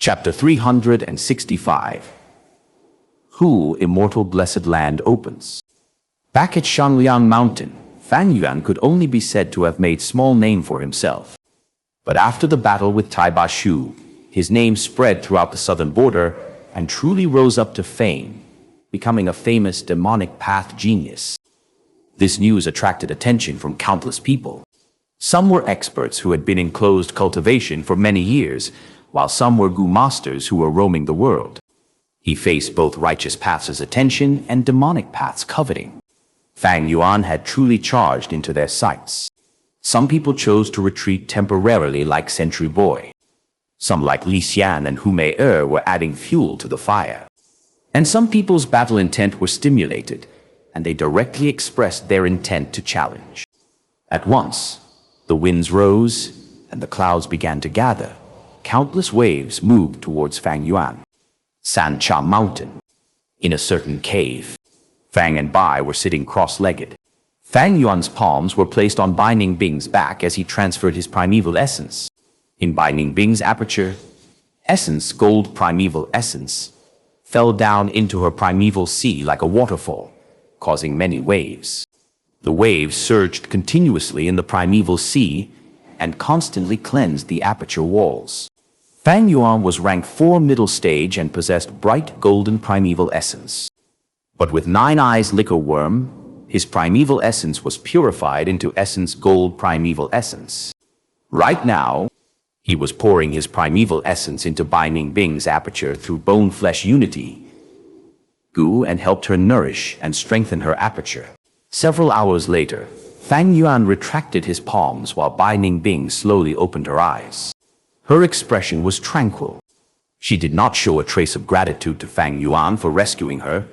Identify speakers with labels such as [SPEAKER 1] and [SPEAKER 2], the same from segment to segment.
[SPEAKER 1] Chapter 365. Who Immortal Blessed Land Opens. Back at Xianxia Mountain, Fang Yuan could only be said to have made small name for himself. But after the battle with Shu, his name spread throughout the southern border and truly rose up to fame, becoming a famous demonic path genius. This news attracted attention from countless people. Some were experts who had been in closed cultivation for many years, while some were Gu masters who were roaming the world. He faced both righteous paths' attention and demonic paths' coveting. Fang Yuan had truly charged into their sights. Some people chose to retreat temporarily like Sentry Boy. Some like Li Xian and Hu Mei were adding fuel to the fire. And some people's battle intent were stimulated, and they directly expressed their intent to challenge. At once, the winds rose, and the clouds began to gather. Countless waves moved towards Fang Yuan. Xianxia Mountain. In a certain cave, Fang and Bai were sitting cross-legged. Fang Yuan's palms were placed on Bai Ningbing's back as he transferred his primeval essence. In Bai Ningbing's aperture, essence, gold primeval essence, fell down into her primeval sea like a waterfall, causing many waves. The waves surged continuously in the primeval sea and constantly cleansed the aperture walls. Fang Yuan was rank 4 middle stage and possessed bright golden primeval essence. But with 9 eyes liquor worm, his primeval essence was purified into essence gold primeval essence. Right now, he was pouring his primeval essence into Bai Ningbing's aperture through bone-flesh unity Gu and helped her nourish and strengthen her aperture. Several hours later, Fang Yuan retracted his palms while Bai Ningbing slowly opened her eyes. Her expression was tranquil. She did not show a trace of gratitude to Fang Yuan for rescuing her,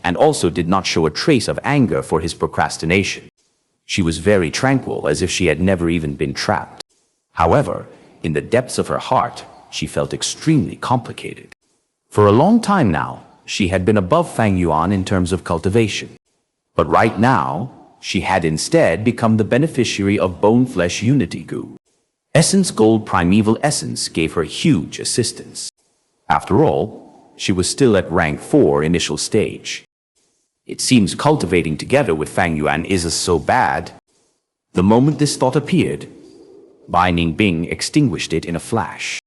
[SPEAKER 1] and also did not show a trace of anger for his procrastination. She was very tranquil, as if she had never even been trapped. However, in the depths of her heart, she felt extremely complicated. For a long time now, she had been above Fang Yuan in terms of cultivation. But right now, she had instead become the beneficiary of bone-flesh unity Gu. Essence Gold Primeval Essence gave her huge assistance. After all, she was still at rank 4 initial stage. It seems cultivating together with Fang Yuan isn't so bad. The moment this thought appeared, Bai Ningbing extinguished it in a flash.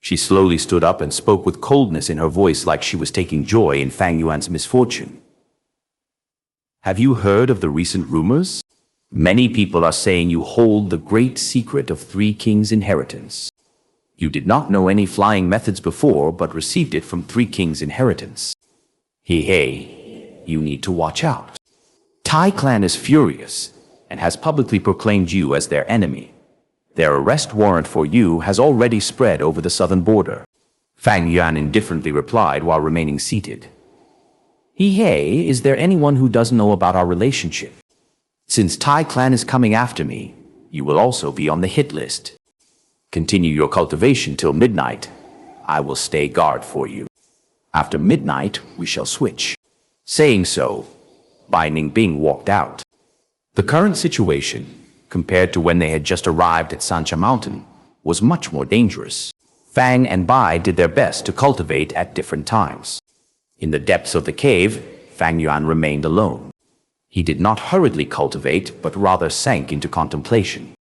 [SPEAKER 1] She slowly stood up and spoke with coldness in her voice, like she was taking joy in Fang Yuan's misfortune. Have you heard of the recent rumors? Many people are saying you hold the great secret of 3 kings' inheritance. You did not know any flying methods before, but received it from 3 kings' inheritance. Hey, you need to watch out. Tai clan is furious and has publicly proclaimed you as their enemy. Their arrest warrant for you has already spread over the southern border. Fang Yuan indifferently replied while remaining seated. Hey, is there anyone who doesn't know about our relationship? Since Tai clan is coming after me, you will also be on the hit list. Continue your cultivation till midnight. I will stay guard for you. After midnight, we shall switch. Saying so, Bai Ningbing walked out. The current situation, compared to when they had just arrived at Xianxia Mountain, was much more dangerous. Fang and Bai did their best to cultivate at different times. In the depths of the cave, Fang Yuan remained alone. He did not hurriedly cultivate, but rather sank into contemplation.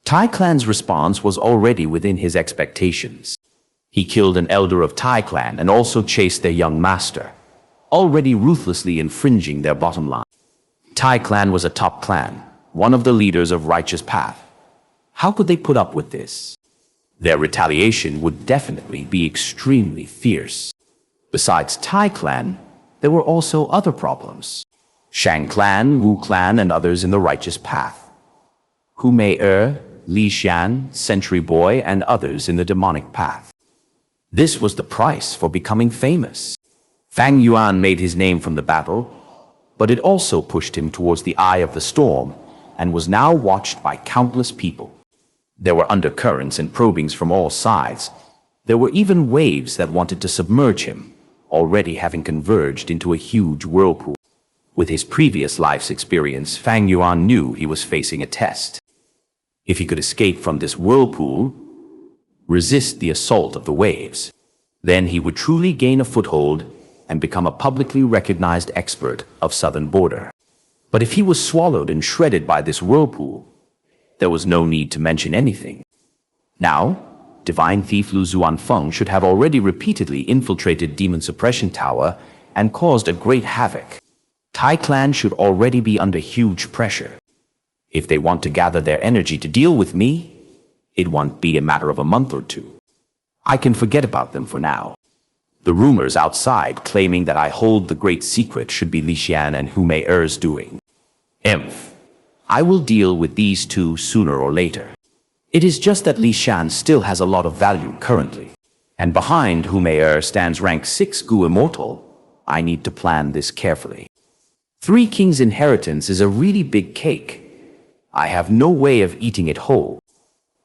[SPEAKER 1] Tai clan's response was already within his expectations. He killed an elder of Tai clan and also chased their young master, already ruthlessly infringing their bottom line. Tai clan was a top clan, one of the leaders of righteous path. How could they put up with this? Their retaliation would definitely be extremely fierce. Besides Tai clan, there were also other problems. Shang clan, Wu clan, and others in the righteous path. Hu Mei, Li Xian, Sentry Boy, and others in the demonic path. This was the price for becoming famous. Fang Yuan made his name from the battle, but it also pushed him towards the eye of the storm and was now watched by countless people. There were undercurrents and probings from all sides. There were even waves that wanted to submerge him, already having converged into a huge whirlpool. With his previous life's experience, Fang Yuan knew he was facing a test. If he could escape from this whirlpool, resist the assault of the waves, Then he would truly gain a foothold and become a publicly recognized expert of southern border. But if he was swallowed and shredded by this whirlpool, there was no need to mention anything. Now, divine thief Lu Zuanfeng should have already repeatedly infiltrated Demon Suppression Tower and caused a great havoc. Tai clan should already be under huge pressure. If they want to gather their energy to deal with me, it won't be a matter of a month or two. I can forget about them for now. The rumors outside claiming that I hold the great secret should be Li Xian and Hu Mei-er's doing. I will deal with these two sooner or later. It is just that Li Xian still has a lot of value currently. And behind Hu Mei-er stands rank 6 Gu Immortal. I need to plan this carefully. 3 Kings' inheritance is a really big cake. I have no way of eating it whole.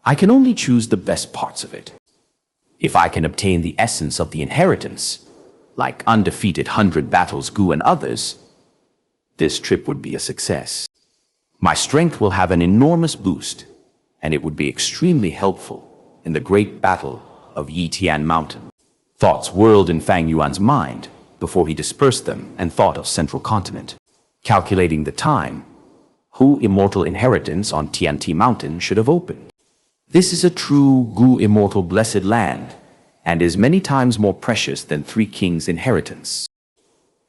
[SPEAKER 1] I can only choose the best parts of it. If I can obtain the essence of the inheritance, like undefeated 100 battles Gu and others, this trip would be a success. My strength will have an enormous boost, and it would be extremely helpful in the great battle of Yitian Mountain. Thoughts whirled in Fang Yuan's mind before he dispersed them and thought of Central Continent. Calculating the time, Hu Immortal Inheritance on Tianti Mountain should have opened. This is a true Gu Immortal Blessed Land, and is many times more precious than 3 Kings' inheritance.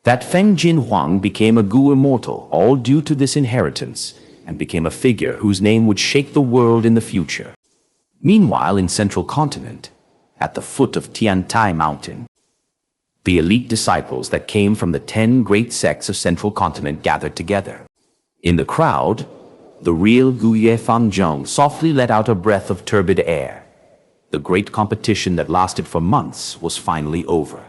[SPEAKER 1] That Feng Jinhuang became a Gu Immortal, all due to this inheritance, and became a figure whose name would shake the world in the future. Meanwhile, in Central Continent, at the foot of Tiantai Mountain, the elite disciples that came from the 10 great sects of Central Continent gathered together. In the crowd, the real Guye Fanzhong softly let out a breath of turbid air. The great competition that lasted for months was finally over.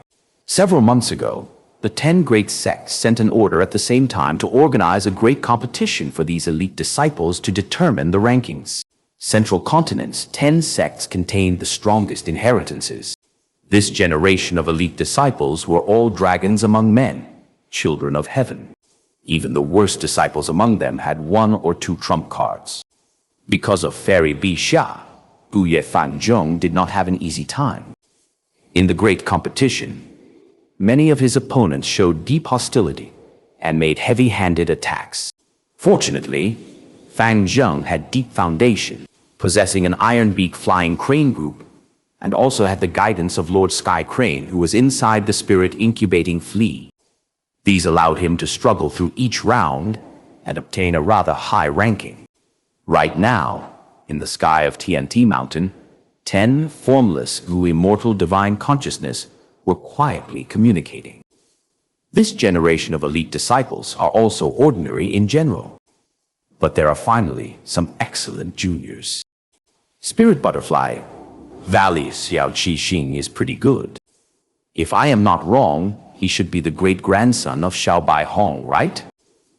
[SPEAKER 1] Several months ago, the 10 great sects sent an order at the same time to organize a great competition for these elite disciples to determine the rankings. Central Continent's 10 sects contained the strongest inheritances. This generation of elite disciples were all dragons among men, children of heaven. Even the worst disciples among them had 1 or 2 trump cards. Because of Fairy Bi Xia, Guye Fanzhong did not have an easy time. In the great competition, many of his opponents showed deep hostility and made heavy-handed attacks. Fortunately, Fanzhong had deep foundation, possessing an Iron Beak flying crane group, and also had the guidance of Lord Sky Crane, who was inside the spirit incubating flea. These allowed him to struggle through each round and obtain a rather high ranking. Right now, in the sky of TNT Mountain, 10 formless Gu Immortal Divine Consciousness were quietly communicating. This generation of elite disciples are also ordinary in general. But there are finally some excellent juniors. Spirit Butterfly, Valley Xiao Qi Xing is pretty good. If I am not wrong, he should be the great-grandson of Xiao Bai Hong, right?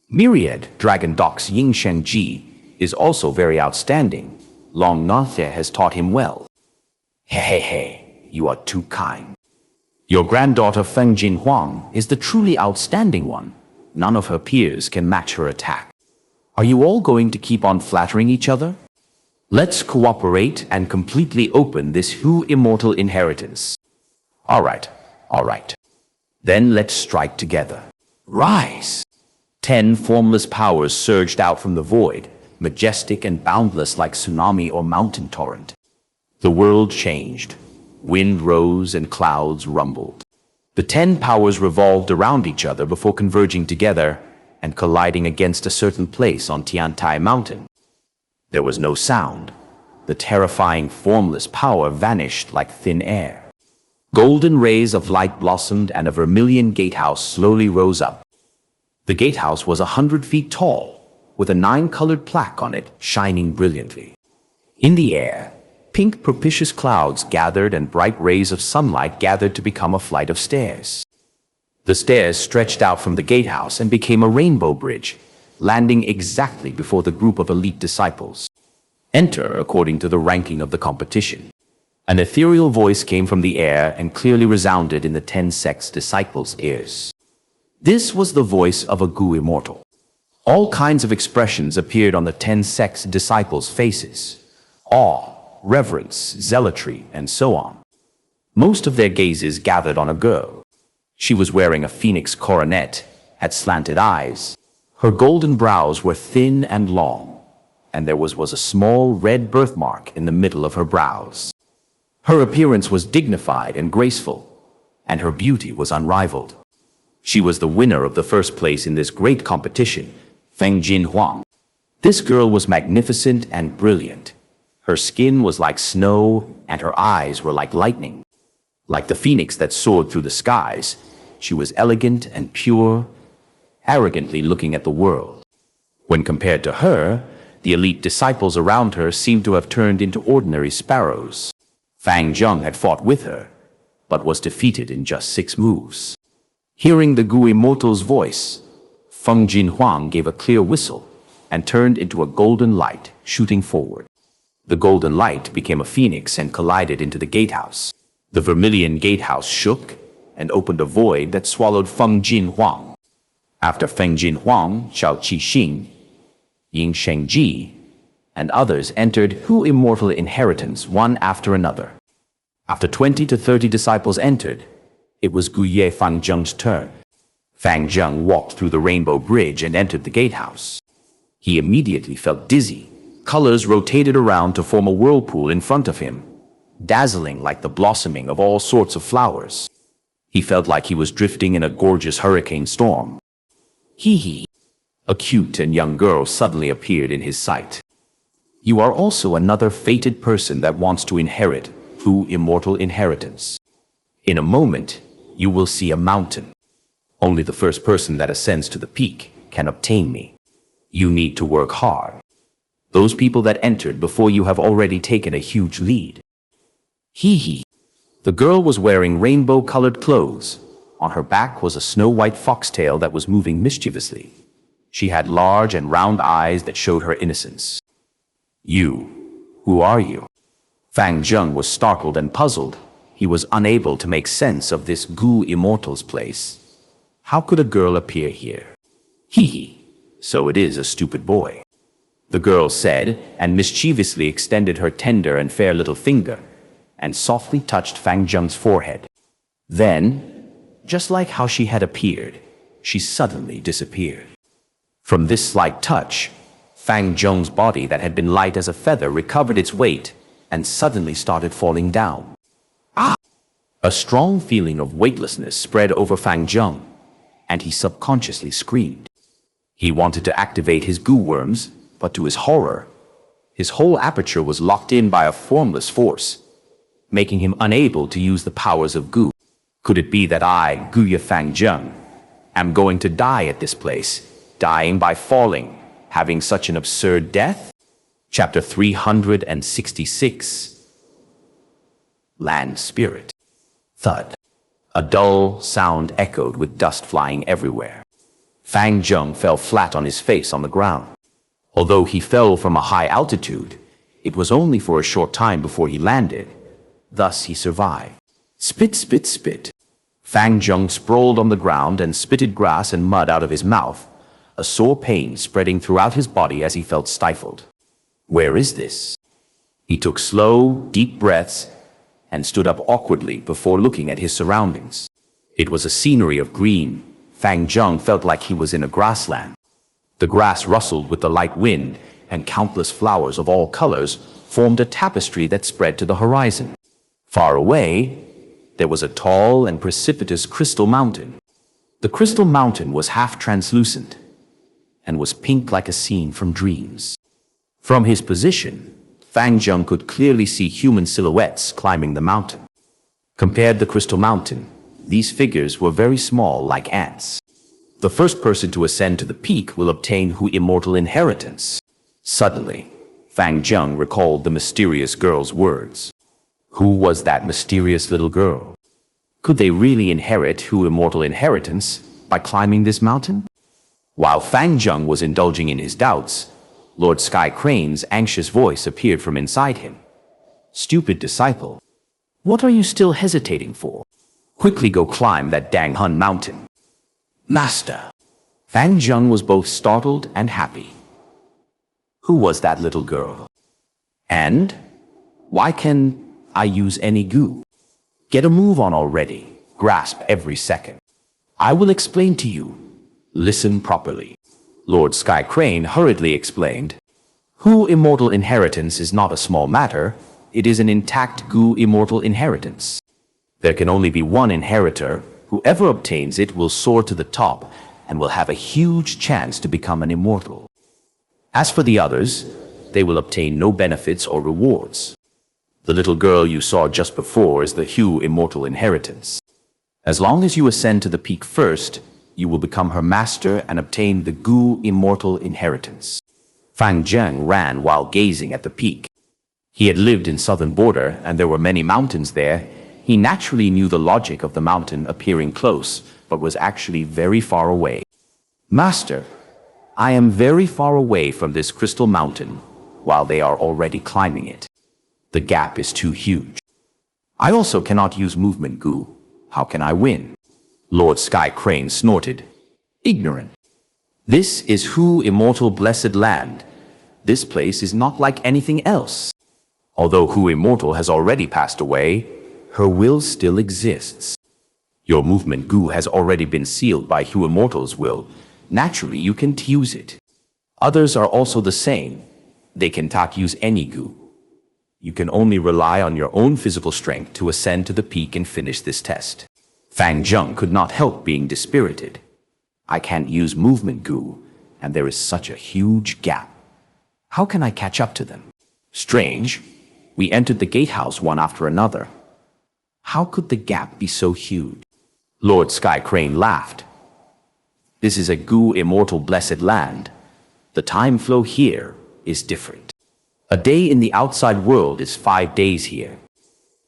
[SPEAKER 1] Myriad Dragon Doc's Ying Shen Ji is also very outstanding. Long Nathe has taught him well. Hey, you are too kind. Your granddaughter Feng Jinhuang is the truly outstanding one. None of her peers can match her attack. Are you all going to keep on flattering each other? Let's cooperate and completely open this Hu Immortal Inheritance. All right. Then let's strike together. Rise! 10 formless powers surged out from the void, majestic and boundless like tsunami or mountain torrent. The world changed. Wind rose and clouds rumbled. The 10 powers revolved around each other before converging together and colliding against a certain place on Tiantai Mountain. There was no sound. The terrifying formless power vanished like thin air. Golden rays of light blossomed and a vermilion gatehouse slowly rose up. The gatehouse was 100 feet tall, with a 9-colored plaque on it shining brilliantly. In the air, pink propitious clouds gathered and bright rays of sunlight gathered to become a flight of stairs. The stairs stretched out from the gatehouse and became a rainbow bridge, landing exactly before the group of elite disciples. Enter according to the ranking of the competition. An ethereal voice came from the air and clearly resounded in the 10 sects disciples' ears. This was the voice of a Gu Immortal. All kinds of expressions appeared on the 10 sects disciples' faces. Awe, reverence, zealotry, and so on. Most of their gazes gathered on a girl. She was wearing a phoenix coronet, had slanted eyes. Her golden brows were thin and long, and there was a small red birthmark in the middle of her brows. Her appearance was dignified and graceful, and her beauty was unrivaled. She was the winner of the first place in this great competition, Fang Yuan. This girl was magnificent and brilliant. Her skin was like snow, and her eyes were like lightning. Like the phoenix that soared through the skies, she was elegant and pure, arrogantly looking at the world. When compared to her, the elite disciples around her seemed to have turned into ordinary sparrows. Fang Yuan had fought with her, but was defeated in just 6 moves. Hearing the Gu immortal's voice, Fang Yuan gave a clear whistle and turned into a golden light, shooting forward. The golden light became a phoenix and collided into the gatehouse. The vermilion gatehouse shook and opened a void that swallowed Fang Yuan. After Fang Yuan, Xiao Qixing, Ying Shengji, and others entered Hu immortal inheritance one after another. After 20 to 30 disciples entered, it was Guye Fang Zheng's turn. Fang Zheng walked through the rainbow bridge and entered the gatehouse. He immediately felt dizzy. Colors rotated around to form a whirlpool in front of him, dazzling like the blossoming of all sorts of flowers. He felt like he was drifting in a gorgeous hurricane storm. Hee. A cute and young girl suddenly appeared in his sight. You are also another fated person that wants to inherit Hu immortal inheritance. In a moment, you will see a mountain. Only the first person that ascends to the peak can obtain me. You need to work hard. Those people that entered before you have already taken a huge lead. Hee. The girl was wearing rainbow-colored clothes. On her back was a snow-white foxtail that was moving mischievously. She had large and round eyes that showed her innocence. Who are you? Fang Zheng was startled and puzzled. He was unable to make sense of this Gu immortal's place. How could a girl appear here? Hee. So it is a stupid boy. The girl said, and mischievously extended her tender and fair little finger, and softly touched Fang Zheng's forehead. Then, just like how she had appeared, she suddenly disappeared. From this slight touch, Fang Zheng's body that had been light as a feather recovered its weight and suddenly started falling down. Ah! A strong feeling of weightlessness spread over Fang Zheng, and he subconsciously screamed. He wanted to activate his Gu worms, but to his horror, his whole aperture was locked in by a formless force, making him unable to use the powers of Gu. Could it be that I, Guya Fang Zheng, am going to die at this place, dying by falling, having such an absurd death? Chapter 366. Land Spirit. Thud. A dull sound echoed with dust flying everywhere. Fang Zheng fell flat on his face on the ground. Although he fell from a high altitude, it was only for a short time before he landed. Thus he survived. Spit, spit, spit. Fang Zheng sprawled on the ground and spitted grass and mud out of his mouth, a sore pain spreading throughout his body as he felt stifled. Where is this? He took slow, deep breaths and stood up awkwardly before looking at his surroundings. It was a scenery of green. Fang Zheng felt like he was in a grassland. The grass rustled with the light wind, and countless flowers of all colors formed a tapestry that spread to the horizon. Far away, there was a tall and precipitous crystal mountain. The crystal mountain was half translucent and was pink like a scene from dreams. From his position, Fang Zheng could clearly see human silhouettes climbing the mountain. Compared to the crystal mountain, these figures were very small, like ants. The first person to ascend to the peak will obtain Hu immortal inheritance. Suddenly, Fang Zheng recalled the mysterious girl's words. Who was that mysterious little girl? Could they really inherit Hu immortal inheritance by climbing this mountain? While Fang Zheng was indulging in his doubts, Lord Sky Crane's anxious voice appeared from inside him. Stupid disciple, what are you still hesitating for? Quickly go climb that Dang Hun mountain. Master. Fang Zheng was both startled and happy. Who was that little girl? And why can I use any Gu? Get a move on already. Grasp every second. I will explain to you. Listen properly. Lord Sky Crane hurriedly explained. Gu immortal inheritance is not a small matter. It is an intact Gu immortal inheritance. There can only be one inheritor. Whoever obtains it will soar to the top and will have a huge chance to become an immortal. As for the others, they will obtain no benefits or rewards. The little girl you saw just before is the Gu immortal inheritance. As long as you ascend to the peak first, you will become her master and obtain the Gu immortal inheritance. Fang Yuan ran while gazing at the peak. He had lived in southern border and there were many mountains there. He naturally knew the logic of the mountain appearing close, but was actually very far away. Master, I am very far away from this crystal mountain, while they are already climbing it. The gap is too huge. I also cannot use movement Gu. How can I win? Lord Sky Crane snorted. Ignorant. This is Gu immortal blessed land. This place is not like anything else. Although Gu immortal has already passed away, her will still exists. Your movement Gu has already been sealed by Gu immortal's will. Naturally, you can't use it. Others are also the same. They cannot use any Gu. You can only rely on your own physical strength to ascend to the peak and finish this test. Fang Yuan could not help being dispirited. I can't use movement Gu, and there is such a huge gap. How can I catch up to them? Strange. We entered the gatehouse one after another. How could the gap be so huge? Lord Sky Crane laughed. This is a Gu immortal blessed land. The time flow here is different. A day in the outside world is 5 days here.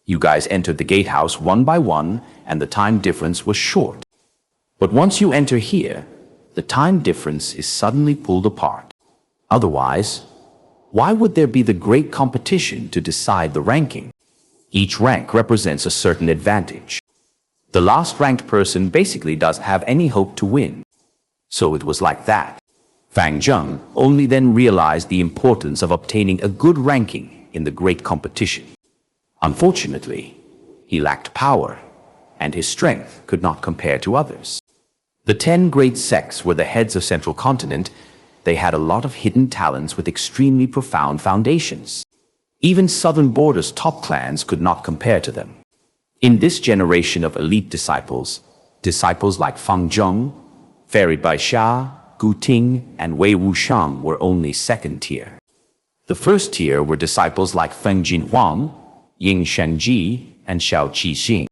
[SPEAKER 1] You guys entered the gatehouse one by one, and the time difference was short. But once you enter here, the time difference is suddenly pulled apart. Otherwise, why would there be the great competition to decide the ranking? Each rank represents a certain advantage. The last ranked person basically doesn't have any hope to win. So it was like that. Fang Yuan only then realized the importance of obtaining a good ranking in the great competition. Unfortunately, he lacked power, and his strength could not compare to others. The 10 great sects were the heads of Central Continent. They had a lot of hidden talents with extremely profound foundations. Even Southern Border's top clans could not compare to them. In this generation of elite disciples like Fang Yuan, Fairy Baixia, Gu Ting, and Wei Wushang were only second tier. The first tier were disciples like Feng Jinhuang, Ying Shenji, and Xiao Qixing.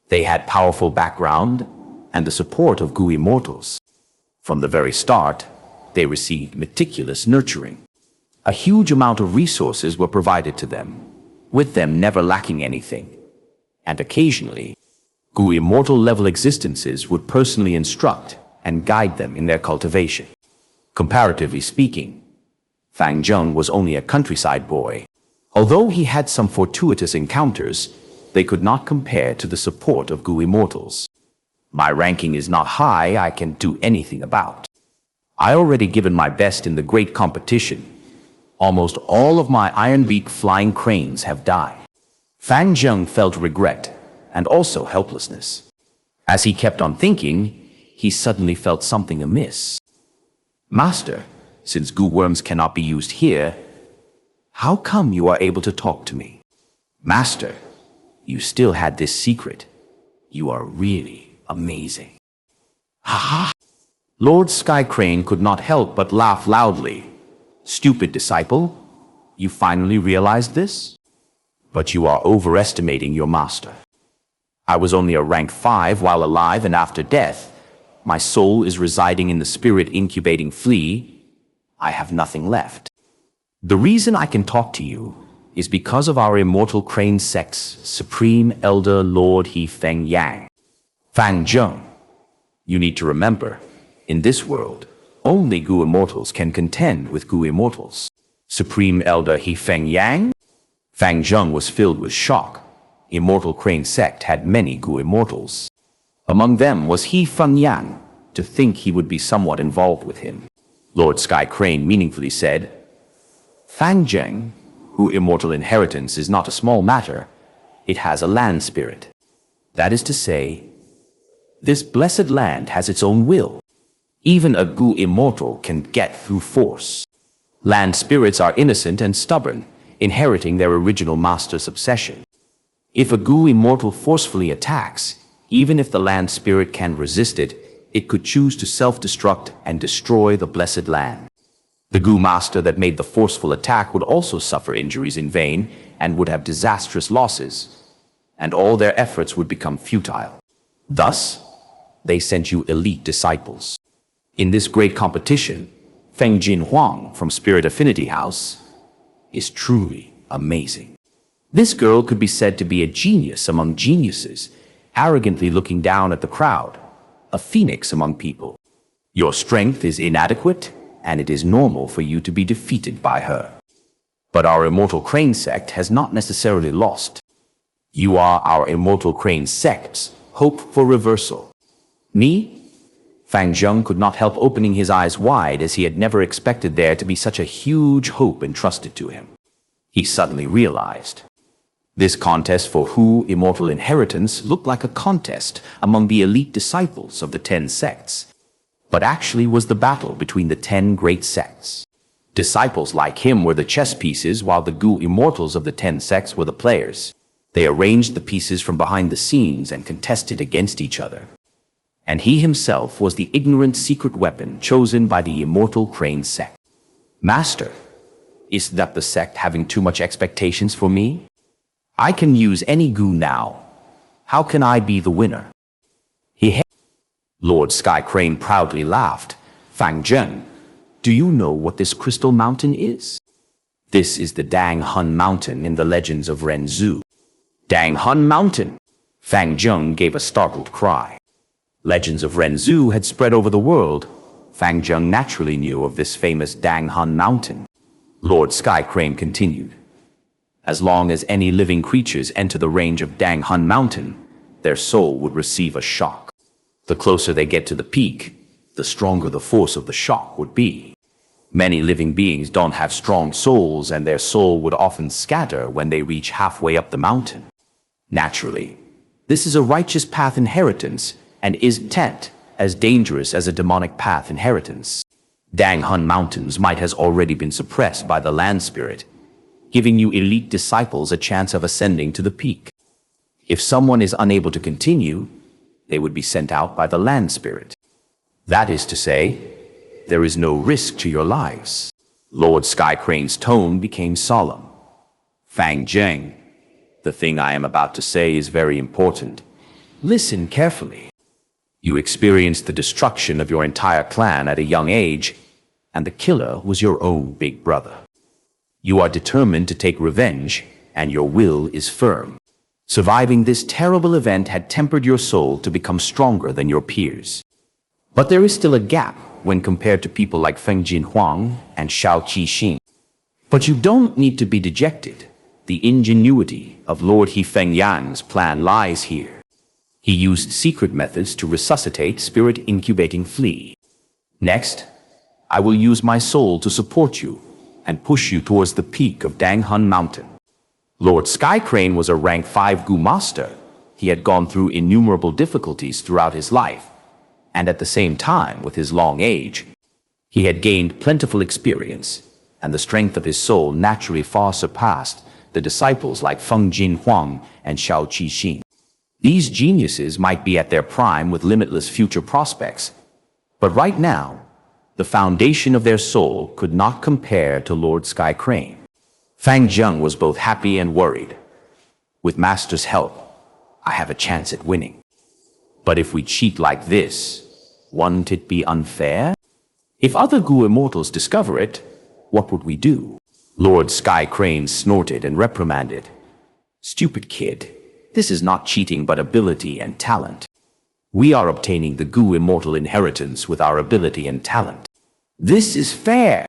[SPEAKER 1] They had powerful background and the support of Gu immortals. From the very start, they received meticulous nurturing. A huge amount of resources were provided to them, with them never lacking anything. And occasionally, Gu immortal level existences would personally instruct and guide them in their cultivation. Comparatively speaking, Fang Yuan was only a countryside boy. Although he had some fortuitous encounters, they could not compare to the support of Gu immortals. My ranking is not high, I can't do anything about. I already given my best in the great competition. Almost all of my iron-beak flying cranes have died. Fang Yuan felt regret and also helplessness. As he kept on thinking, he suddenly felt something amiss. Master, since Gu worms cannot be used here, how come you are able to talk to me? Master, you still had this secret. You are really amazing. Ha ha! Lord Sky Crane could not help but laugh loudly. Stupid disciple, you finally realized this? But you are overestimating your master. I was only a rank 5 while alive, and after death, my soul is residing in the spirit incubating flea. I have nothing left. The reason I can talk to you is because of our immortal crane sect's supreme elder Lord He Feng Yang. Fang Yuan, you need to remember, in this world, only Gu immortals can contend with Gu immortals. Supreme elder He Feng Yang? Fang Yuan was filled with shock. Immortal crane sect had many Gu immortals. Among them was He Feng Yang. To think he would be somewhat involved with him. Lord Sky Crane meaningfully said, Fang Yuan, Gu immortal inheritance is not a small matter. It has a land spirit. That is to say, this blessed land has its own will. Even a Gu immortal can get through force. Land spirits are innocent and stubborn, inheriting their original master's obsession. If a Gu immortal forcefully attacks, even if the land spirit can resist it, it could choose to self-destruct and destroy the blessed land. The Gu master that made the forceful attack would also suffer injuries in vain and would have disastrous losses, and all their efforts would become futile. Thus, they sent you elite disciples. In this great competition, Feng Jinhuang from Spirit Affinity House is truly amazing. This girl could be said to be a genius among geniuses, arrogantly looking down at the crowd, a phoenix among people. Your strength is inadequate, and it is normal for you to be defeated by her. But our Immortal Crane sect has not necessarily lost. You are our Immortal Crane sect's hope for reversal. Me? Fang Zheng could not help opening his eyes wide, as he had never expected there to be such a huge hope entrusted to him. He suddenly realized. This contest for Hu immortal inheritance looked like a contest among the elite disciples of the 10 sects, but actually was the battle between the 10 great sects. Disciples like him were the chess pieces, while the Gu immortals of the 10 sects were the players. They arranged the pieces from behind the scenes and contested against each other. And he himself was the ignorant secret weapon chosen by the Immortal Crane sect. Master, is that the sect having too much expectations for me? I can use any Gu now. How can I be the winner? Lord Sky Crane proudly laughed. Fang Zheng, do you know what this crystal mountain is? This is the Dang Hun Mountain in the legends of Ren Zhu. Dang Hun Mountain! Fang Zheng gave a startled cry. Legends of Ren Zhu had spread over the world. Fang Zheng naturally knew of this famous Dang Hun Mountain. Lord Sky Crane continued. As long as any living creatures enter the range of Dang Hun Mountain, their soul would receive a shock. The closer they get to the peak, the stronger the force of the shock would be. Many living beings don't have strong souls, and their soul would often scatter when they reach halfway up the mountain. Naturally, this is a righteous path inheritance and isn't as dangerous as a demonic path inheritance. Dang Hun Mountains might has already been suppressed by the land spirit, giving you elite disciples a chance of ascending to the peak. If someone is unable to continue, they would be sent out by the land spirit. That is to say, there is no risk to your lives. Lord Sky Crane's tone became solemn. Fang Zheng, the thing I am about to say is very important. Listen carefully. You experienced the destruction of your entire clan at a young age, and the killer was your own big brother. You are determined to take revenge, and your will is firm. Surviving this terrible event had tempered your soul to become stronger than your peers. But there is still a gap when compared to people like Feng Jinhuang and Shao Qixing. But you don't need to be dejected. The ingenuity of Lord He Feng Yan's plan lies here. He used secret methods to resuscitate spirit incubating flea. Next, I will use my soul to support you and push you towards the peak of Dang Hun Mountain. Lord Sky Crane was a rank 5 Gu master. He had gone through innumerable difficulties throughout his life, and at the same time, with his long age, he had gained plentiful experience, and the strength of his soul naturally far surpassed the disciples like Feng Jinhuang and Shao Qixing. These geniuses might be at their prime with limitless future prospects, but right now, the foundation of their soul could not compare to Lord Sky Crane. Fang Zheng was both happy and worried. With Master's help, I have a chance at winning. But if we cheat like this, won't it be unfair? If other Gu immortals discover it, what would we do? Lord Sky Crane snorted and reprimanded. Stupid kid. This is not cheating but ability and talent. We are obtaining the Gu immortal inheritance with our ability and talent. This is fair.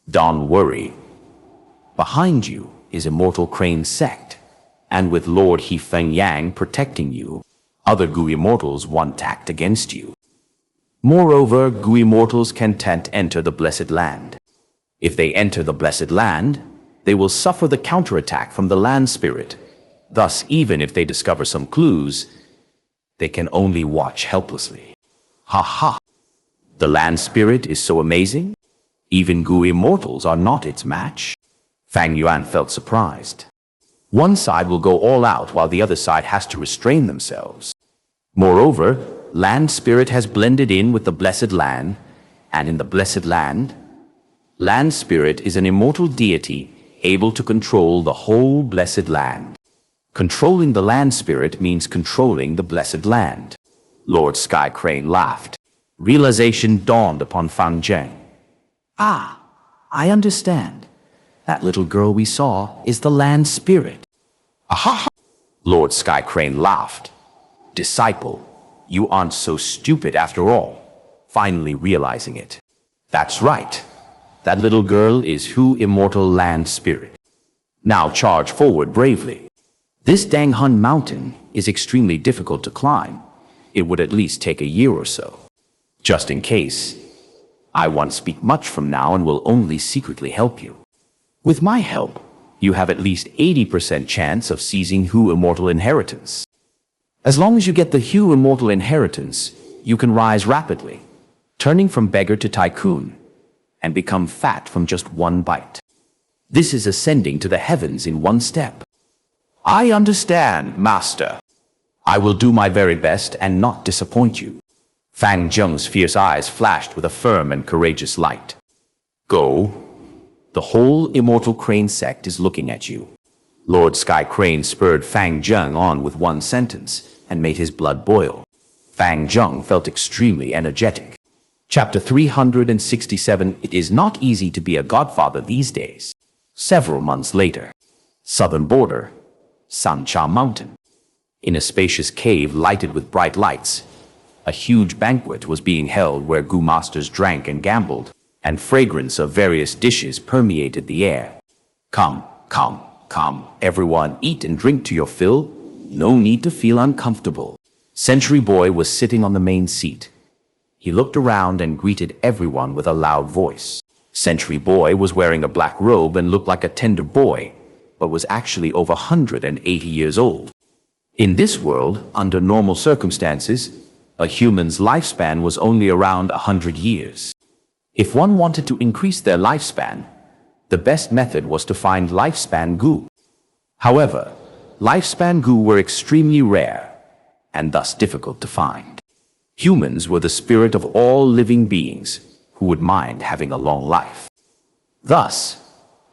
[SPEAKER 1] Don't worry. Behind you is Immortal Crane sect, and with Lord He Feng Yang protecting you, other Gu immortals won't act against you. Moreover, Gu immortals can't enter the Blessed Land. If they enter the Blessed Land, they will suffer the counterattack from the land spirit. Thus, even if they discover some clues, They can only watch helplessly. Ha ha! The land spirit is so amazing? Even Gu immortals are not its match. Fang Yuan felt surprised. One side will go all out while the other side has to restrain themselves. Moreover, land spirit has blended in with the blessed land, and in the blessed land, land spirit is an immortal deity able to control the whole blessed land. Controlling the land spirit means controlling the blessed land. Lord Sky Crane laughed. Realization dawned upon Fang Zheng. Ah, I understand. That little girl we saw is the land spirit. Aha! Lord Sky Crane laughed. Disciple, you aren't so stupid after all, finally realizing it. That's right. That little girl is Hu Immortal Land Spirit. Now charge forward bravely. This Danghun mountain is extremely difficult to climb. It would at least take a year or so. Just in case, I won't speak much from now and will only secretly help you. With my help, you have at least 80% chance of seizing Hu Immortal Inheritance. As long as you get the Hu Immortal Inheritance, you can rise rapidly, turning from beggar to tycoon, and become fat from just one bite. This is ascending to the heavens in one step. I understand, Master. I will do my very best and not disappoint you. Fang Zheng's fierce eyes flashed with a firm and courageous light. Go. The whole Immortal Crane sect is looking at you. Lord Sky Crane spurred Fang Zheng on with one sentence and made his blood boil. Fang Zheng felt extremely energetic. Chapter 367. It is not easy to be a godfather these days. Several months later. Southern border. Xianxia Mountain. In a spacious cave lighted with bright lights, a huge banquet was being held where Gu masters drank and gambled, and fragrance of various dishes permeated the air. Come, come, come, everyone, eat and drink to your fill. No need to feel uncomfortable. Century Boy was sitting on the main seat. He looked around and greeted everyone with a loud voice. Century Boy was wearing a black robe and looked like a tender boy, but was actually over 180 years old. In this world, under normal circumstances, a human's lifespan was only around 100 years. If one wanted to increase their lifespan, the best method was to find lifespan Gu. However, lifespan Gu were extremely rare, and thus difficult to find. Humans were the spirit of all living beings who would mind having a long life. Thus,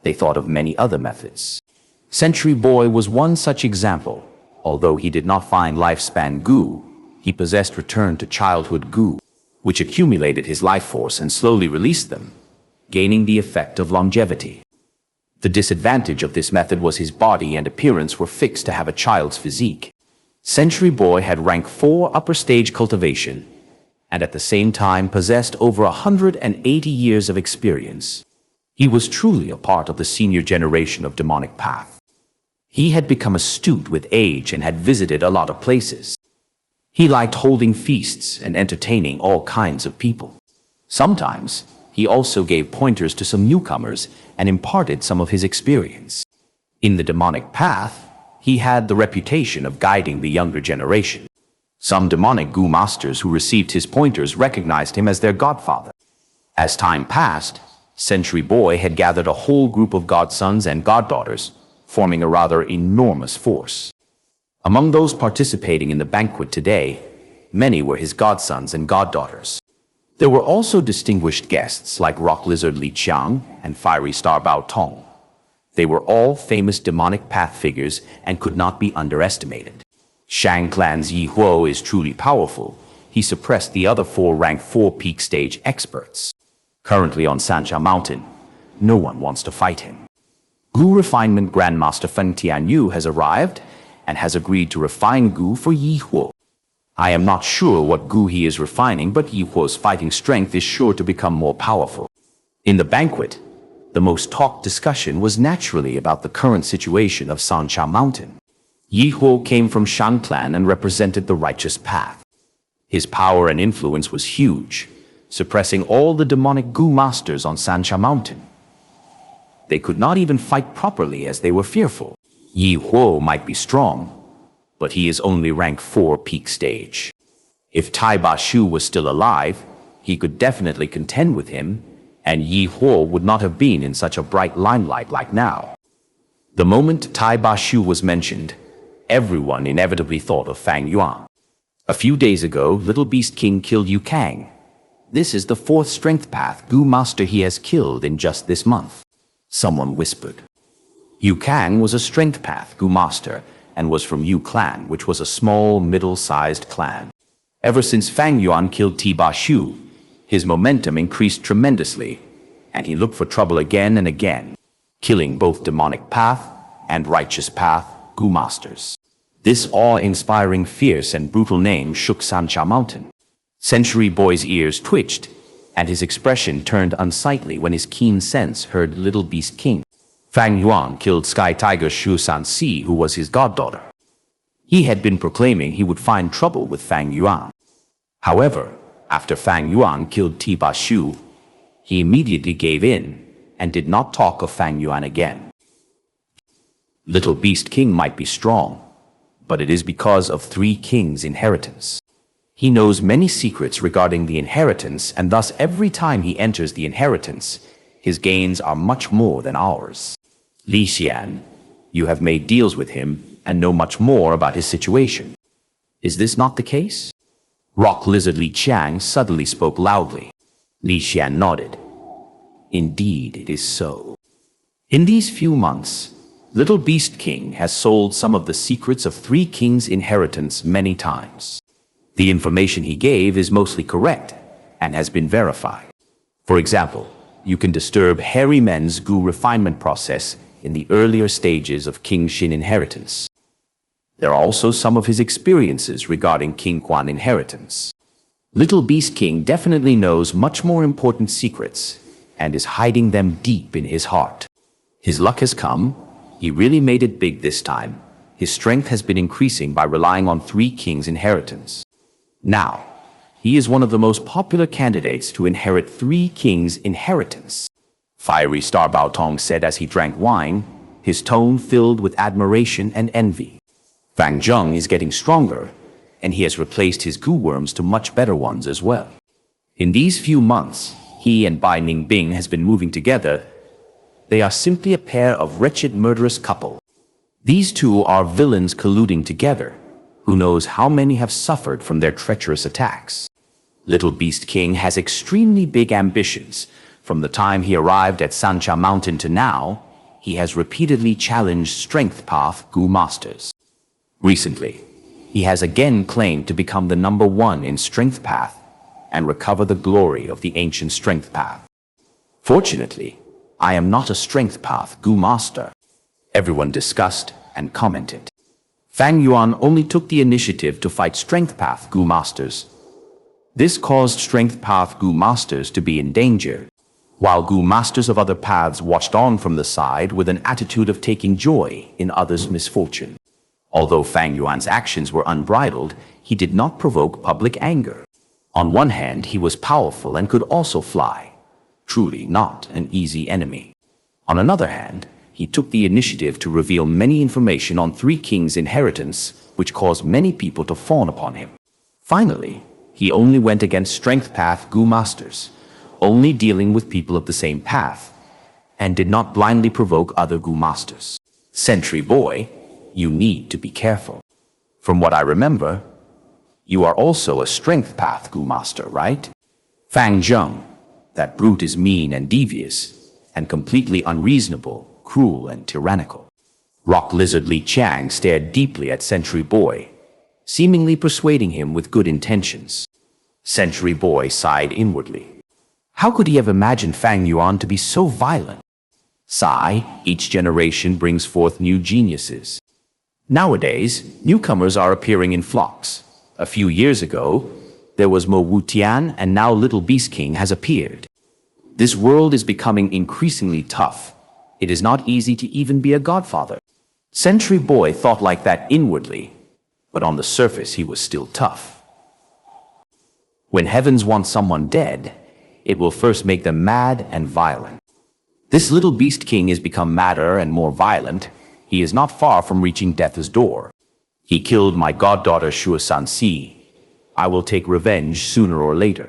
[SPEAKER 1] they thought of many other methods. Century Boy was one such example. Although he did not find lifespan Gu, he possessed return to childhood Gu, which accumulated his life force and slowly released them, gaining the effect of longevity. The disadvantage of this method was his body and appearance were fixed to have a child's physique. Century Boy had rank 4 upper stage cultivation, and at the same time possessed over 180 years of experience. He was truly a part of the senior generation of demonic path. He had become astute with age and had visited a lot of places. He liked holding feasts and entertaining all kinds of people. Sometimes, he also gave pointers to some newcomers and imparted some of his experience. In the demonic path, he had the reputation of guiding the younger generation. Some demonic Gu masters who received his pointers recognized him as their godfather. As time passed, Century Boy had gathered a whole group of godsons and goddaughters, forming a rather enormous force. Among those participating in the banquet today, many were his godsons and goddaughters. There were also distinguished guests like Rock Lizard Li Qiang and Fiery Star Bao Tong. They were all famous demonic path figures and could not be underestimated. Shang Clan's Yi Huo is truly powerful. He suppressed the other 4 rank 4 peak stage experts. Currently on Xianxia Mountain, no one wants to fight him. Gu Refinement Grandmaster Feng Tianyu has arrived and has agreed to refine Gu for Yi Huo. I am not sure what Gu he is refining, but Yi Huo's fighting strength is sure to become more powerful. In the banquet, the most talked discussion was naturally about the current situation of Xianxia Mountain. Yi Huo came from Shang Clan and represented the righteous path. His power and influence was huge, suppressing all the demonic Gu masters on Xianxia Mountain. They could not even fight properly as they were fearful. Yi Huo might be strong, but he is only rank 4 peak stage. If Tai Ba Shu was still alive, he could definitely contend with him, and Yi Huo would not have been in such a bright limelight like now. The moment Tai Ba Shu was mentioned, everyone inevitably thought of Fang Yuan. A few days ago, Little Beast King killed Yu Kang. This is the 4th strength path Gu master he has killed in just this month. Someone whispered. Yu Kang was a strength path Gu master and was from Yu clan, which was a small, middle-sized clan. Ever since Fang Yuan killed Tai Ba Shu, his momentum increased tremendously, and he looked for trouble again and again, killing both demonic path and righteous path Gu masters. This awe-inspiring, fierce and brutal name shook Xianxia Mountain. Century Boy's ears twitched, and his expression turned unsightly when his keen sense heard Little Beast King. Fang Yuan killed Sky Tiger Shu Sanxi, who was his goddaughter. He had been proclaiming he would find trouble with Fang Yuan. However, after Fang Yuan killed Tai Ba Shu, he immediately gave in and did not talk of Fang Yuan again. Little Beast King might be strong, but it is because of 3 kings' inheritance. He knows many secrets regarding the inheritance, and thus every time he enters the inheritance, his gains are much more than ours. Li Xian, you have made deals with him and know much more about his situation. Is this not the case? Rock Lizard Li Qiang suddenly spoke loudly. Li Xian nodded. Indeed, it is so. In these few months, Little Beast King has sold some of the secrets of 3 kings' inheritance many times. The information he gave is mostly correct and has been verified. For example, you can disturb hairy men's Gu refinement process in the earlier stages of King Xin inheritance. There are also some of his experiences regarding King Quan inheritance. Little Beast King definitely knows much more important secrets and is hiding them deep in his heart. His luck has come. He really made it big this time. His strength has been increasing by relying on 3 kings' inheritance. Now, he is one of the most popular candidates to inherit 3 kings' inheritance. Fiery Star Bao Tong said as he drank wine, his tone filled with admiration and envy. Fang Zheng is getting stronger, and he has replaced his Gu worms to much better ones as well. In these few months, he and Bai Ningbing has been moving together. They are simply a pair of wretched murderous couple. These 2 are villains colluding together. Who knows how many have suffered from their treacherous attacks. Little Beast King has extremely big ambitions. From the time he arrived at Xianxia Mountain to now, he has repeatedly challenged Strength Path Gu Masters. Recently, he has again claimed to become the number 1 in Strength Path and recover the glory of the ancient Strength Path. Fortunately, I am not a Strength Path Gu Master. Everyone discussed and commented. Fang Yuan only took the initiative to fight Strength Path Gu Masters. This caused Strength Path Gu Masters to be in danger, while Gu Masters of other paths watched on from the side with an attitude of taking joy in others' misfortune. Although Fang Yuan's actions were unbridled, he did not provoke public anger. On one hand, he was powerful and could also fly. Truly not an easy enemy. On another hand, he took the initiative to reveal many information on 3 kings' inheritance, which caused many people to fawn upon him. Finally, he only went against Strength Path Gu Masters, only dealing with people of the same path, and did not blindly provoke other Gu Masters. Sentry Boy, you need to be careful. From what I remember, you are also a Strength Path Gu Master, right? Fang Zheng, that brute is mean and devious, and completely unreasonable, cruel and tyrannical. Rock Lizard Li Qiang stared deeply at Sentry Boy, seemingly persuading him with good intentions. Sentry Boy sighed inwardly. How could he have imagined Fang Yuan to be so violent? Sigh, each generation brings forth new geniuses. Nowadays, newcomers are appearing in flocks. A few years ago, there was Mo Wutian, and now Little Beast King has appeared. This world is becoming increasingly tough. It is not easy to even be a godfather. Sentry Boy thought like that inwardly, but on the surface he was still tough. When heavens want someone dead, it will first make them mad and violent. This Little Beast King has become madder and more violent. He is not far from reaching death's door. He killed my goddaughter Xianxia. I will take revenge sooner or later.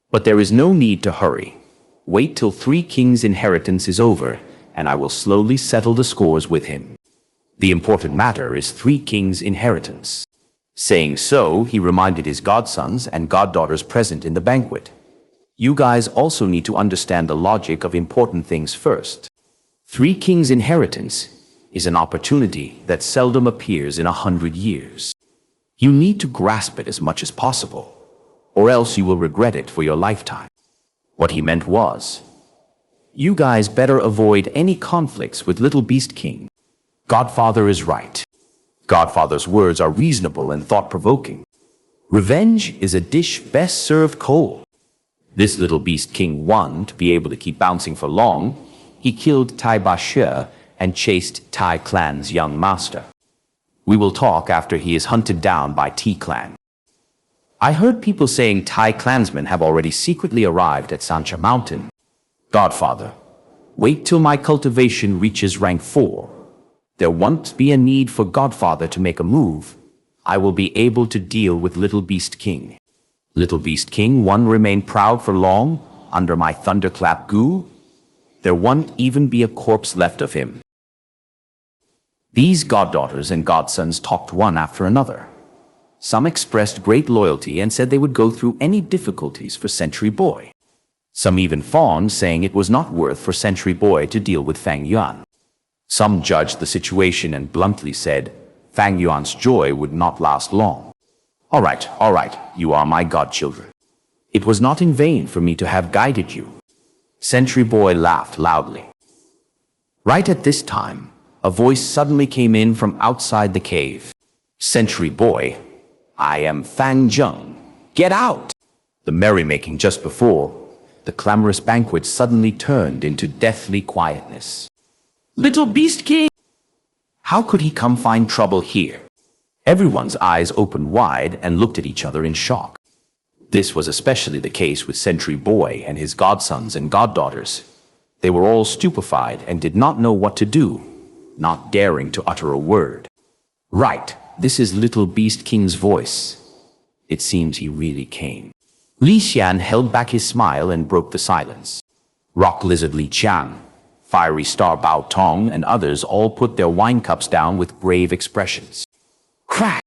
[SPEAKER 1] But there is no need to hurry. Wait till 3 kings' inheritance is over, and I will slowly settle the scores with him. The important matter is 3 kings' inheritance. Saying so, he reminded his godsons and goddaughters present in the banquet. You guys also need to understand the logic of important things first. 3 kings' inheritance is an opportunity that seldom appears in 100 years. You need to grasp it as much as possible, or else you will regret it for your lifetime. What he meant was, you guys better avoid any conflicts with Little Beast King. Godfather is right. Godfather's words are reasonable and thought-provoking. Revenge is a dish best served cold. This Little Beast King wanted to be able to keep bouncing for long. He killed Tai Ba and chased Tai Clan's young master. We will talk after he is hunted down by T Clan. I heard people saying Tai clansmen have already secretly arrived at Xianxia Mountain. Godfather, wait till my cultivation reaches rank 4. There won't be a need for Godfather to make a move. I will be able to deal with Little Beast King. Little Beast King won't remain proud for long under my thunderclap Gu. There won't even be a corpse left of him. These goddaughters and godsons talked one after another. Some expressed great loyalty and said they would go through any difficulties for Century Boy. Some even fawned, saying it was not worth for Century Boy to deal with Fang Yuan. Some judged the situation and bluntly said, Fang Yuan's joy would not last long. All right, you are my godchildren. It was not in vain for me to have guided you. Century Boy laughed loudly. Right at this time, a voice suddenly came in from outside the cave. Century Boy, I am Fang Zheng. Get out! The merrymaking just before, the clamorous banquet suddenly turned into deathly quietness. Little Beast King! How could he come find trouble here? Everyone's eyes opened wide and looked at each other in shock. This was especially the case with Century Boy and his godsons and goddaughters. They were all stupefied and did not know what to do, not daring to utter a word. Right, this is Little Beast King's voice. It seems he really came. Li Xian held back his smile and broke the silence. Rock Lizard Li Qiang, Fiery Star Bao Tong, and others all put their wine cups down with grave expressions. Crack!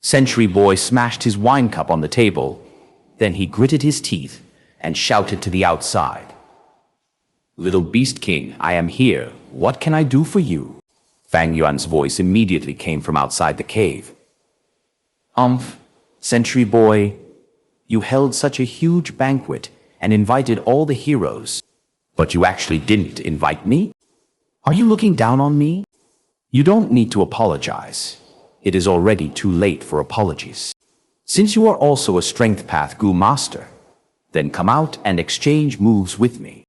[SPEAKER 1] Century Boy smashed his wine cup on the table. Then he gritted his teeth and shouted to the outside. Little Beast King, I am here. What can I do for you? Fang Yuan's voice immediately came from outside the cave. Century Boy, you held such a huge banquet and invited all the heroes, but you actually didn't invite me? Are you looking down on me? You don't need to apologize. It is already too late for apologies. Since you are also a Strength Path Gu Master, then come out and exchange moves with me.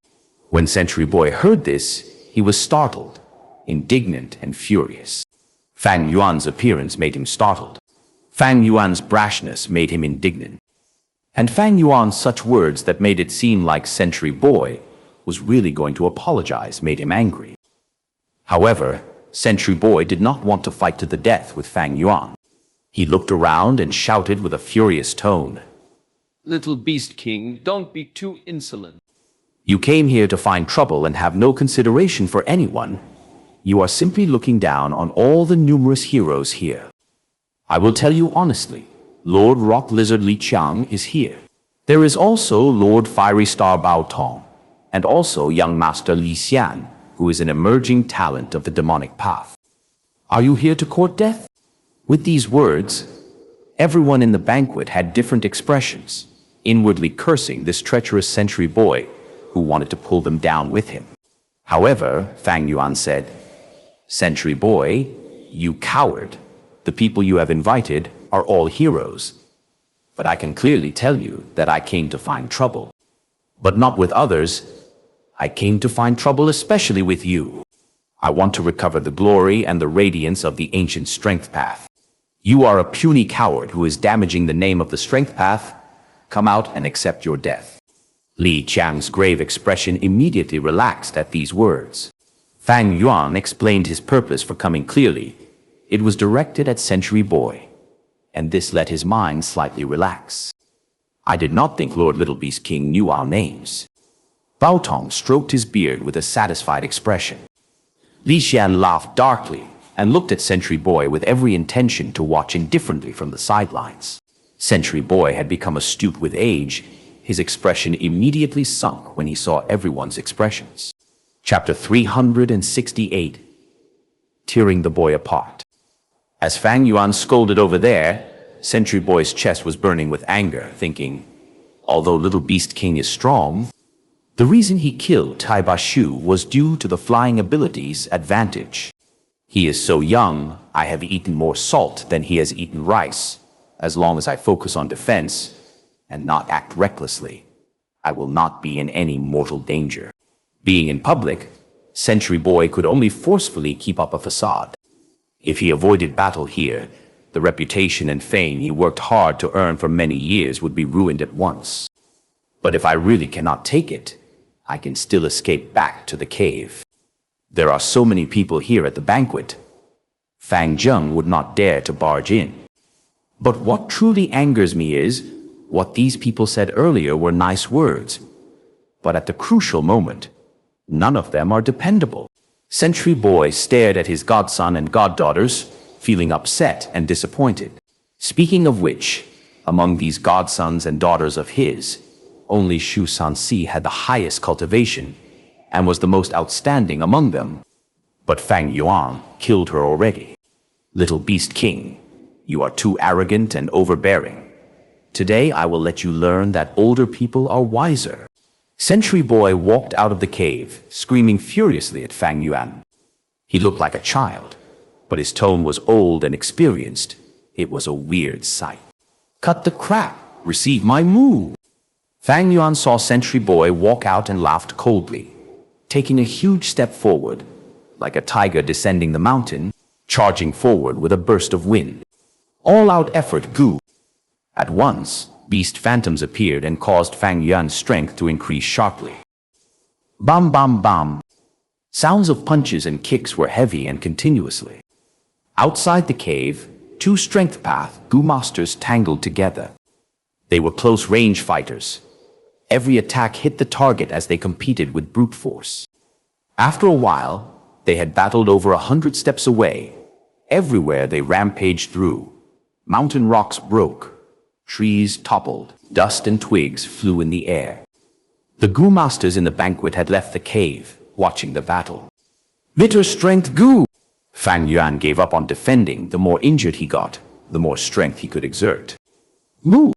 [SPEAKER 1] When Century Boy heard this, he was startled, indignant and furious. Fang Yuan's appearance made him startled. Fang Yuan's brashness made him indignant. And Fang Yuan's such words that made it seem like Century Boy was really going to apologize made him angry. However, Century Boy did not want to fight to the death with Fang Yuan. He looked around and shouted with a furious tone.
[SPEAKER 2] Little Beast King, don't be too insolent.
[SPEAKER 1] You came here to find trouble and have no consideration for anyone. You are simply looking down on all the numerous heroes here. I will tell you honestly, Lord Rock Lizard Li Qiang is here. There is also Lord Fiery Star Bao Tong, and also young Master Li Xian, who is an emerging talent of the demonic path. Are you here to court death? With these words, everyone in the banquet had different expressions, inwardly cursing this treacherous Century Boy who wanted to pull them down with him. However, Fang Yuan said, Century Boy, you coward. The people you have invited are all heroes. But I can clearly tell you that I came to find trouble. But not with others. I came to find trouble especially with you. I want to recover the glory and the radiance of the ancient Strength Path. You are a puny coward who is damaging the name of the Strength Path. Come out and accept your death. Li Qiang's grave expression immediately relaxed at these words. Fang Yuan explained his purpose for coming clearly. It was directed at Century Boy, and this let his mind slightly relax. I did not think Lord Little Beast King knew our names. Bao Tong stroked his beard with a satisfied expression. Li Xian laughed darkly and looked at Century Boy with every intention to watch indifferently from the sidelines. Century Boy had become astute with age. His expression immediately sunk when he saw everyone's expressions. Chapter 368. Tearing the Boy Apart. As Fang Yuan scolded over there, Century Boy's chest was burning with anger, thinking, although Little Beast King is strong, the reason he killed Tai Bashu was due to the flying ability's advantage. He is so young, I have eaten more salt than he has eaten rice. As long as I focus on defense and not act recklessly, I will not be in any mortal danger. Being in public, Century Boy could only forcefully keep up a facade. If he avoided battle here, the reputation and fame he worked hard to earn for many years would be ruined at once. But if I really cannot take it, I can still escape back to the cave. There are so many people here at the banquet. Fang Zheng would not dare to barge in. But what truly angers me is, what these people said earlier were nice words. But at the crucial moment, none of them are dependable. Century Boy stared at his godson and goddaughters, feeling upset and disappointed. Speaking of which, among these godsons and daughters of his, only Xianxia had the highest cultivation and was the most outstanding among them. But Fang Yuan killed her already. Little Beast King, you are too arrogant and overbearing. Today I will let you learn that older people are wiser. Century Boy walked out of the cave, screaming furiously at Fang Yuan. He looked like a child, but his tone was old and experienced. It was a weird sight. Cut the crap, receive my move. Fang Yuan saw Century Boy walk out and laughed coldly, taking a huge step forward, like a tiger descending the mountain, charging forward with a burst of wind. All-out effort Gu. At once, beast phantoms appeared and caused Fang Yuan's strength to increase sharply. Bam bam bam. Sounds of punches and kicks were heavy and continuously. Outside the cave, two strength path Gu masters tangled together. They were close-range fighters. Every attack hit the target as they competed with brute force. After a while, they had battled over 100 steps away. Everywhere they rampaged through. Mountain rocks broke. Trees toppled. Dust and twigs flew in the air. The Gu masters in the banquet had left the cave, watching the battle. Bitter strength Gu! Fang Yuan gave up on defending. The more injured he got, the more strength he could exert. Moo!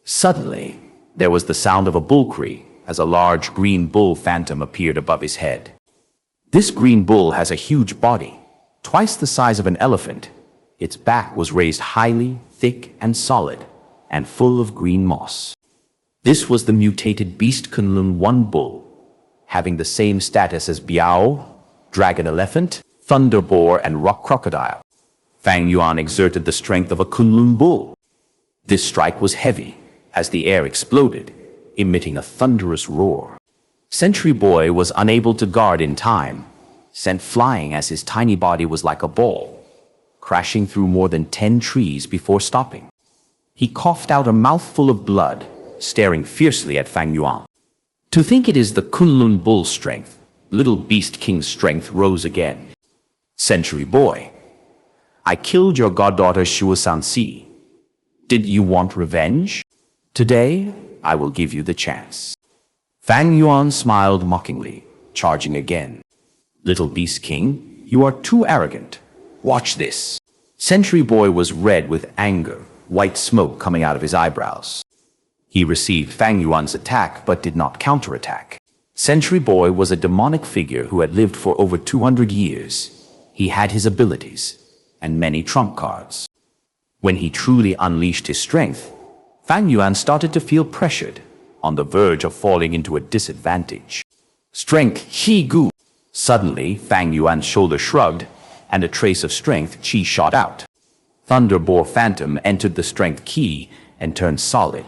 [SPEAKER 1] Suddenly, there was the sound of a bull cry as a large green bull phantom appeared above his head. This green bull has a huge body, twice the size of an elephant. Its back was raised highly, thick and solid, and full of green moss. This was the mutated beast Kunlun 1 bull, having the same status as Biao, dragon elephant, thunder boar, and rock crocodile. Fang Yuan exerted the strength of a Kunlun bull. This strike was heavy, as the air exploded, emitting a thunderous roar. Century Boy was unable to guard in time, sent flying as his tiny body was like a ball, crashing through more than 10 trees before stopping. He coughed out a mouthful of blood, staring fiercely at Fang Yuan. To think it is the Kunlun bull's strength, Little Beast King's strength rose again. Century Boy, I killed your goddaughter Xianxia. Did you want revenge? Today, I will give you the chance. Fang Yuan smiled mockingly, charging again. Little Beast King, you are too arrogant. Watch this. Century Boy was red with anger, white smoke coming out of his eyebrows. He received Fang Yuan's attack but did not counterattack. Century Boy was a demonic figure who had lived for over 200 years. He had his abilities and many trump cards. When he truly unleashed his strength, Fang Yuan started to feel pressured, on the verge of falling into a disadvantage. Strength Qi Gu. Suddenly, Fang Yuan's shoulder shrugged, and a trace of strength Qi shot out. Thunder Boar Phantom entered the strength Qi and turned solid,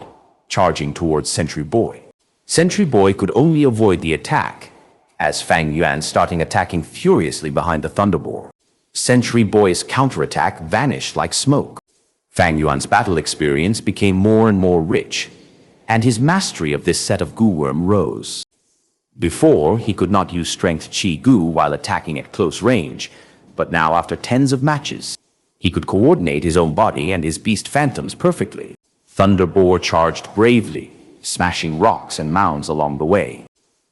[SPEAKER 1] charging towards Century Boy. Century Boy could only avoid the attack, as Fang Yuan started attacking furiously behind the Thunder Boar. Sentry Boy's counterattack vanished like smoke. Fang Yuan's battle experience became more and more rich, and his mastery of this set of Gu Worm rose. Before, he could not use Strength Qi Gu while attacking at close range, but now after tens of matches, he could coordinate his own body and his beast phantoms perfectly. Thunder Boar charged bravely, smashing rocks and mounds along the way.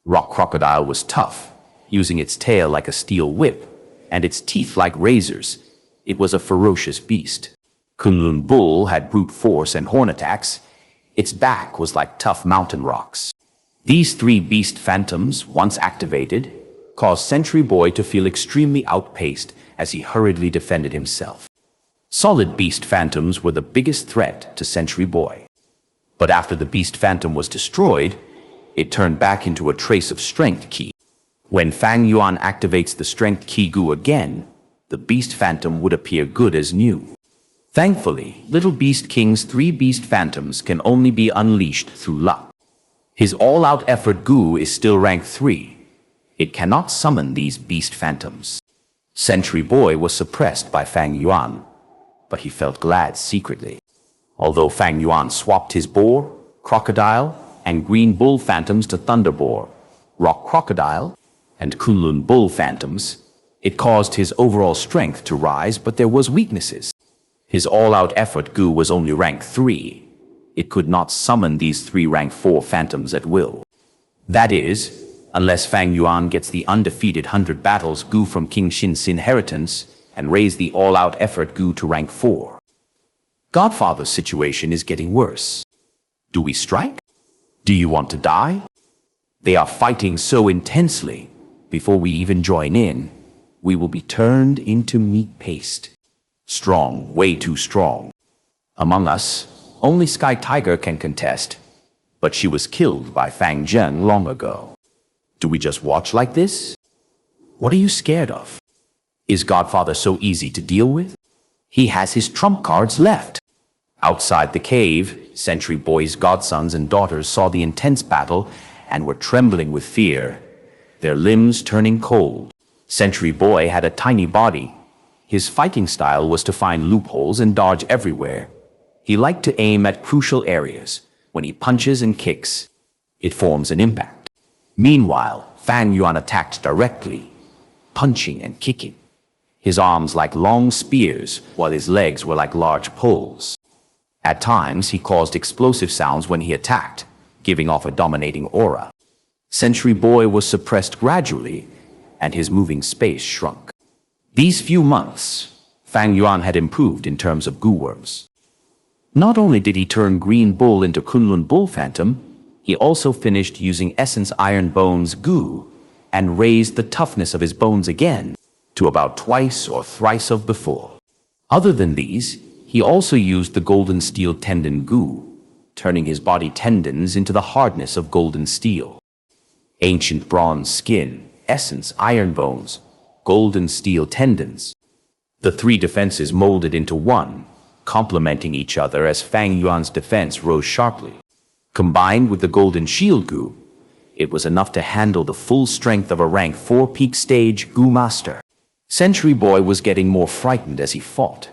[SPEAKER 1] Rock Crocodile was tough, using its tail like a steel whip, and its teeth like razors. It was a ferocious beast. Kunlun Bull had brute force and horn attacks. Its back was like tough mountain rocks. These three beast phantoms, once activated, caused Sentry Boy to feel extremely outpaced as he hurriedly defended himself. Solid beast phantoms were the biggest threat to Sentry Boy. But after the beast phantom was destroyed, it turned back into a trace of Strength Qi. When Fang Yuan activates the Strength Qi Gu again, the beast phantom would appear good as new. Thankfully, Little Beast King's three beast phantoms can only be unleashed through luck. His all-out effort Gu is still rank 3. It cannot summon these beast phantoms. Sentry Boy was suppressed by Fang Yuan, but he felt glad secretly. Although Fang Yuan swapped his boar, crocodile, and green bull phantoms to Thunder Boar, rock crocodile, and Kunlun Bull phantoms, it caused his overall strength to rise, but there was weaknesses. His all-out effort Gu was only rank 3. It could not summon these 3 rank 4 phantoms at will. That is, unless Fang Yuan gets the undefeated 100 battles Gu from King Xin's inheritance and raise the all-out effort Gu to rank 4. Godfather's situation is getting worse. Do we strike? Do you want to die? They are fighting so intensely. Before we even join in, we will be turned into meat paste. Strong, way too strong. Among us, only Sky Tiger can contest, but she was killed by Fang Zhen long ago. Do we just watch like this? What are you scared of? Is Godfather so easy to deal with? He has his trump cards left. Outside the cave, Sentry Boy's godsons and daughters saw the intense battle and were trembling with fear, their limbs turning cold. Sentry Boy had a tiny body. His fighting style was to find loopholes and dodge everywhere. He liked to aim at crucial areas. When he punches and kicks, it forms an impact. Meanwhile, Fang Yuan attacked directly, punching and kicking. His arms like long spears, while his legs were like large poles. At times, he caused explosive sounds when he attacked, giving off a dominating aura. Sentry Boy was suppressed gradually, and his moving space shrunk. These few months, Fang Yuan had improved in terms of Gu Worms. Not only did he turn Green Bull into Kunlun Bull Phantom, he also finished using Essence Iron Bones Gu and raised the toughness of his bones again to about twice or thrice of before. Other than these, he also used the Golden Steel Tendon Gu, turning his body tendons into the hardness of golden steel. Ancient Bronze Skin, Essence Iron Bones, Golden Steel Tendons. The 3 defenses molded into one, complementing each other as Fang Yuan's defense rose sharply. Combined with the Golden Shield Gu, it was enough to handle the full strength of a rank 4 peak stage Gu Master. Sentry Boy was getting more frightened as he fought.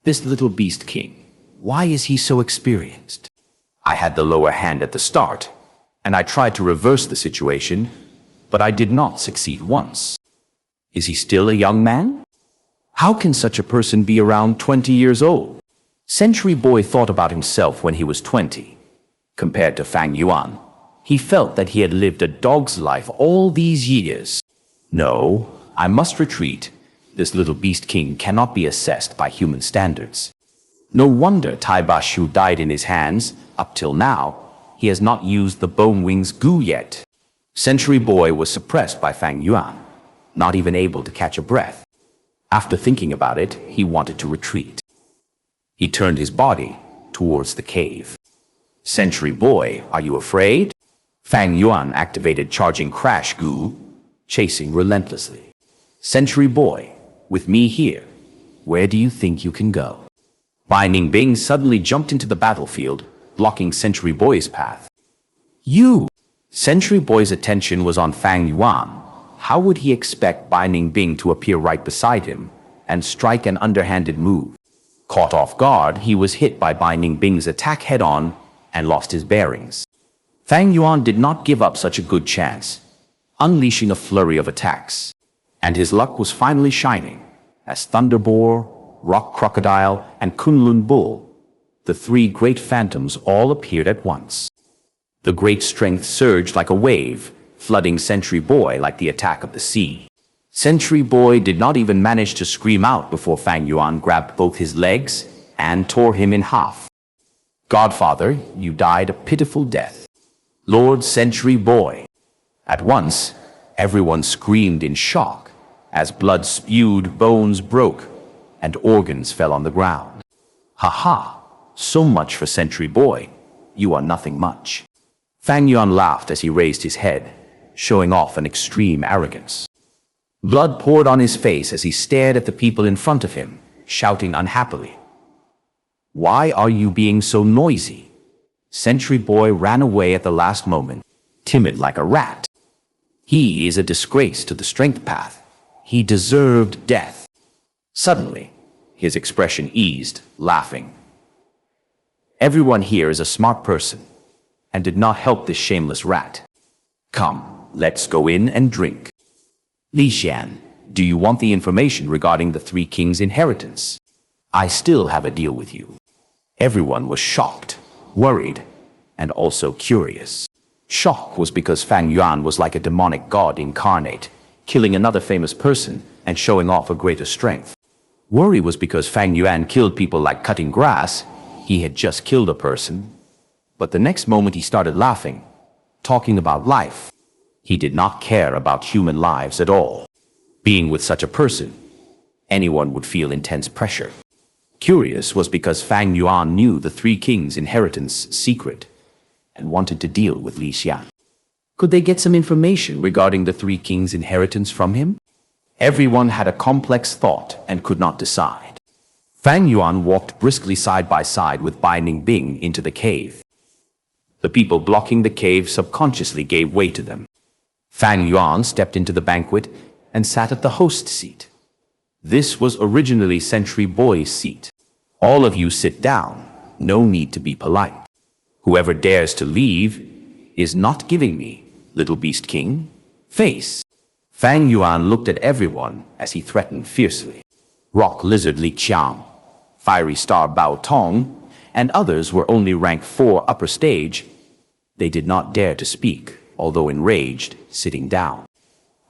[SPEAKER 1] This little beast king, why is he so experienced? I had the lower hand at the start, and I tried to reverse the situation, but I did not succeed once. Is he still a young man? How can such a person be around 20 years old? Sentry Boy thought about himself when he was 20. Compared to Fang Yuan, he felt that he had lived a dog's life all these years. No, I must retreat. This little beast king cannot be assessed by human standards. No wonder Tai Ba Shu died in his hands. Up till now, he has not used the Bone Wings Gu yet. Sentry Boy was suppressed by Fang Yuan, not even able to catch a breath. After thinking about it, he wanted to retreat. He turned his body towards the cave. Sentry Boy, are you afraid? Fang Yuan activated Charging Crash Gu, chasing relentlessly. Sentry Boy, with me here, where do you think you can go? Bai Ningbing suddenly jumped into the battlefield, blocking Sentry Boy's path. You! Sentry Boy's attention was on Fang Yuan. how would he expect Binding Bing to appear right beside him and strike an underhanded move? Caught off guard, he was hit by Binding Bing's attack head-on and lost his bearings. Fang Yuan did not give up such a good chance, unleashing a flurry of attacks. And his luck was finally shining, as Thunderboar, Rock Crocodile, and Kunlun Bull, the three great phantoms, all appeared at once. The great strength surged like a wave, flooding Sentry Boy like the attack of the sea. Sentry Boy did not even manage to scream out before Fang Yuan grabbed both his legs and tore him in half. Godfather, you died a pitiful death. Lord Sentry Boy. At once, everyone screamed in shock as blood spewed, bones broke, and organs fell on the ground. Ha ha! So much for Sentry Boy. You are nothing much. Fang Yuan laughed as he raised his head, showing off an extreme arrogance. Blood poured on his face as he stared at the people in front of him, shouting unhappily. Why are you being so noisy? Sentry Boy ran away at the last moment, timid like a rat. He is a disgrace to the strength path. He deserved death. Suddenly, his expression eased, laughing. Everyone here is a smart person, and did not help this shameless rat. Come, let's go in and drink. Li Xian, do you want the information regarding the Three Kings' inheritance? I still have a deal with you. Everyone was shocked, worried, and also curious. Shock was because Fang Yuan was like a demonic god incarnate, killing another famous person and showing off a greater strength. Worry was because Fang Yuan killed people like cutting grass. He had just killed a person. But the next moment he started laughing, talking about life. He did not care about human lives at all. Being with such a person, anyone would feel intense pressure. Curious was because Fang Yuan knew the Three Kings' inheritance secret and wanted to deal with Li Xian. Could they get some information regarding the Three Kings' inheritance from him? Everyone had a complex thought and could not decide. Fang Yuan walked briskly side by side with Binding Bing into the cave. The people blocking the cave subconsciously gave way to them. Fang Yuan stepped into the banquet and sat at the host seat. This was originally Sentry Boy's seat. All of you sit down. No need to be polite. Whoever dares to leave is not giving me, Little Beast King, face. Fang Yuan looked at everyone as he threatened fiercely. Rock Lizard Li Qiang, Fiery Star Bao Tong, and others were only rank 4 upper stage. They did not dare to speak, although enraged, sitting down.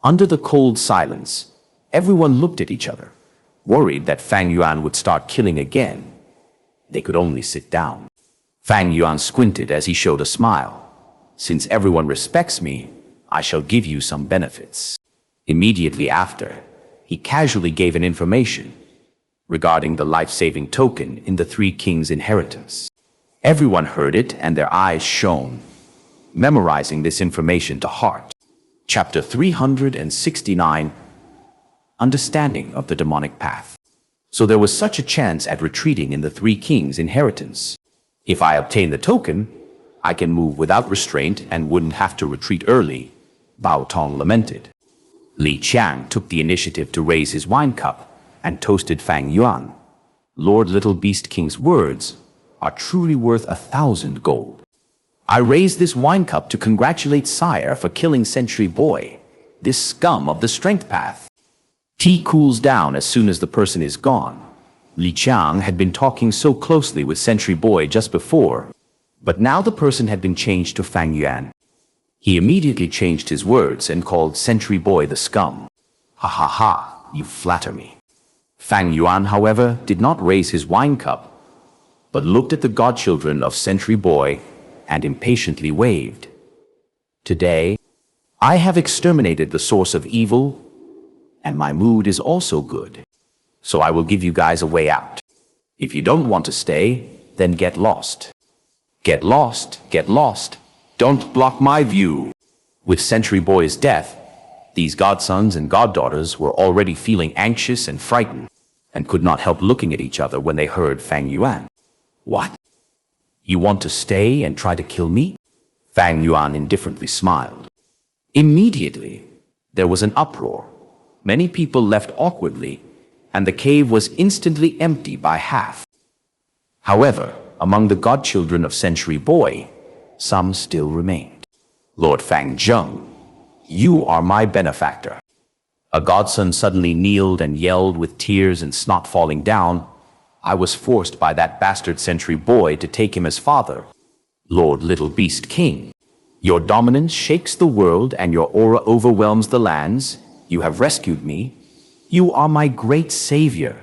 [SPEAKER 1] Under the cold silence, everyone looked at each other, worried that Fang Yuan would start killing again. They could only sit down. Fang Yuan squinted as he showed a smile. Since everyone respects me, I shall give you some benefits. Immediately after, he casually gave an information regarding the life-saving token in the Three Kings' inheritance. Everyone heard it and their eyes shone, memorizing this information to heart. Chapter 369, Understanding of the Demonic Path. So there was such a chance at retreating in the Three Kings' inheritance. If I obtain the token, I can move without restraint and wouldn't have to retreat early, Bao Tong lamented. Li Qiang took the initiative to raise his wine cup and toasted Fang Yuan. Lord Little Beast King's words are truly worth 1,000 gold. I raise this wine cup to congratulate Sire for killing Sentry Boy, this scum of the strength path. Tea cools down as soon as the person is gone. Li Qiang had been talking so closely with Sentry Boy just before, but now the person had been changed to Fang Yuan. He immediately changed his words and called Sentry Boy the scum. Ha ha ha, you flatter me. Fang Yuan, however, did not raise his wine cup, but looked at the godchildren of Sentry Boy and impatiently waved. Today, I have exterminated the source of evil, and my mood is also good. So I will give you guys a way out. If you don't want to stay, then get lost. Get lost, get lost. Don't block my view. With Sentry Boy's death, these godsons and goddaughters were already feeling anxious and frightened, and could not help looking at each other when they heard Fang Yuan. What? You want to stay and try to kill me? Fang Yuan indifferently smiled. Immediately, There was an uproar. Many people left awkwardly, and the cave was instantly empty by half. However, among the godchildren of Century Boy, some still remained. Lord Fang Zheng, you are my benefactor. A godson suddenly kneeled and yelled with tears and snot falling down. I was forced by that bastard Century Boy to take him as father. Lord Little Beast King, your dominance shakes the world and your aura overwhelms the lands. You have rescued me. You are my great savior.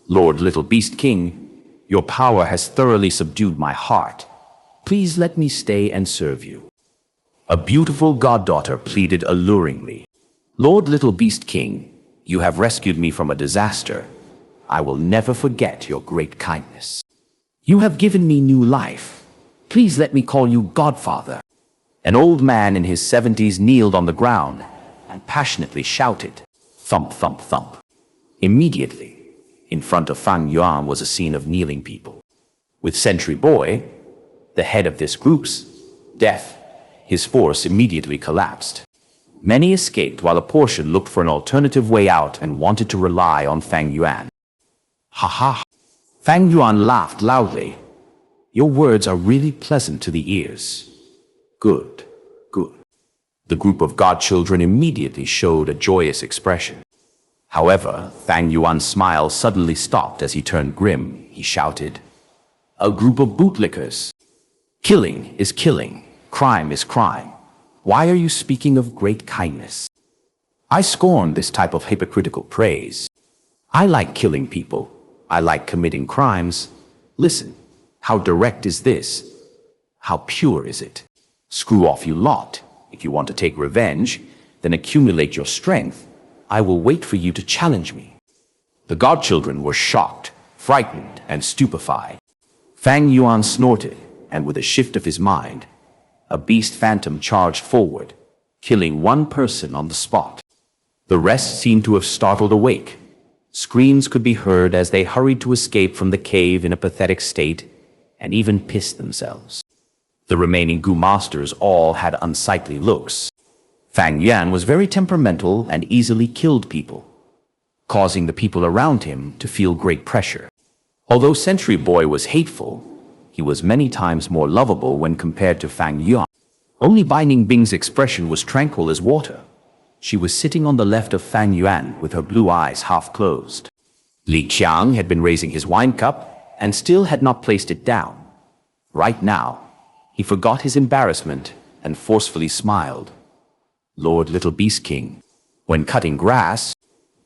[SPEAKER 1] Lord Little Beast King, your power has thoroughly subdued my heart. Please let me stay and serve you. A beautiful goddaughter pleaded alluringly. Lord Little Beast King, you have rescued me from a disaster. I will never forget your great kindness. You have given me new life. Please let me call you Godfather. An old man in his 70s kneeled on the ground and passionately shouted, thump, thump, thump. Immediately, in front of Fang Yuan was a scene of kneeling people. With Century Boy, the head of this group's, death, his force immediately collapsed. Many escaped while a portion looked for an alternative way out and wanted to rely on Fang Yuan. Ha ha! Fang Yuan laughed loudly. Your words are really pleasant to the ears. Good, good. The group of godchildren immediately showed a joyous expression. However, Fang Yuan's smile suddenly stopped as he turned grim. He shouted, a group of bootlickers. Killing is killing. Crime is crime. Why are you speaking of great kindness? I scorn this type of hypocritical praise. I like killing people. I like committing crimes. Listen, how direct is this? How pure is it? Screw off, you lot. If you want to take revenge, then accumulate your strength. I will wait for you to challenge me. The godchildren were shocked, frightened, and stupefied. Fang Yuan snorted, and with a shift of his mind, a beast phantom charged forward, killing one person on the spot. The rest seemed to have startled awake. Screams could be heard as they hurried to escape from the cave in a pathetic state, and even pissed themselves. The remaining Gu masters all had unsightly looks. Fang Yuan was very temperamental and easily killed people, causing the people around him to feel great pressure. Although Century Boy was hateful, he was many times more lovable when compared to Fang Yuan. Only Bai Ningbing's expression was tranquil as water. She was sitting on the left of Fang Yuan with her blue eyes half closed. Li Qiang had been raising his wine cup and still had not placed it down. Right now, he forgot his embarrassment and forcefully smiled. Lord Little Beast King, when cutting grass,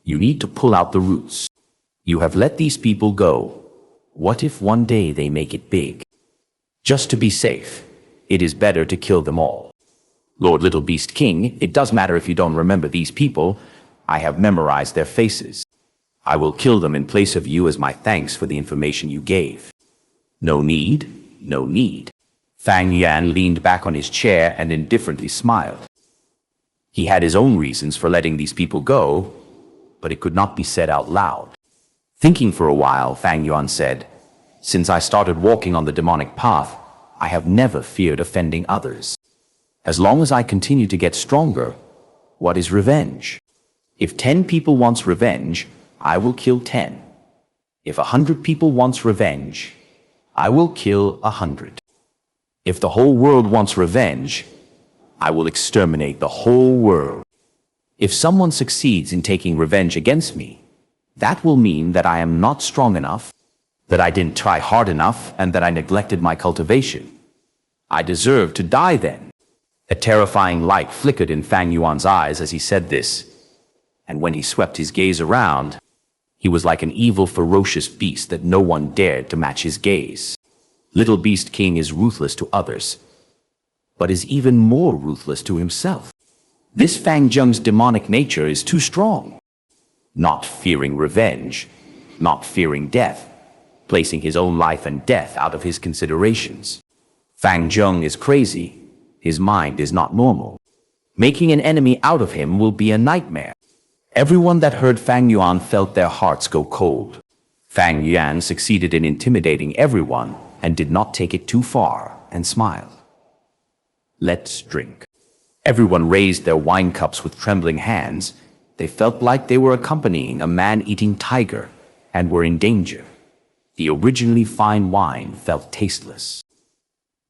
[SPEAKER 1] you need to pull out the roots. You have let these people go. What if one day they make it big? Just to be safe, it is better to kill them all. Lord Little Beast King, it does matter if you don't remember these people. I have memorized their faces. I will kill them in place of you as my thanks for the information you gave. No need, no need. Fang Yuan leaned back on his chair and indifferently smiled. He had his own reasons for letting these people go, but it could not be said out loud. Thinking for a while, Fang Yuan said, since I started walking on the demonic path, I have never feared offending others. As long as I continue to get stronger, what is revenge? If 10 people wants revenge, I will kill 10. If 100 people wants revenge, I will kill 100. If the whole world wants revenge, I will exterminate the whole world. If someone succeeds in taking revenge against me, that will mean that I am not strong enough, that I didn't try hard enough, and that I neglected my cultivation. I deserve to die then. A terrifying light flickered in Fang Yuan's eyes as he said this, and when he swept his gaze around, he was like an evil, ferocious beast that no one dared to match his gaze. Little Beast King is ruthless to others, but is even more ruthless to himself. This Fang Zheng's demonic nature is too strong. Not fearing revenge, not fearing death, placing his own life and death out of his considerations. Fang Zheng is crazy. His mind is not normal. Making an enemy out of him will be a nightmare. Everyone that heard Fang Yuan felt their hearts go cold. Fang Yuan succeeded in intimidating everyone and did not take it too far and smiled. Let's drink. Everyone raised their wine cups with trembling hands. They felt like they were accompanying a man-eating tiger and were in danger. The originally fine wine felt tasteless.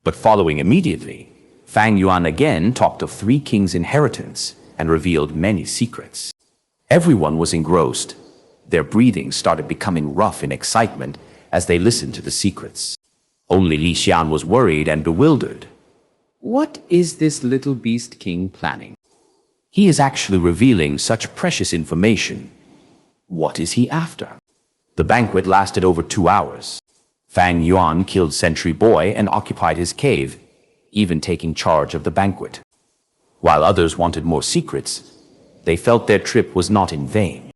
[SPEAKER 1] But following immediately, Fang Yuan again talked of three kings' inheritance and revealed many secrets. Everyone was engrossed. Their breathing started becoming rough in excitement as they listened to the secrets. Only Li Xian was worried and bewildered.
[SPEAKER 2] What is this little beast king planning?
[SPEAKER 1] He is actually revealing such precious information. What is he after? The banquet lasted over 2 hours. Fang Yuan killed Sentry Boy and occupied his cave, even taking charge of the banquet. While others wanted more secrets, they felt their trip was not in vain.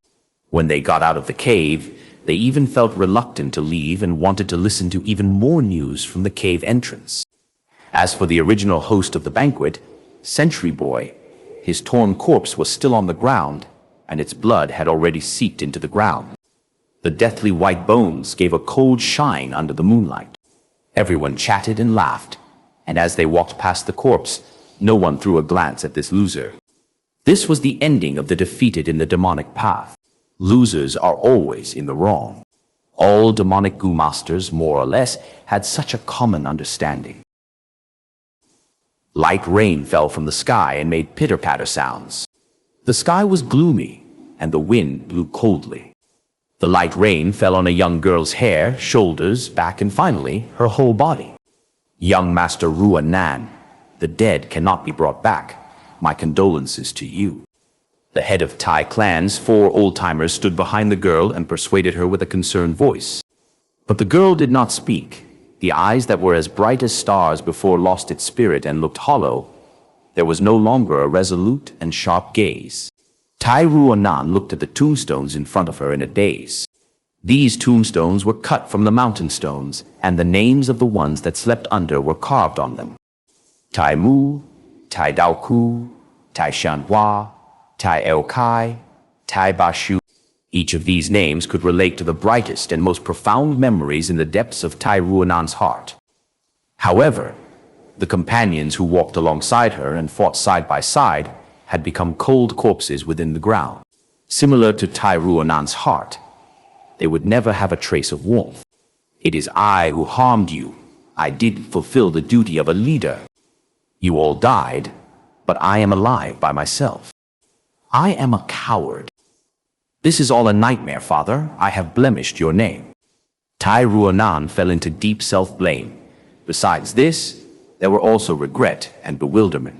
[SPEAKER 1] When they got out of the cave, they even felt reluctant to leave and wanted to listen to even more news from the cave entrance. As for the original host of the banquet, Sentry Boy, his torn corpse was still on the ground, and its blood had already seeped into the ground. The deathly white bones gave a cold shine under the moonlight. Everyone chatted and laughed, and as they walked past the corpse, no one threw a glance at this loser. This was the ending of the defeated in the demonic path. Losers are always in the wrong. All demonic Gu masters, more or less, had such a common understanding. Light rain fell from the sky and made pitter-patter sounds. The sky was gloomy, and the wind blew coldly. The light rain fell on a young girl's hair, shoulders, back, and finally, her whole body. Young Master Ruanan, the dead cannot be brought back. My condolences to you. The head of Tai clan's 4 old-timers stood behind the girl and persuaded her with a concerned voice. But the girl did not speak. The eyes that were as bright as stars before lost its spirit and looked hollow. There was no longer a resolute and sharp gaze. Tai Ruanan looked at the tombstones in front of her in a daze. These tombstones were cut from the mountain stones, and the names of the ones that slept under were carved on them. Tai Mu, Tai Daoku, Tai Xianxia, Tai Elkai, Tai Bashu. Each of these names could relate to the brightest and most profound memories in the depths of Tai Ruanan's heart. However, the companions who walked alongside her and fought side by side had become cold corpses within the ground. Similar to Tai Ruanan's heart, they would never have a trace of warmth. It is I who harmed you. I did fulfill the duty of a leader. You all died, but I am alive by myself. I am a coward. This is all a nightmare, Father. I have blemished your name. Tai Ruanan fell into deep self-blame. Besides this, there were also regret and bewilderment.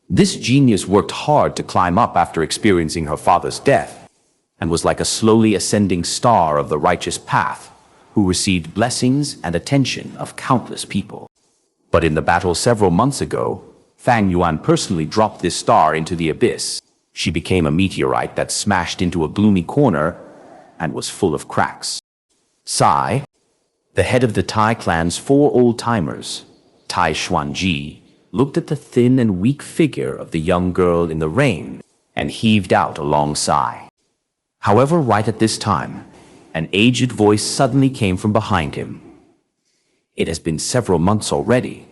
[SPEAKER 1] This genius worked hard to climb up after experiencing her father's death, and was like a slowly ascending star of the righteous path, who received blessings and attention of countless people. But in the battle several months ago, Fang Yuan personally dropped this star into the abyss. She became a meteorite that smashed into a gloomy corner and was full of cracks. Sai, the head of the Tai clan's 4 old-timers, Tai Xuanji, looked at the thin and weak figure of the young girl in the rain and heaved out a long sigh. However, right at this time, an aged voice suddenly came from behind him. It has been several months already.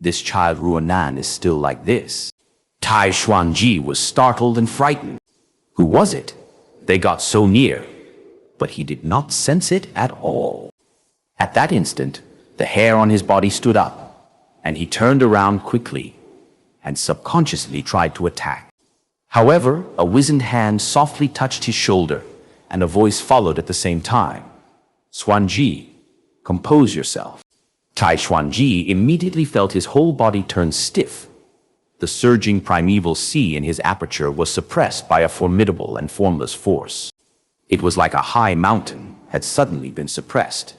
[SPEAKER 1] This child Ruanan is still like this. Tai Xuanji was startled and frightened. Who was it? They got so near, but he did not sense it at all. At that instant, the hair on his body stood up, and he turned around quickly and subconsciously tried to attack. However, a wizened hand softly touched his shoulder, and a voice followed at the same time. Xuanji, compose yourself. Tai Xuanji immediately felt his whole body turn stiff. The surging primeval sea in his aperture was suppressed by a formidable and formless force. It was like a high mountain had suddenly been suppressed.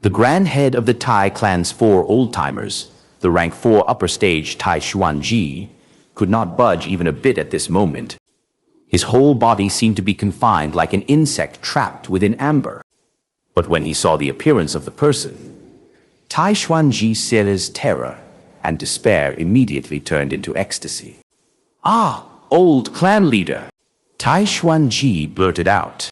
[SPEAKER 1] The grand head of the Tai clan's 4 old-timers, the rank 4 upper stage Tai Xuanji, could not budge even a bit at this moment. His whole body seemed to be confined like an insect trapped within amber. But when he saw the appearance of the person, Tai Xuanji's terror and despair immediately turned into ecstasy. Ah, old clan leader! Tai Xuanji blurted out.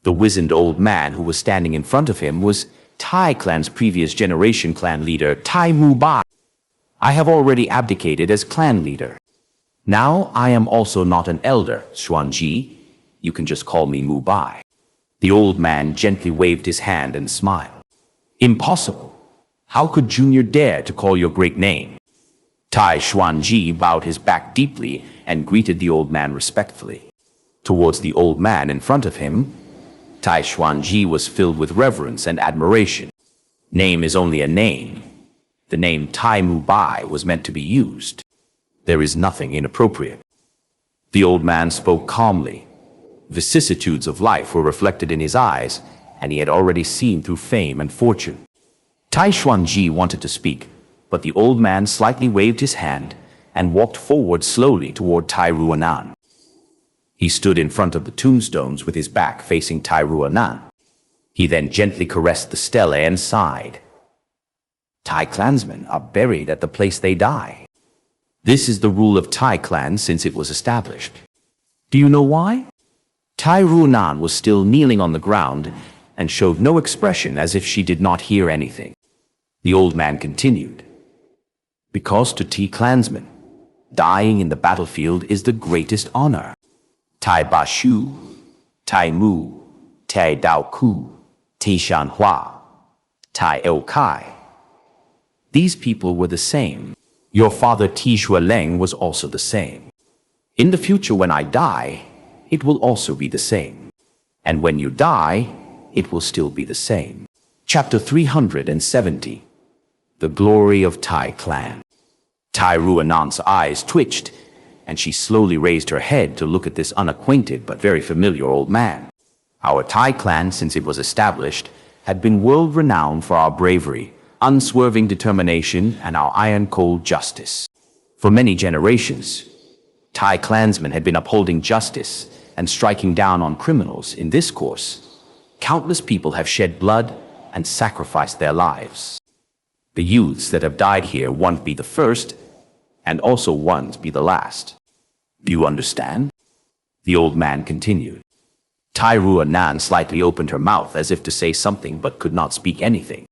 [SPEAKER 1] The wizened old man who was standing in front of him was Tai clan's previous generation clan leader, Tai Mu Bai. I have already abdicated as clan leader. Now I am also not an elder, Xuanji. You can just call me Mu Bai. The old man gently waved his hand and smiled. Impossible. How could Junior dare to call your great name? Tai Xuanji bowed his back deeply and greeted the old man respectfully. Towards the old man in front of him, Tai Xuanji was filled with reverence and admiration. Name is only a name. The name Tai Mu Bai was meant to be used. There is nothing inappropriate. The old man spoke calmly. Vicissitudes of life were reflected in his eyes, and he had already seen through fame and fortune. Tai Xuanji wanted to speak, but the old man slightly waved his hand and walked forward slowly toward Tai Ruanan. He stood in front of the tombstones with his back facing Tai Ruanan. He then gently caressed the stele and sighed. Tai clansmen are buried at the place they die. This is the rule of Tai clan since it was established. Do you know why? Tai Ruanan was still kneeling on the ground and showed no expression, as if she did not hear anything. The old man continued. Because to Tai clansmen, dying in the battlefield is the greatest honor. Tai Bashu, Tai Mu, Tai Dao Ku, Tai Xianxia, Tai El Kai. These people were the same. Your father Ti Leng was also the same. In the future when I die, it will also be the same. And when you die, it will still be the same. Chapter 370. The Glory of Tai Clan. Tai Ruanan's eyes twitched, and she slowly raised her head to look at this unacquainted but very familiar old man. Our Tai clan, since it was established, had been world-renowned for our bravery, unswerving determination, and our iron-cold justice. For many generations, Tai clansmen had been upholding justice and striking down on criminals. In this course, countless people have shed blood and sacrificed their lives. The youths that have died here won't be the first, and also won't be the last. Do you understand? The old man continued. Tai Ruanan slightly opened her mouth as if to say something but could not speak anything.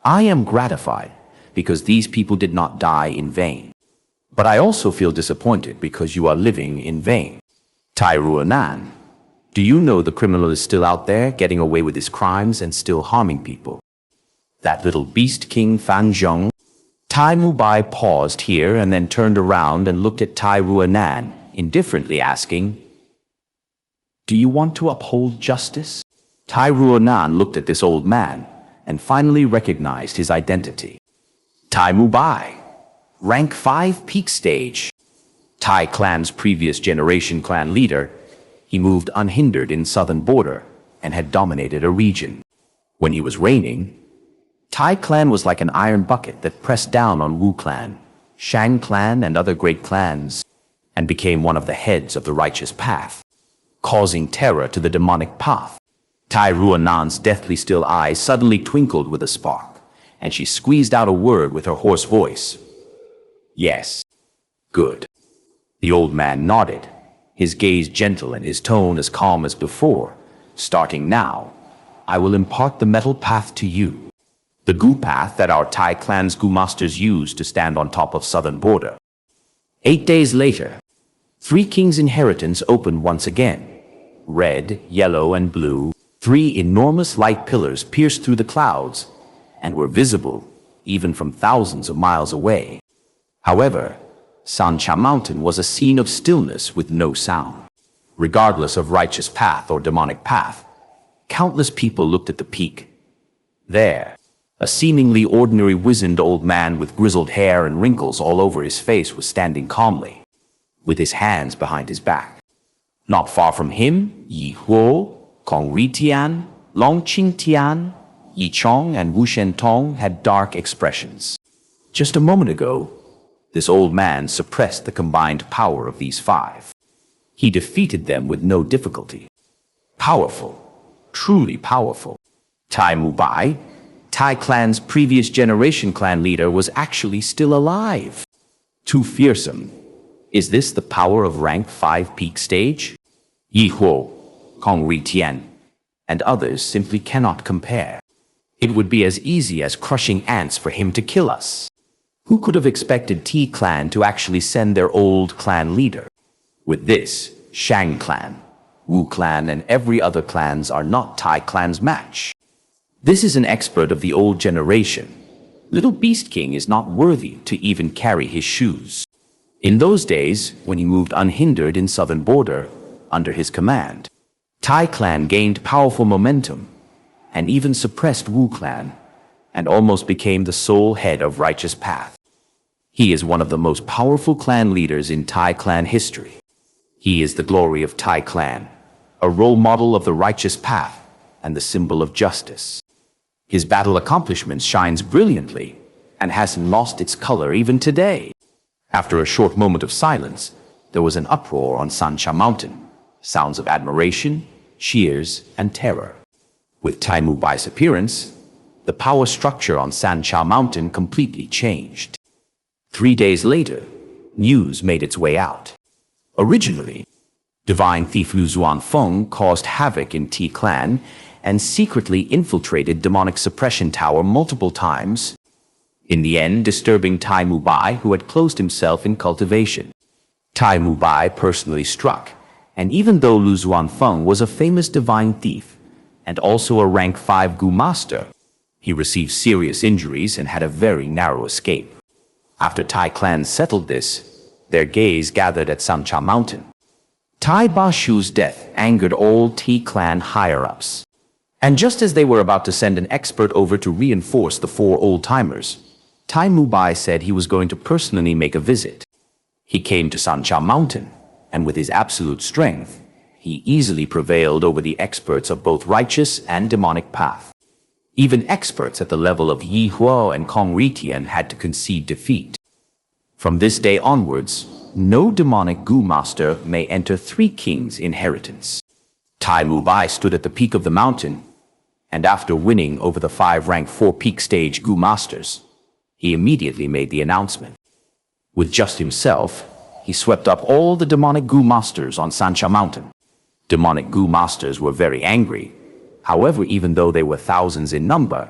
[SPEAKER 1] I am gratified because these people did not die in vain. But I also feel disappointed because you are living in vain. Tai Ruanan, do you know the criminal is still out there getting away with his crimes and still harming people? That little beast king Fang Yuan. Tai Mu Bai paused here and then turned around and looked at Tai Ruanan, indifferently asking, do you want to uphold justice? Tai Ruanan looked at this old man and finally recognized his identity. Tai Mu Bai, rank 5 peak stage. Tai clan's previous generation clan leader, he moved unhindered in southern border and had dominated a region. When he was reigning, Tai clan was like an iron bucket that pressed down on Wu clan, Shang clan, and other great clans, and became one of the heads of the righteous path, causing terror to the demonic path. Tai Ruanan's deathly still eyes suddenly twinkled with a spark, and she squeezed out a word with her hoarse voice. Yes. Good. The old man nodded, his gaze gentle and his tone as calm as before. Starting now, I will impart the metal path to you. The Gu path that our Tai clan's Gu masters used to stand on top of southern border. 8 days later, 3 kings' inheritance opened once again. Red, yellow, and blue, 3 enormous light pillars pierced through the clouds and were visible even from thousands of miles away. However, Xianxia Mountain was a scene of stillness with no sound. Regardless of righteous path or demonic path, countless people looked at the peak. There, a seemingly ordinary wizened old man with grizzled hair and wrinkles all over his face was standing calmly, with his hands behind his back. Not far from him, Yi Huo, Kong Ritian, Long Qingtian, Yi Chong, and Wu Shentong had dark expressions. Just a moment ago, this old man suppressed the combined power of these 5. He defeated them with no difficulty. Powerful, truly powerful. Tai Mu Bai, Tai clan's previous generation clan leader, was actually still alive. Too fearsome. Is this the power of rank 5 peak stage? Yi Huo, Kong Ritian, and others simply cannot compare. It would be as easy as crushing ants for him to kill us. Who could have expected T clan to actually send their old clan leader? With this, Shang clan, Wu clan, and every other clans are not Tai clan's match. This is an expert of the old generation. Little Beast King is not worthy to even carry his shoes. In those days, when he moved unhindered in southern border, under his command, Tai clan gained powerful momentum, and even suppressed Wu clan, and almost became the sole head of Righteous Path. He is one of the most powerful clan leaders in Tai clan history. He is the glory of Tai clan, a role model of the Righteous Path, and the symbol of justice. His battle accomplishments shines brilliantly, and hasn't lost its color even today. After a short moment of silence, there was an uproar on Xianxia Mountain, sounds of admiration, cheers, and terror. With Tai Mubai's appearance, the power structure on Xianxia Mountain completely changed. 3 days later, news made its way out. Originally, divine thief Lu Zuanfeng caused havoc in T clan and secretly infiltrated demonic suppression tower multiple times, in the end disturbing Tai Mubai, who had closed himself in cultivation. Tai Mubai personally struck, and even though Lu Zuanfeng was a famous divine thief and also a rank 5 Gu master, he received serious injuries and had a very narrow escape. After Tai clan settled this, their gaze gathered at Xianxia Mountain. Tai Bashu's death angered all T clan higher-ups. And just as they were about to send an expert over to reinforce the 4 old-timers, Tai Mubai said he was going to personally make a visit. He came to Xianxia Mountain, and with his absolute strength, he easily prevailed over the experts of both righteous and demonic path. Even experts at the level of Yi Huo and Kong Ritian had to concede defeat. From this day onwards, no demonic Gu master may enter 3 kings' inheritance. Tai Mubai stood at the peak of the mountain, and after winning over the 5 rank 4 peak stage Gu masters, he immediately made the announcement. With just himself, he swept up all the demonic Gu masters on Xianxia Mountain. Demonic Gu masters were very angry. However, even though they were thousands in number,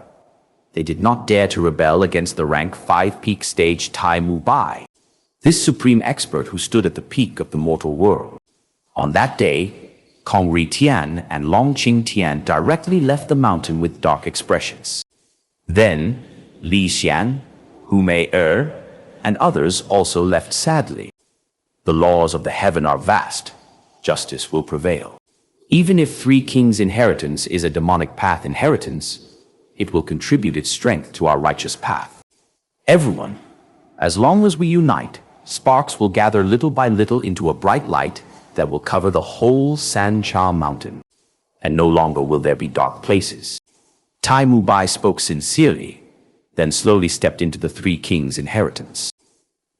[SPEAKER 1] they did not dare to rebel against the rank 5 peak stage Tai Mubai, this supreme expert who stood at the peak of the mortal world. On that day, Kong Ritian and Long Qing Tian directly left the mountain with dark expressions. Then, Li Xian, Hu Mei and others also left sadly. The laws of the heaven are vast. Justice will prevail. Even if 3 kings' inheritance is a demonic path inheritance, it will contribute its strength to our righteous path. Everyone, as long as we unite, sparks will gather little by little into a bright light that will cover the whole Xianxia Mountain, and no longer will there be dark places. Tai Mubai spoke sincerely, then slowly stepped into the 3 kings' inheritance.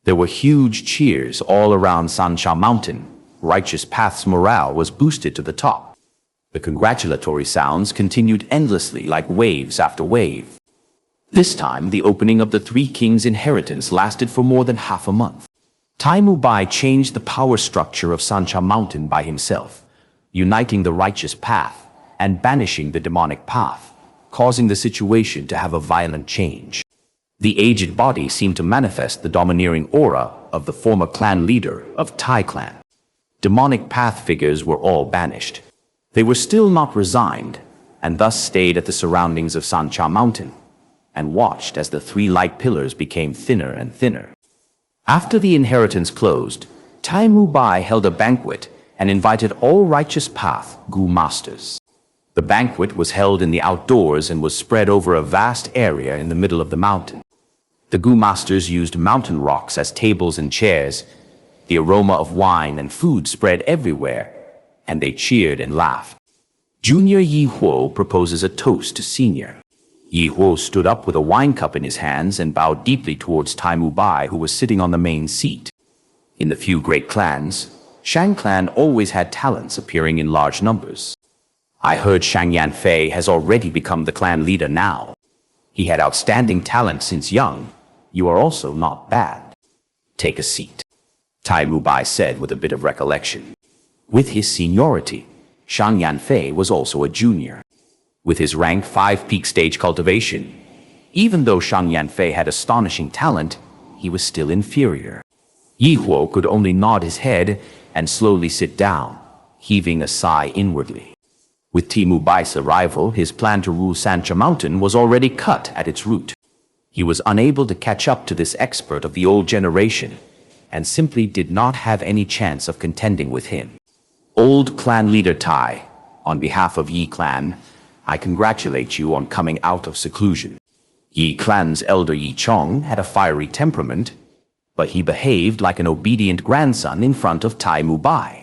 [SPEAKER 1] There were huge cheers all around Xianxia Mountain. Righteous Path's morale was boosted to the top. The congratulatory sounds continued endlessly like waves after wave. This time, the opening of the 3 kings' inheritance lasted for more than half a month. Tai Mubai changed the power structure of Xianxia Mountain by himself, uniting the righteous path and banishing the demonic path, causing the situation to have a violent change. The aged body seemed to manifest the domineering aura of the former clan leader of Tai clan. Demonic path figures were all banished. They were still not resigned, and thus stayed at the surroundings of Xianxia Mountain, and watched as the 3 light pillars became thinner and thinner. After the inheritance closed, Tai Mubai held a banquet and invited all righteous path Gu masters. The banquet was held in the outdoors and was spread over a vast area in the middle of the mountain. The Gu masters used mountain rocks as tables and chairs. The aroma of wine and food spread everywhere, and they cheered and laughed. Junior Yi Huo proposes a toast to senior. Yi Huo stood up with a wine cup in his hands and bowed deeply towards Tai Mubai, who was sitting on the main seat. In the few great clans, Shang clan always had talents appearing in large numbers. I heard Shang Yanfei has already become the clan leader now. He had outstanding talent since young. You are also not bad. Take a seat, Tai Mubai said with a bit of recollection. With his seniority, Shang Yanfei was also a junior. With his rank 5 peak stage cultivation, even though Shang Yanfei had astonishing talent, he was still inferior. Yi Huo could only nod his head and slowly sit down, heaving a sigh inwardly. With Timu Bai's arrival, his plan to rule Xianxia Mountain was already cut at its root. He was unable to catch up to this expert of the old generation, and simply did not have any chance of contending with him. Old clan leader Tai, on behalf of Yi clan, I congratulate you on coming out of seclusion. Yi clan's elder Yi Chong had a fiery temperament, but he behaved like an obedient grandson in front of Tai Mu Bai.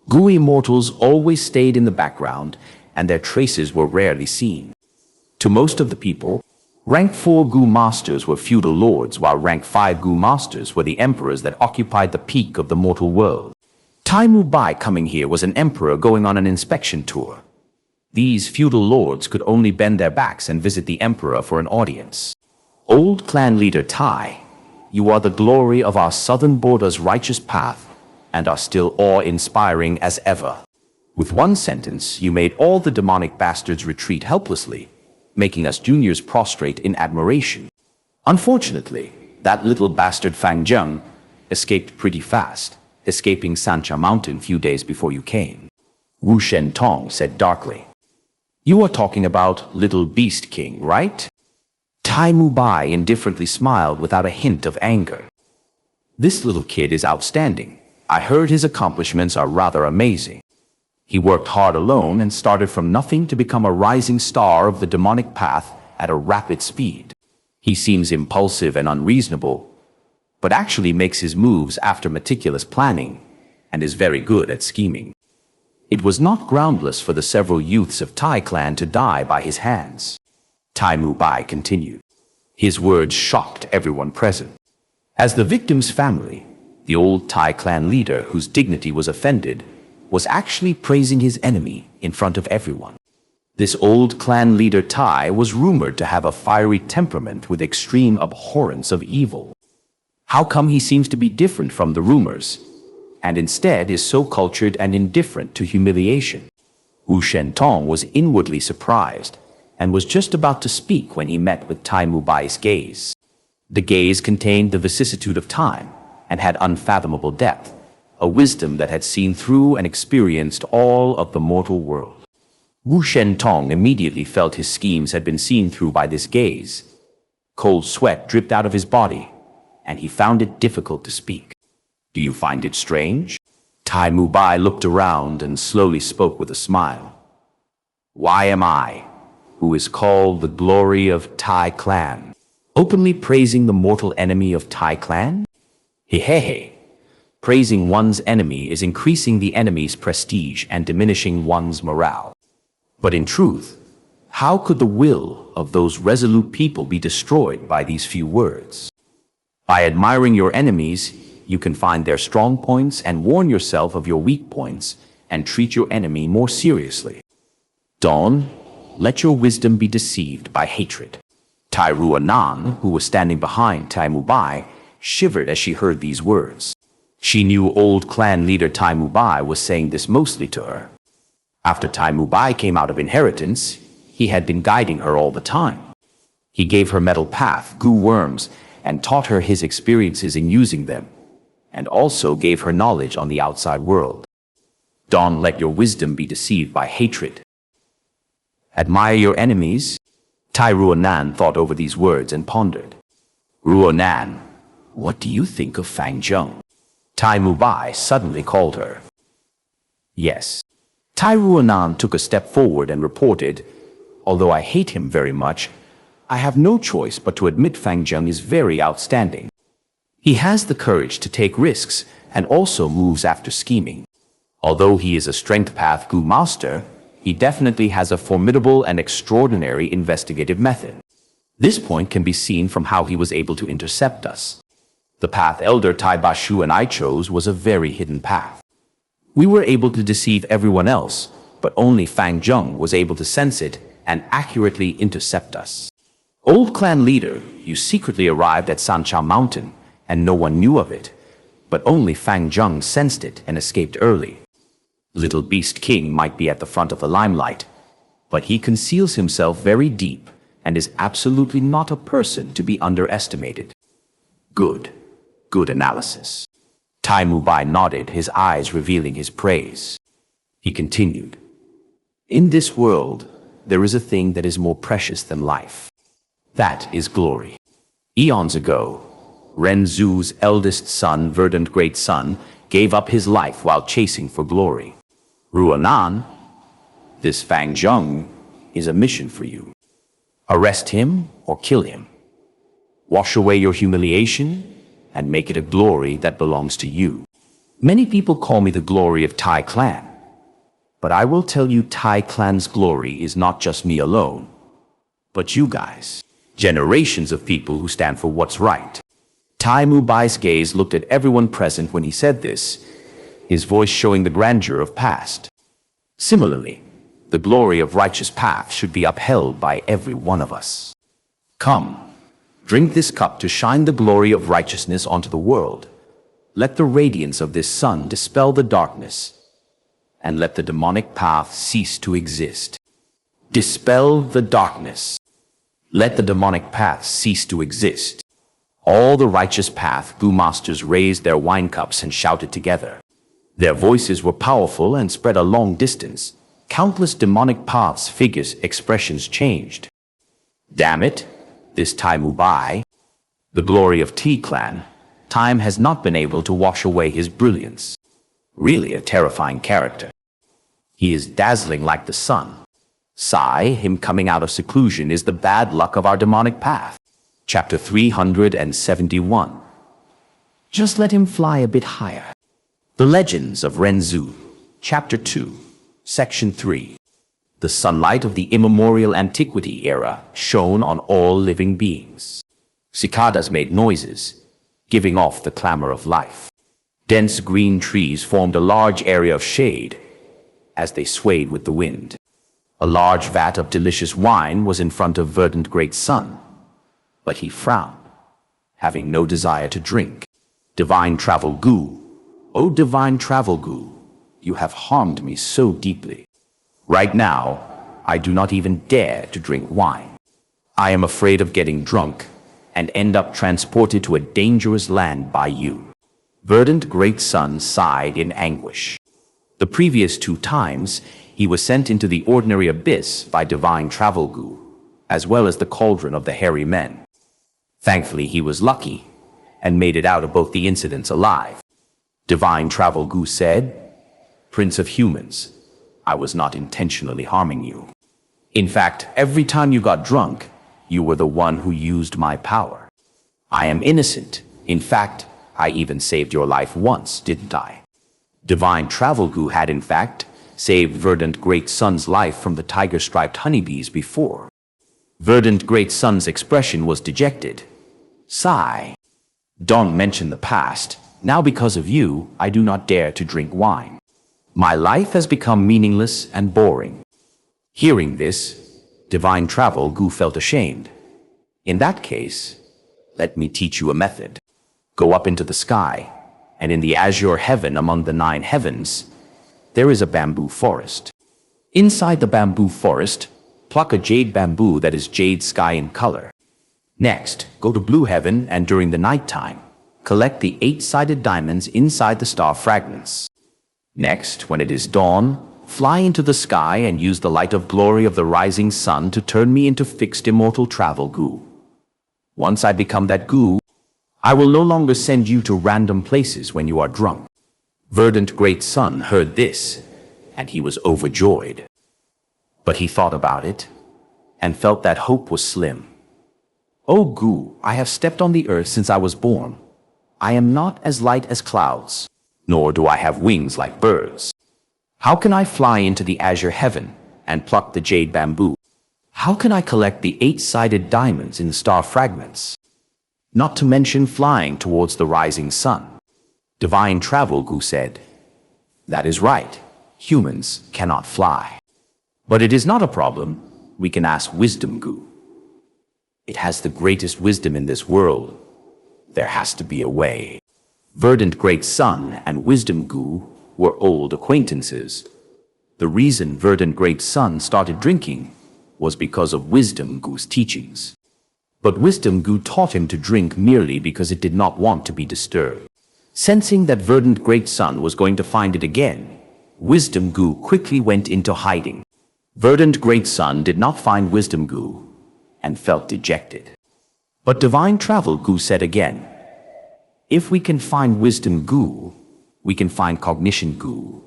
[SPEAKER 1] Gu immortals always stayed in the background, and their traces were rarely seen. To most of the people, Rank 4 Gu masters were feudal lords, while Rank 5 Gu masters were the emperors that occupied the peak of the mortal world. Tai Mu Bai coming here was an emperor going on an inspection tour. These feudal lords could only bend their backs and visit the emperor for an audience. Old clan leader Tai, you are the glory of our southern border's righteous path, and are still awe-inspiring as ever. With one sentence, you made all the demonic bastards retreat helplessly, making us juniors prostrate in admiration. Unfortunately, that little bastard Fang Yuan escaped pretty fast, escaping Xianxia Mountain few days before you came. Wu Shen Tong said darkly. You are talking about Little Beast King, right? Tai Mu Bai indifferently smiled without a hint of anger. This little kid is outstanding. I heard his accomplishments are rather amazing. He worked hard alone and started from nothing to become a rising star of the demonic path at a rapid speed. He seems impulsive and unreasonable, but actually makes his moves after meticulous planning and is very good at scheming. It was not groundless for the several youths of Tai clan to die by his hands. Tai Mu Bai continued. His words shocked everyone present. As the victim's family, the old Tai clan leader whose dignity was offended was actually praising his enemy in front of everyone. This old clan leader Tai was rumored to have a fiery temperament with extreme abhorrence of evil. How come he seems to be different from the rumors, and instead is so cultured and indifferent to humiliation? Wu Shen Tong was inwardly surprised, and was just about to speak when he met with Tai Mu Bai's gaze. The gaze contained the vicissitude of time, and had unfathomable depth, a wisdom that had seen through and experienced all of the mortal world. Wu Shen Tong immediately felt his schemes had been seen through by this gaze. Cold sweat dripped out of his body, and he found it difficult to speak. Do you find it strange? Tai Mu Bai looked around and slowly spoke with a smile. Why am I, who is called the glory of Tai clan, openly praising the mortal enemy of Tai clan? Hehehe. Praising one's enemy is increasing the enemy's prestige and diminishing one's morale. But in truth, how could the will of those resolute people be destroyed by these few words? By admiring your enemies, you can find their strong points and warn yourself of your weak points and treat your enemy more seriously. Don't let your wisdom be deceived by hatred. Tai Ruanan, who was standing behind Tai Mu Bai, shivered as she heard these words. She knew old clan leader Tai Mu Bai was saying this mostly to her. After Tai Mu Bai came out of inheritance, he had been guiding her all the time. He gave her metal path, Gu worms, and taught her his experiences in using them, and also gave her knowledge on the outside world. Don't let your wisdom be deceived by hatred. Admire your enemies? Tai Ruanan thought over these words and pondered. Ruanan, what do you think of Fang Yuan? Tai Mu Bai suddenly called her. Yes. Tai Ruanan took a step forward and reported, although I hate him very much, I have no choice but to admit Fang Yuan is very outstanding. He has the courage to take risks and also moves after scheming. Although he is a strength path Gu master, he definitely has a formidable and extraordinary investigative method. This point can be seen from how he was able to intercept us. The path Elder Tai Bashu and I chose was a very hidden path. We were able to deceive everyone else, but only Fang Yuan was able to sense it and accurately intercept us. Old clan leader, you secretly arrived at Xianxia Mountain, and no one knew of it, but only Fang Yuan sensed it and escaped early. Little Beast King might be at the front of the limelight, but he conceals himself very deep and is absolutely not a person to be underestimated. Good. Good analysis. Tai Mubai nodded, his eyes revealing his praise. He continued, in this world, there is a thing that is more precious than life. That is glory. Eons ago, Ren Zhu's eldest son, verdant great son, gave up his life while chasing for glory. Ruanan, this Fang Yuan is a mission for you. Arrest him or kill him. Wash away your humiliation and make it a glory that belongs to you. Many people call me the glory of Tai clan. But I will tell you, Tai clan's glory is not just me alone, but you guys. Generations of people who stand for what's right. Tai Mubai's gaze looked at everyone present when he said this, his voice showing the grandeur of past. Similarly, the glory of righteous path should be upheld by every one of us. Come, drink this cup to shine the glory of righteousness onto the world. Let the radiance of this sun dispel the darkness, and let the demonic path cease to exist. Dispel the darkness. Let the demonic path cease to exist. All the righteous path Gu masters raised their wine cups and shouted together. Their voices were powerful and spread a long distance. Countless demonic paths, figures, expressions changed. Damn it, this Tai Mubai, the glory of T clan, time has not been able to wash away his brilliance. Really a terrifying character. He is dazzling like the sun. Sigh, him coming out of seclusion is the bad luck of our demonic path. Chapter 371. Just let him fly a bit higher. The Legends of Ren Zhu, Chapter 2, Section 3. The sunlight of the immemorial antiquity era shone on all living beings. Cicadas made noises, giving off the clamor of life. Dense green trees formed a large area of shade as they swayed with the wind. A large vat of delicious wine was in front of verdant great sun, but he frowned, having no desire to drink. Divine Travel Gu, O Divine Travel Gu, you have harmed me so deeply. Right now, I do not even dare to drink wine. I am afraid of getting drunk and end up transported to a dangerous land by you. Verdant great sun sighed in anguish. The previous 2 times, he was sent into the ordinary abyss by Divine Travel Gu, as well as the cauldron of the hairy men. Thankfully, he was lucky and made it out of both the incidents alive. Divine Travel Gu said, Prince of Humans, I was not intentionally harming you. In fact, every time you got drunk, you were the one who used my power. I am innocent. In fact, I even saved your life once, didn't I? Divine Travel Gu had, in fact, saved Verdant Great Sun's life from the tiger-striped honeybees before. Verdant Great Sun's expression was dejected. Sigh. Don't mention the past. Now because of you, I do not dare to drink wine. My life has become meaningless and boring. Hearing this, Divine Travel Gu felt ashamed. In that case, let me teach you a method. Go up into the sky, and in the azure heaven among the 9 heavens, there is a bamboo forest. Inside the bamboo forest, pluck a jade bamboo that is jade sky in color. Next, go to blue heaven and during the nighttime, collect the 8-sided diamonds inside the star fragments. Next, when it is dawn, fly into the sky and use the light of glory of the rising sun to turn me into fixed immortal Travel Gu. Once I become that Gu, I will no longer send you to random places when you are drunk. Verdant Great Sun heard this, and he was overjoyed. But he thought about it, and felt that hope was slim. O Gu, I have stepped on the earth since I was born. I am not as light as clouds, nor do I have wings like birds. How can I fly into the azure heaven and pluck the jade bamboo? How can I collect the 8-sided diamonds in the star fragments? Not to mention flying towards the rising sun. Divine Travel Gu said, That is right. Humans cannot fly. But it is not a problem. We can ask Wisdom Gu. It has the greatest wisdom in this world. There has to be a way. Verdant Great Sun and Wisdom Gu were old acquaintances. The reason Verdant Great Sun started drinking was because of Wisdom Gu's teachings. But Wisdom Gu taught him to drink merely because it did not want to be disturbed. Sensing that Verdant Great Sun was going to find it again, Wisdom Gu quickly went into hiding. Verdant Great Sun did not find Wisdom Gu and felt dejected. But Divine Travel Gu said again, "If we can find Wisdom Gu, we can find Cognition Gu.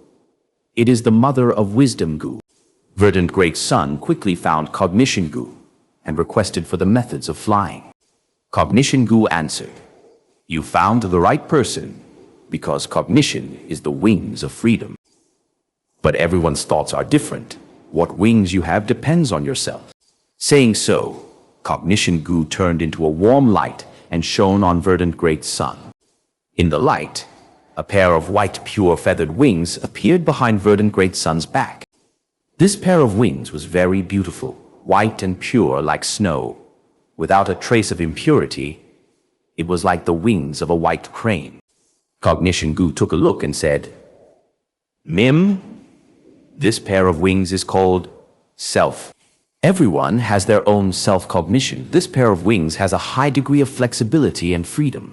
[SPEAKER 1] It is the mother of Wisdom Gu." Verdant Great Sun quickly found Cognition Gu and requested for the methods of flying. Cognition Gu answered, "You found the right person, because cognition is the wings of freedom. But everyone's thoughts are different. What wings you have depends on yourself." Saying so, Cognition Gu turned into a warm light and shone on Verdant Great Sun. In the light, a pair of white pure feathered wings appeared behind Verdant Great Sun's back. This pair of wings was very beautiful, white and pure like snow, without a trace of impurity. It was like the wings of a white crane. Cognition Gu took a look and said, "Mim, this pair of wings is called self. Everyone has their own self-cognition. This pair of wings has a high degree of flexibility and freedom.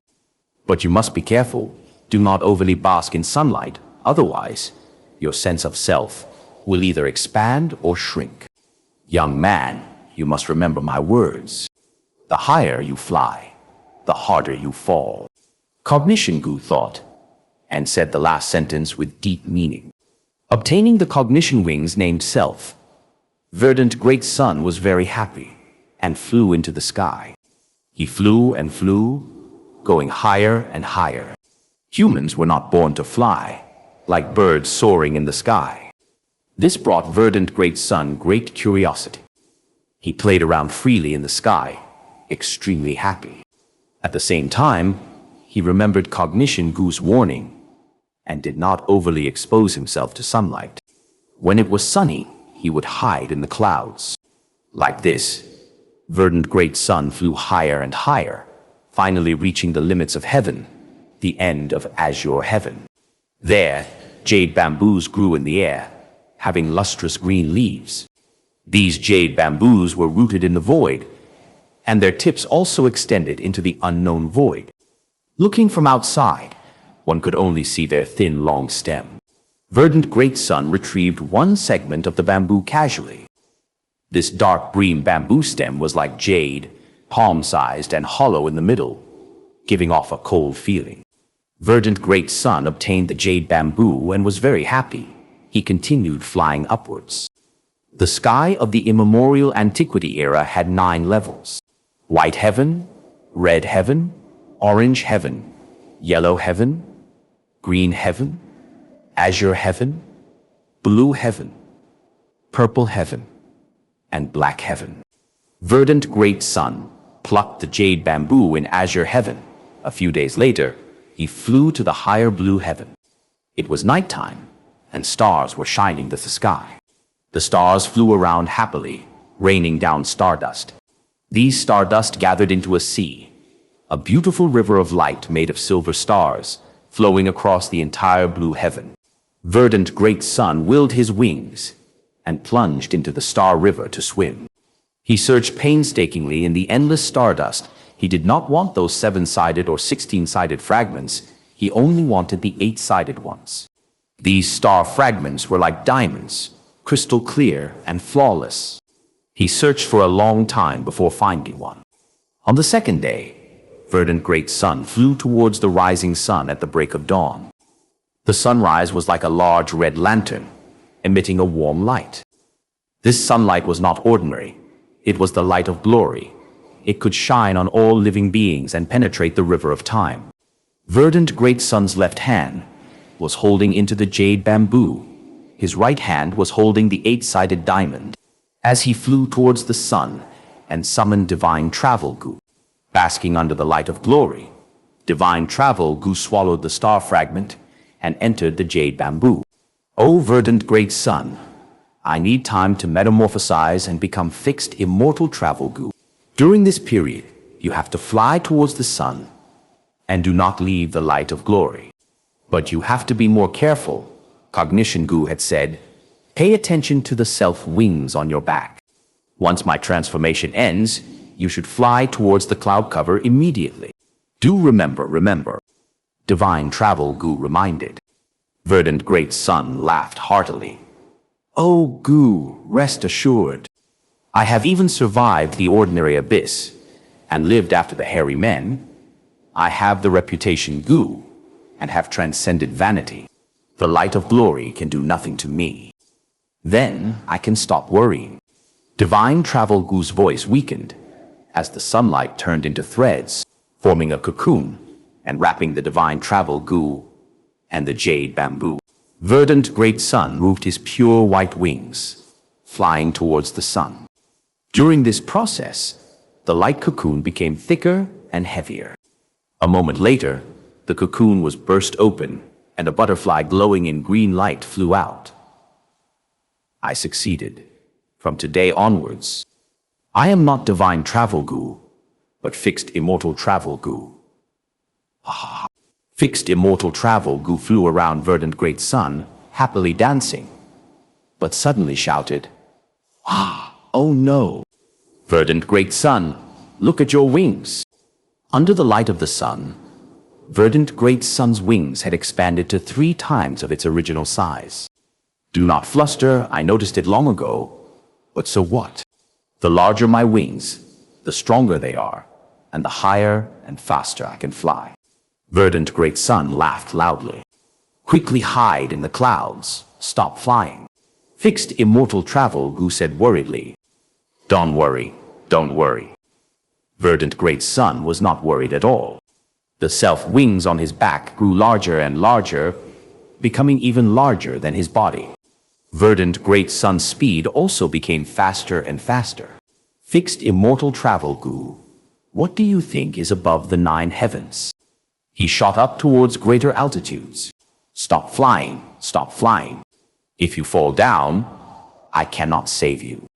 [SPEAKER 1] But you must be careful. Do not overly bask in sunlight. Otherwise, your sense of self will either expand or shrink. Young man, you must remember my words. The higher you fly, the harder you fall." Cognition Gu thought, and said the last sentence with deep meaning. Obtaining the cognition wings named self, Verdant Great Sun was very happy and flew into the sky. He flew and flew, going higher and higher. Humans were not born to fly, like birds soaring in the sky. This brought Verdant Great Sun great curiosity. He played around freely in the sky, extremely happy. At the same time, he remembered Cognition Gu's warning and did not overly expose himself to sunlight. When it was sunny, he would hide in the clouds. Like this, Verdant Great Sun flew higher and higher, finally reaching the limits of heaven, the end of azure heaven. There, jade bamboos grew in the air, having lustrous green leaves. These jade bamboos were rooted in the void, and their tips also extended into the unknown void. Looking from outside, one could only see their thin, long stem. Verdant Great Sun retrieved one segment of the bamboo casually. This dark green bamboo stem was like jade, palm-sized and hollow in the middle, giving off a cold feeling. Verdant Great Sun obtained the jade bamboo and was very happy. He continued flying upwards. The sky of the immemorial antiquity era had 9 levels. White heaven, red heaven, orange heaven, yellow heaven, green heaven, azure heaven, blue heaven, purple heaven, and black heaven. Verdant Great Sun plucked the jade bamboo in azure heaven. A few days later, he flew to the higher blue heaven. It was nighttime, and stars were shining in the sky. The stars flew around happily, raining down stardust. These stardust gathered into a sea, a beautiful river of light made of silver stars, flowing across the entire blue heaven. Verdant Great Sun willed his wings and plunged into the star river to swim. He searched painstakingly in the endless stardust. He did not want those 7-sided or 16-sided fragments. He only wanted the 8-sided ones. These star fragments were like diamonds, crystal clear and flawless. He searched for a long time before finding one. On the second day, Verdant Great Sun flew towards the rising sun at the break of dawn. The sunrise was like a large red lantern, emitting a warm light. This sunlight was not ordinary. It was the light of glory. It could shine on all living beings and penetrate the river of time. Verdant Great Sun's left hand was holding into the jade bamboo. His right hand was holding the 8-sided diamond. As he flew towards the sun and summoned Divine Travel Gu, basking under the light of glory, Divine Travel Gu swallowed the star fragment and entered the jade bamboo. "O Verdant Great Sun, I need time to metamorphosize and become fixed immortal Travel Gu. During this period, you have to fly towards the sun and do not leave the light of glory. But you have to be more careful," Cognition Gu had said. "Pay attention to the self-wings on your back. Once my transformation ends, you should fly towards the cloud cover immediately. Do remember. Divine Travel Gu reminded. Verdant Great Sun laughed heartily. Oh, Gu, rest assured. I have even survived the ordinary abyss and lived after the hairy men. I have the reputation Gu and have transcended vanity. The light of glory can do nothing to me. Then I can stop worrying. Divine Travel Gu's voice weakened as the sunlight turned into threads, forming a cocoon and wrapping the Divine Travel Gu and the jade bamboo. Verdant Great Sun moved his pure white wings, flying towards the sun. During this process, the light cocoon became thicker and heavier. A moment later, the cocoon was burst open and a butterfly glowing in green light flew out. I succeeded. From today onwards, I am not Divine Travel Gu, but Fixed Immortal Travel Gu. Fixed Immortal Travel Gu flew around Verdant Great Sun, happily dancing, but suddenly shouted, "Oh no! Verdant Great Sun, look at your wings!" Under the light of the sun, Verdant Great Sun's wings had expanded to 3 times of its original size. Do not fluster, I noticed it long ago, but so what? The larger my wings, the stronger they are, and the higher and faster I can fly. Verdant Great Sun laughed loudly. Quickly hide in the clouds, stop flying. Fixed Immortal Travel Gu said worriedly. Don't worry. Verdant Great Sun was not worried at all. The self-wings on his back grew larger and larger, becoming even larger than his body. Verdant Great Sun's speed also became faster and faster. Fixed Immortal Travel Gu, what do you think is above the 9 heavens? He shot up towards greater altitudes. Stop flying. If you fall down, I cannot save you.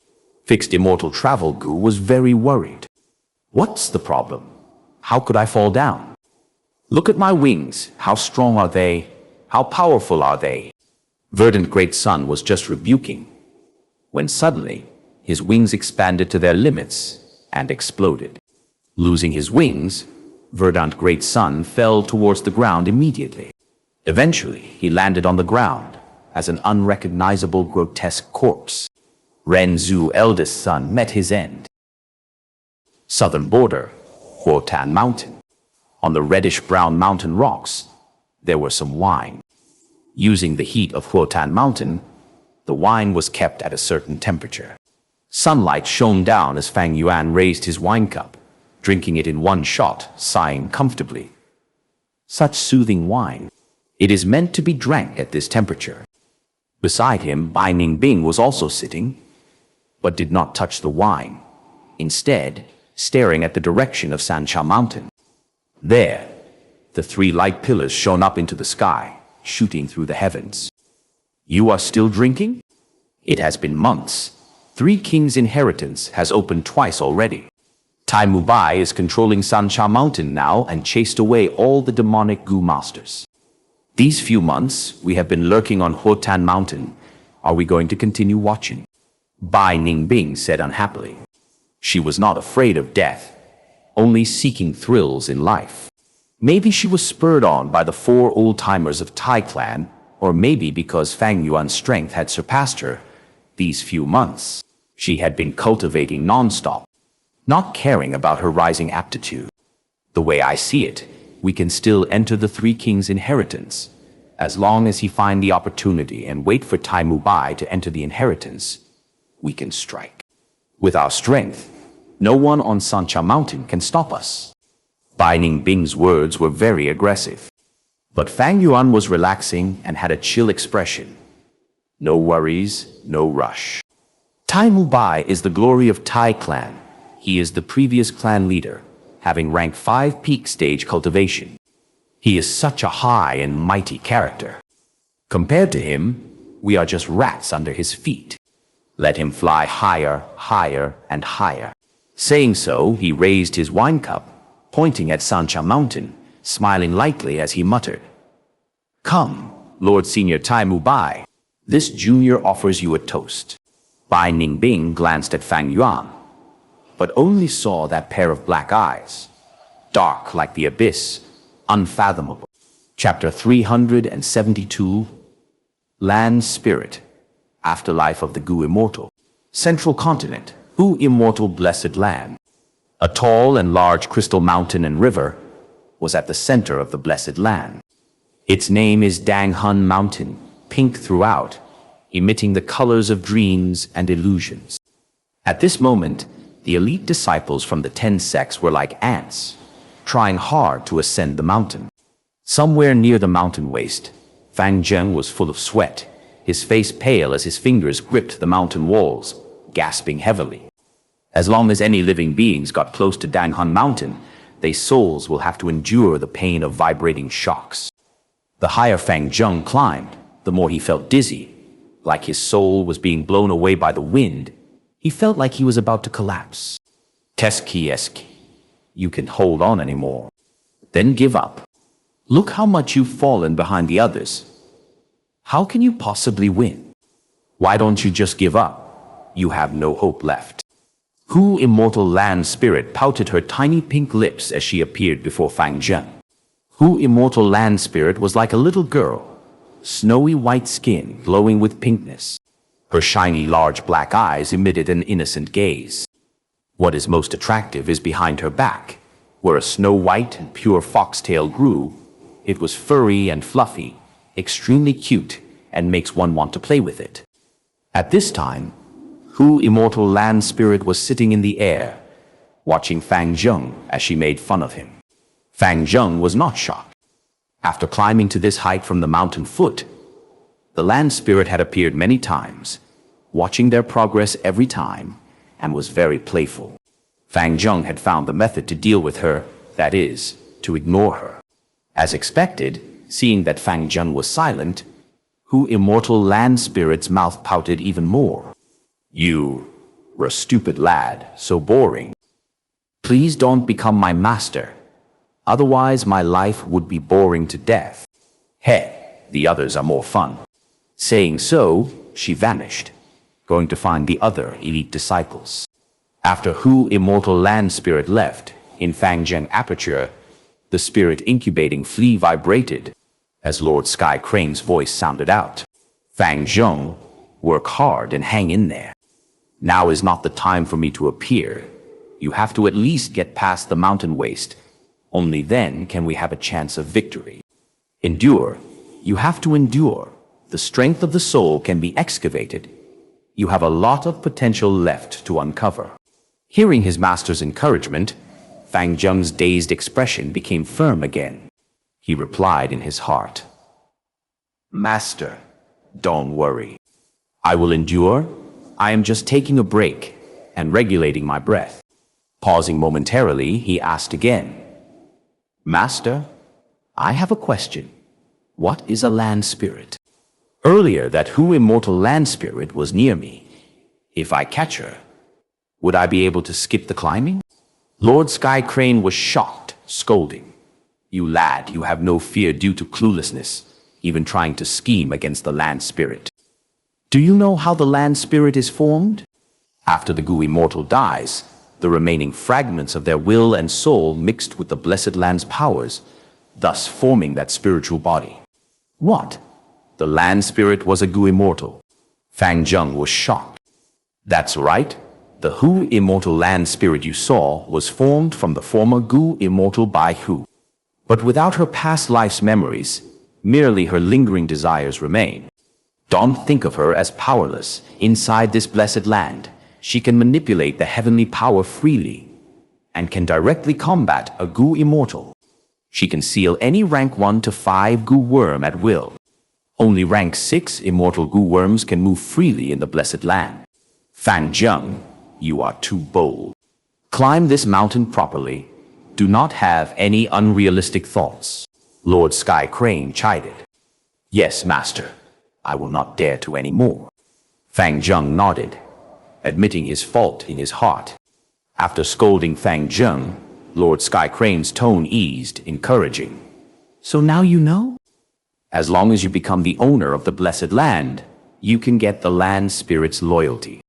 [SPEAKER 1] Fixed Immortal Travel Gu was very worried. What's the problem? How could I fall down? Look at my wings. How strong are they? How powerful are they? Verdant Great Sun was just rebuking, when suddenly his wings expanded to their limits and exploded. Losing his wings, Verdant Great Sun fell towards the ground immediately. Eventually, he landed on the ground as an unrecognizable, grotesque corpse. Ren Zhu, eldest son, met his end. Southern border, Huotan Mountain. On the reddish-brown mountain rocks, there were some wine. Using the heat of Huotan Mountain, the wine was kept at a certain temperature. Sunlight shone down as Fang Yuan raised his wine cup, drinking it in one shot, sighing comfortably. Such soothing wine. It is meant to be drank at this temperature. Beside him, Bai Ningbing was also sitting, but did not touch the wine, instead staring at the direction of Xianxia Mountain. There, the 3 light pillars shone up into the sky, shooting through the heavens. You are still drinking? It has been months. 3 Kings' inheritance has opened twice already. Tai Mubai is controlling Xianxia Mountain now and chased away all the demonic Gu masters. These few months, we have been lurking on Huotan Mountain. Are we going to continue watching? Bai Ningbing said unhappily. She was not afraid of death, only seeking thrills in life. Maybe she was spurred on by the 4 old-timers of Tai clan, or maybe because Fang Yuan's strength had surpassed her. These few months, she had been cultivating non-stop, not caring about her rising aptitude. The way I see it, we can still enter the 3 Kings' inheritance, as long as he find the opportunity and wait for Tai Mubai to enter the inheritance. We can strike. With our strength, no one on Xianxia Mountain can stop us. Bai Ningbing's words were very aggressive, but Fang Yuan was relaxing and had a chill expression. No worries, no rush. Tai Mubai is the glory of Tai clan. He is the previous clan leader, having rank 5 peak stage cultivation. He is such a high and mighty character. Compared to him, we are just rats under his feet. Let him fly higher, higher, and higher. Saying so, he raised his wine cup, pointing at Xianxia Mountain, smiling lightly as he muttered, "Come, Lord Senior Tai Mubai, this junior offers you a toast." Bai Ningbing glanced at Fang Yuan. but only saw that pair of black eyes, dark like the abyss, unfathomable. Chapter 372, Land Spirit, Afterlife of the Gu Immortal. Central Continent, Gu Immortal Blessed Land. A tall and large crystal mountain and river was at the center of the Blessed Land. Its name is Danghun Mountain, pink throughout, emitting the colors of dreams and illusions. At this moment, the elite disciples from the 10 sects were like ants, trying hard to ascend the mountain. Somewhere near the mountain waist, Fang Yuan was full of sweat, his face pale as his fingers gripped the mountain walls, gasping heavily. As long as any living beings got close to Danghun Mountain, their souls will have to endure the pain of vibrating shocks. The higher Fang Yuan climbed, the more he felt dizzy, like his soul was being blown away by the wind. He felt like he was about to collapse. Teski, you can hold on anymore. Then give up. Look how much you've fallen behind the others. How can you possibly win? Why don't you just give up? You have no hope left. Gu Immortal Land Spirit pouted her tiny pink lips as she appeared before Fang Yuan. Gu Immortal Land Spirit was like a little girl, snowy white skin glowing with pinkness. Her shiny large black eyes emitted an innocent gaze. What is most attractive is behind her back, where a snow-white and pure foxtail grew. It was furry and fluffy, extremely cute, and makes one want to play with it. At this time, Gu Immortal Land Spirit was sitting in the air, watching Fang Yuan as she made fun of him. Fang Yuan was not shocked. After climbing to this height from the mountain foot, the Land Spirit had appeared many times, watching their progress every time, and was very playful. Fang Yuan had found the method to deal with her, that is, to ignore her. As expected, seeing that Fang Yuan was silent, Gu Immortal Land Spirit's mouth pouted even more. You were a stupid lad, so boring. Please don't become my master. Otherwise my life would be boring to death. The others are more fun. Saying so, she vanished, going to find the other elite disciples. After Gu Immortal Land Spirit left, in Fang Yuan aperture, the spirit incubating flea vibrated as Lord Sky Crane's voice sounded out. Fang Yuan, work hard and hang in there. Now is not the time for me to appear. You have to at least get past the mountain waste. Only then can we have a chance of victory. Endure. You have to endure. The strength of the soul can be excavated. You have a lot of potential left to uncover. Hearing his master's encouragement, Fang Yuan's dazed expression became firm again. He replied in his heart, Master, don't worry. I will endure. I am just taking a break and regulating my breath. Pausing momentarily, he asked again, Master, I have a question. What is a land spirit? Earlier, that Gu Immortal Land Spirit was near me. If I catch her, would I be able to skip the climbing? Lord Sky Crane was shocked, scolding. You lad, you have no fear due to cluelessness, even trying to scheme against the land spirit. Do you know how the land spirit is formed? After the Gu Immortal dies, the remaining fragments of their will and soul mixed with the Blessed Land's powers, thus forming that spiritual body. What? The land spirit was a Gu Immortal. Fang Yuan was shocked. That's right. The Gu Immortal Land Spirit you saw was formed from the former Gu Immortal Bai Hu. But without her past life's memories, merely her lingering desires remain. Don't think of her as powerless. Inside this blessed land, she can manipulate the heavenly power freely and can directly combat a Gu Immortal. She can seal any rank 1 to 5 Gu Worm at will. Only rank 6 Immortal Gu Worms can move freely in the blessed land. Fang Yuan, you are too bold. Climb this mountain properly. Do not have any unrealistic thoughts. Lord Sky Crane chided. Yes, Master. I will not dare to any more. Fang Yuan nodded, admitting his fault in his heart. After scolding Fang Yuan, Lord Sky Crane's tone eased, encouraging. So now you know? As long as you become the owner of the blessed land, you can get the land spirit's loyalty.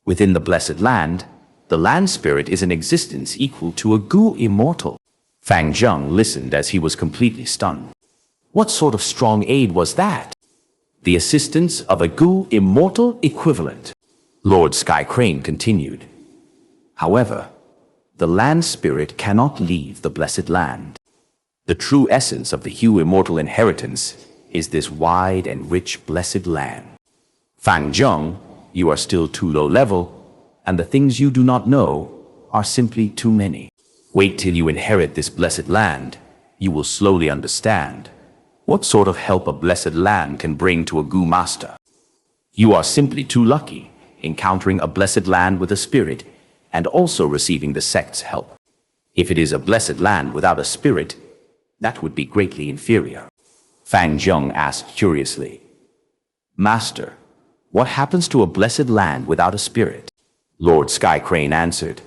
[SPEAKER 1] Within the blessed land, The land spirit is an existence equal to a Gu immortal. Fang Zheng listened as he was completely stunned. What sort of strong aid was that? The assistance of a Gu immortal equivalent. Lord Sky Crane continued. However, the land spirit cannot leave the blessed land. The true essence of the Hu immortal inheritance is this wide and rich blessed land. Fang Zheng, you are still too low level, and the things you do not know are simply too many. Wait till you inherit this blessed land. You will slowly understand what sort of help a blessed land can bring to a Gu master. You are simply too lucky, encountering a blessed land with a spirit and also receiving the sect's help. If it is a blessed land without a spirit, that would be greatly inferior. Fang Zheng asked curiously, Master, what happens to a blessed land without a spirit? Lord Sky Crane answered,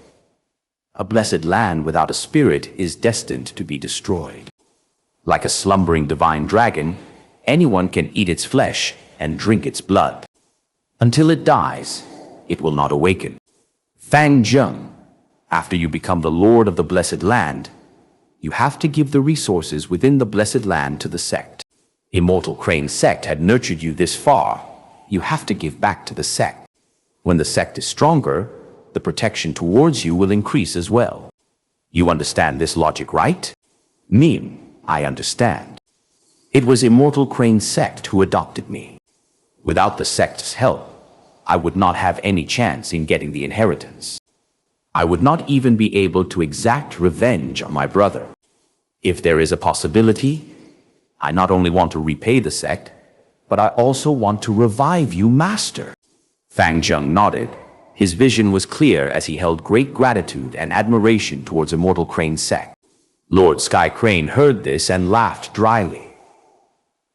[SPEAKER 1] A blessed land without a spirit is destined to be destroyed. Like a slumbering divine dragon, anyone can eat its flesh and drink its blood. Until it dies, it will not awaken. Fang Zheng, after you become the lord of the blessed land, you have to give the resources within the blessed land to the sect. Immortal Crane's sect had nurtured you this far. You have to give back to the sect. When the sect is stronger, the protection towards you will increase as well. You understand this logic, right? Meme, I understand. It was Immortal Crane's sect who adopted me. Without the sect's help, I would not have any chance in getting the inheritance. I would not even be able to exact revenge on my brother. If there is a possibility, I not only want to repay the sect, but I also want to revive you, Master. Fang Zheng nodded. His vision was clear as he held great gratitude and admiration towards Immortal Crane's sect. Lord Sky Crane heard this and laughed dryly.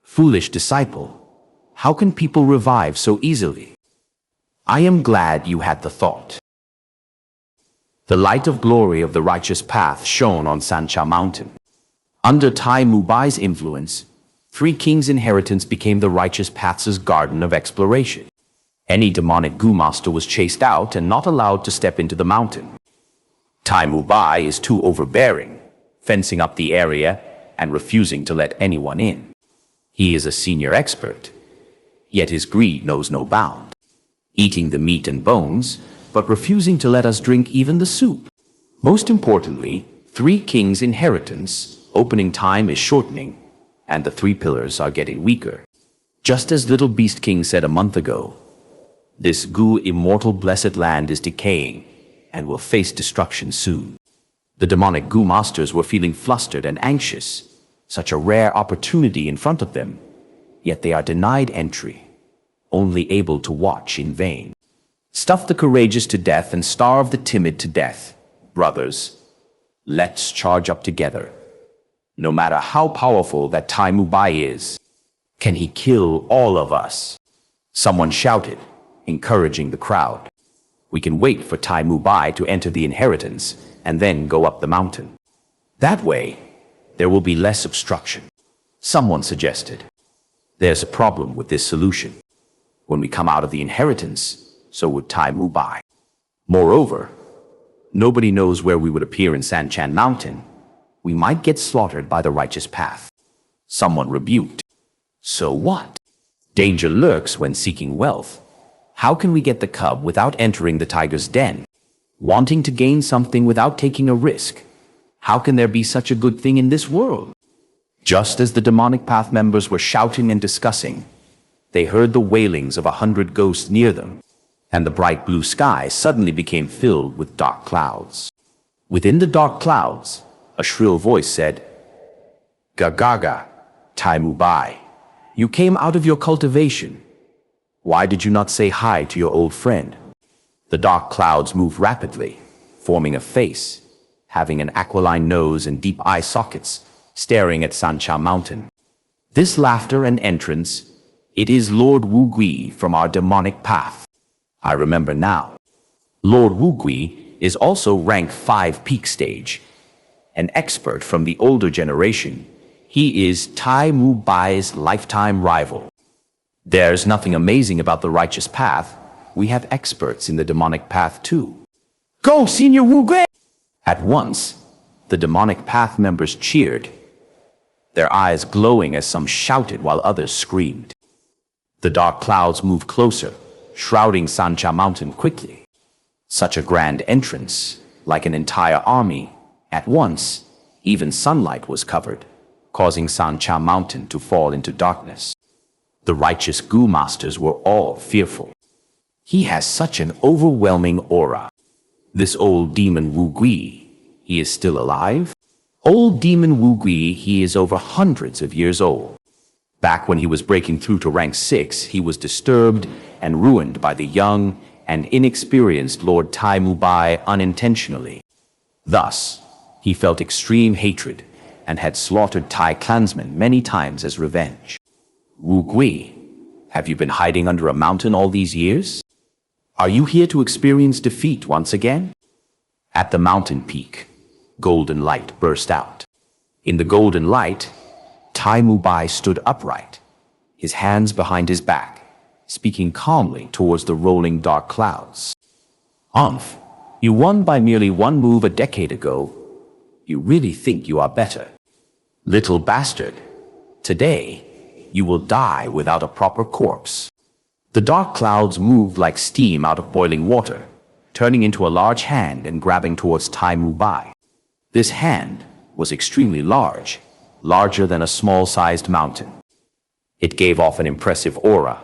[SPEAKER 1] Foolish disciple, how can people revive so easily? I am glad you had the thought. The light of glory of the righteous path shone on Xianxia Mountain. Under Tai Mubai's influence, Three Kings' inheritance became the righteous path's garden of exploration. Any demonic Gu master was chased out and not allowed to step into the mountain. Tai Mubai is too overbearing, fencing up the area and refusing to let anyone in. He is a senior expert, yet his greed knows no bound, eating the meat and bones, but refusing to let us drink even the soup. Most importantly, Three Kings' inheritance opening time is shortening, and the three pillars are getting weaker. Just as Little Beast King said a month ago, this Gu immortal blessed land is decaying and will face destruction soon. The demonic Gu masters were feeling flustered and anxious, such a rare opportunity in front of them, yet they are denied entry, only able to watch in vain. Stuff the courageous to death and starve the timid to death. Brothers, let's charge up together. No matter how powerful that Tai Mubai is, can he kill all of us? Someone shouted, encouraging the crowd. We can wait for Tai Mubai to enter the inheritance and then go up the mountain. That way, there will be less obstruction. Someone suggested. There's a problem with this solution. When we come out of the inheritance, so would Tai Mubai. Moreover, nobody knows where we would appear in Sanchan Mountain. We might get slaughtered by the righteous path. Someone rebuked. So what? Danger lurks when seeking wealth. How can we get the cub without entering the tiger's den? Wanting to gain something without taking a risk. How can there be such a good thing in this world? Just as the demonic path members were shouting and discussing, they heard the wailings of 100 ghosts near them, and the bright blue sky suddenly became filled with dark clouds. Within the dark clouds, a shrill voice said, Gagaga, Tai Mubai, you came out of your cultivation. Why did you not say hi to your old friend? The dark clouds moved rapidly, forming a face, having an aquiline nose and deep eye sockets, staring at Xianxia Mountain. This laughter and entrance, it is Lord Wu Gui from our demonic path. I remember now. Lord Wu Gui is also rank 5 peak stage, an expert from the older generation. He is Tai Mubai's lifetime rival. There's nothing amazing about the righteous path. We have experts in the demonic path too. Go, Senior Wu Gui! At once, the demonic path members cheered, their eyes glowing as some shouted while others screamed. The dark clouds moved closer, shrouding Xianxia Mountain quickly. Such a grand entrance, like an entire army. At once, even sunlight was covered, causing Xianxia Mountain to fall into darkness. The righteous Gu masters were all fearful. He has such an overwhelming aura. This old demon Wu Gui, he is still alive? Old demon Wu Gui, he is over hundreds of years old. Back when he was breaking through to rank 6, he was disturbed and ruined by the young and inexperienced Lord Tai Mu Bai unintentionally. Thus, he felt extreme hatred and had slaughtered Tai clansmen many times as revenge. Wu Gui, have you been hiding under a mountain all these years? Are you here to experience defeat once again? At the mountain peak, golden light burst out. In the golden light, Tai Mu Bai stood upright, his hands behind his back, speaking calmly towards the rolling dark clouds. Umph, you won by merely one move a decade ago. You really think you are better? Little bastard, today you will die without a proper corpse. The dark clouds moved like steam out of boiling water, turning into a large hand and grabbing towards Tai Mu Bai. This hand was extremely large, larger than a small-sized mountain. It gave off an impressive aura,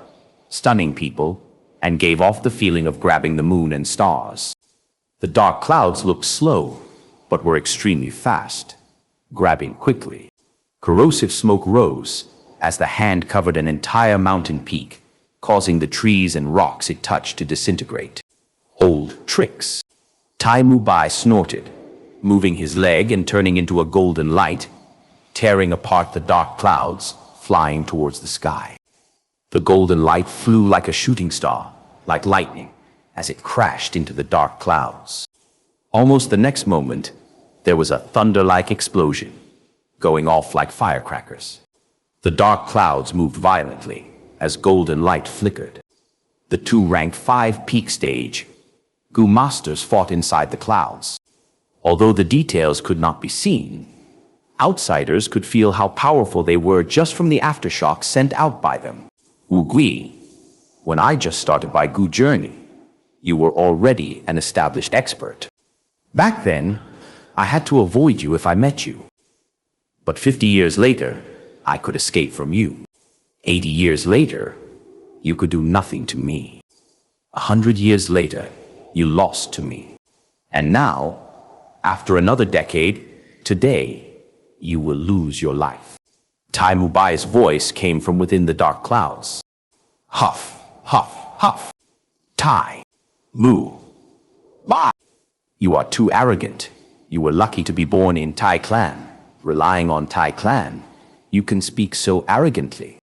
[SPEAKER 1] stunning people, and gave off the feeling of grabbing the moon and stars. The dark clouds looked slow, but were extremely fast, grabbing quickly. Corrosive smoke rose as the hand covered an entire mountain peak, causing the trees and rocks it touched to disintegrate. Old tricks. Tai Mu Bai snorted, moving his leg and turning into a golden light, tearing apart the dark clouds, flying towards the sky. The golden light flew like a shooting star, like lightning, as it crashed into the dark clouds. Almost the next moment, there was a thunder-like explosion, going off like firecrackers. The dark clouds moved violently as golden light flickered. The two rank 5 peak stage Gu masters fought inside the clouds. Although the details could not be seen, outsiders could feel how powerful they were just from the aftershocks sent out by them. Wu Gui, when I just started my Gu journey, you were already an established expert. Back then, I had to avoid you if I met you. But 50 years later, I could escape from you. 80 years later, you could do nothing to me. 100 years later, you lost to me. And now, after another decade, today, you will lose your life. Tai Mu Bai's voice came from within the dark clouds. Huff, huff, huff. Tai Mu Bai. You are too arrogant. You were lucky to be born in Tai clan. Relying on Tai clan, you can speak so arrogantly.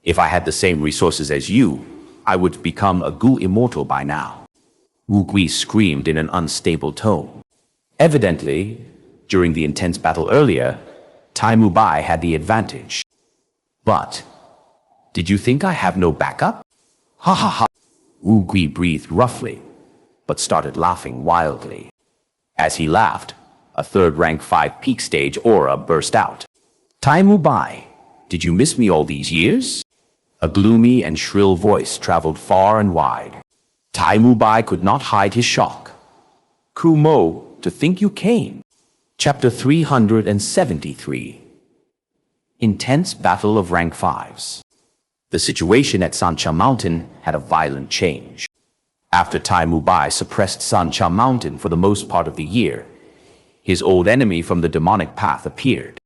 [SPEAKER 1] If I had the same resources as you, I would become a Gu immortal by now. Wu Gui screamed in an unstable tone. Evidently, during the intense battle earlier, Tai Mu Bai had the advantage. But, did you think I have no backup? Ha ha ha. Wu Gui breathed roughly, but started laughing wildly. As he laughed, a third rank 5 peak stage aura burst out. Tai Mu Bai, did you miss me all these years? A gloomy and shrill voice traveled far and wide. Tai Mu Bai could not hide his shock. Kumo, to think you came. Chapter 373. Intense Battle of Rank 5s. The situation at Xianxia Mountain had a violent change. After Tai Mu Bai suppressed Xianxia Mountain for the most part of the year, his old enemy from the demonic path appeared.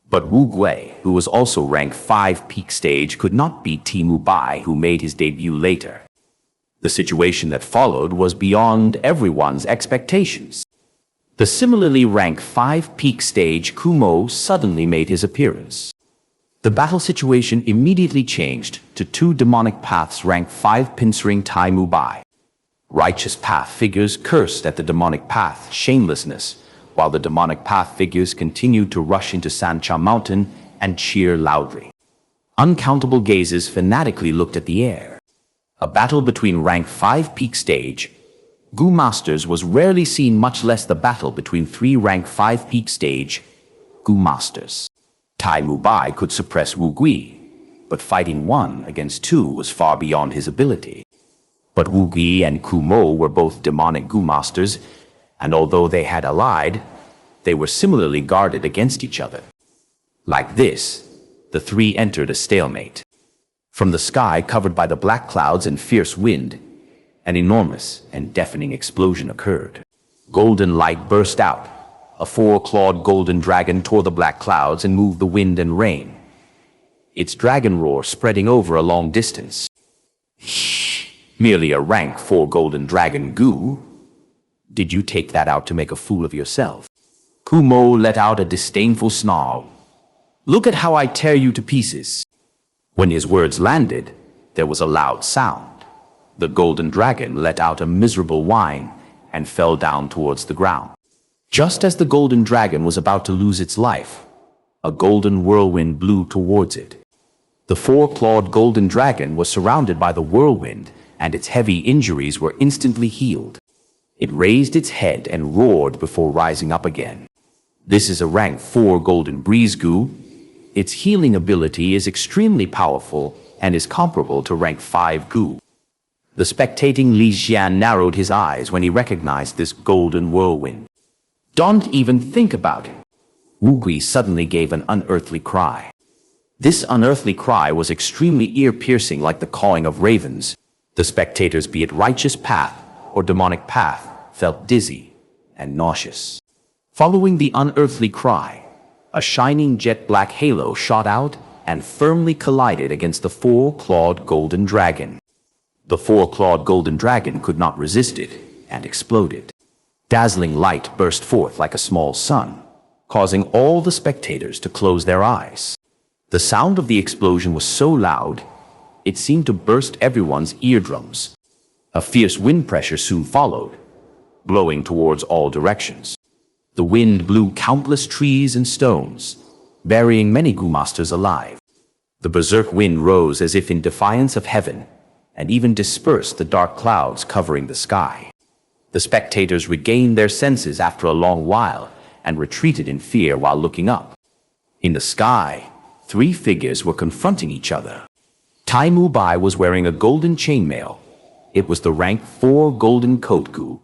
[SPEAKER 1] But Wu Gui, who was also rank 5 peak stage, could not beat Tai Mu Bai, who made his debut later. The situation that followed was beyond everyone's expectations. The similarly rank 5 peak stage Kumo suddenly made his appearance. The battle situation immediately changed to two demonic paths rank 5 pincering Tai Mu Bai. Righteous path figures cursed at the demonic path shamelessness, while the demonic path figures continued to rush into Xianxia Mountain and cheer loudly. Uncountable gazes fanatically looked at the air. A battle between rank 5 peak stage Gu Masters was rarely seen, much less the battle between 3 rank 5 peak stage Gu Masters. Tai Mu Bai could suppress Wu Gui, but fighting 1 against 2 was far beyond his ability. But Wu Gui and Ku Mo were both demonic Gu Masters, and although they had allied, they were similarly guarded against each other. Like this, the 3 entered a stalemate. From the sky covered by the black clouds and fierce wind, an enormous and deafening explosion occurred. Golden light burst out. A 4-clawed golden dragon tore the black clouds and moved the wind and rain, its dragon roar spreading over a long distance. Merely a rank 4 golden dragon, Gu. Did you take that out to make a fool of yourself? Ku Mo let out a disdainful snarl. Look at how I tear you to pieces. When his words landed, there was a loud sound. The golden dragon let out a miserable whine and fell down towards the ground. Just as the golden dragon was about to lose its life, a golden whirlwind blew towards it. The 4-clawed golden dragon was surrounded by the whirlwind, and its heavy injuries were instantly healed. It raised its head and roared before rising up again. This is a rank 4 golden breeze, Gu. Its healing ability is extremely powerful and is comparable to rank 5 Gu. The spectating Li Xian narrowed his eyes when he recognized this golden whirlwind. Don't even think about it. Wu Gui suddenly gave an unearthly cry. This unearthly cry was extremely ear-piercing, like the cawing of ravens. The spectators, be it righteous path or demonic path, felt dizzy and nauseous. Following the unearthly cry, a shining jet-black halo shot out and firmly collided against the 4-clawed golden dragon. The 4-clawed golden dragon could not resist it and exploded. Dazzling light burst forth like a small sun, causing all the spectators to close their eyes. The sound of the explosion was so loud, it seemed to burst everyone's eardrums. A fierce wind pressure soon followed, blowing towards all directions. The wind blew countless trees and stones, burying many Gu Masters alive. The berserk wind rose as if in defiance of heaven, and even dispersed the dark clouds covering the sky. The spectators regained their senses after a long while and retreated in fear while looking up. In the sky, 3 figures were confronting each other. Tai Mu Bai was wearing a golden chainmail. It was the rank 4 golden coat Gu,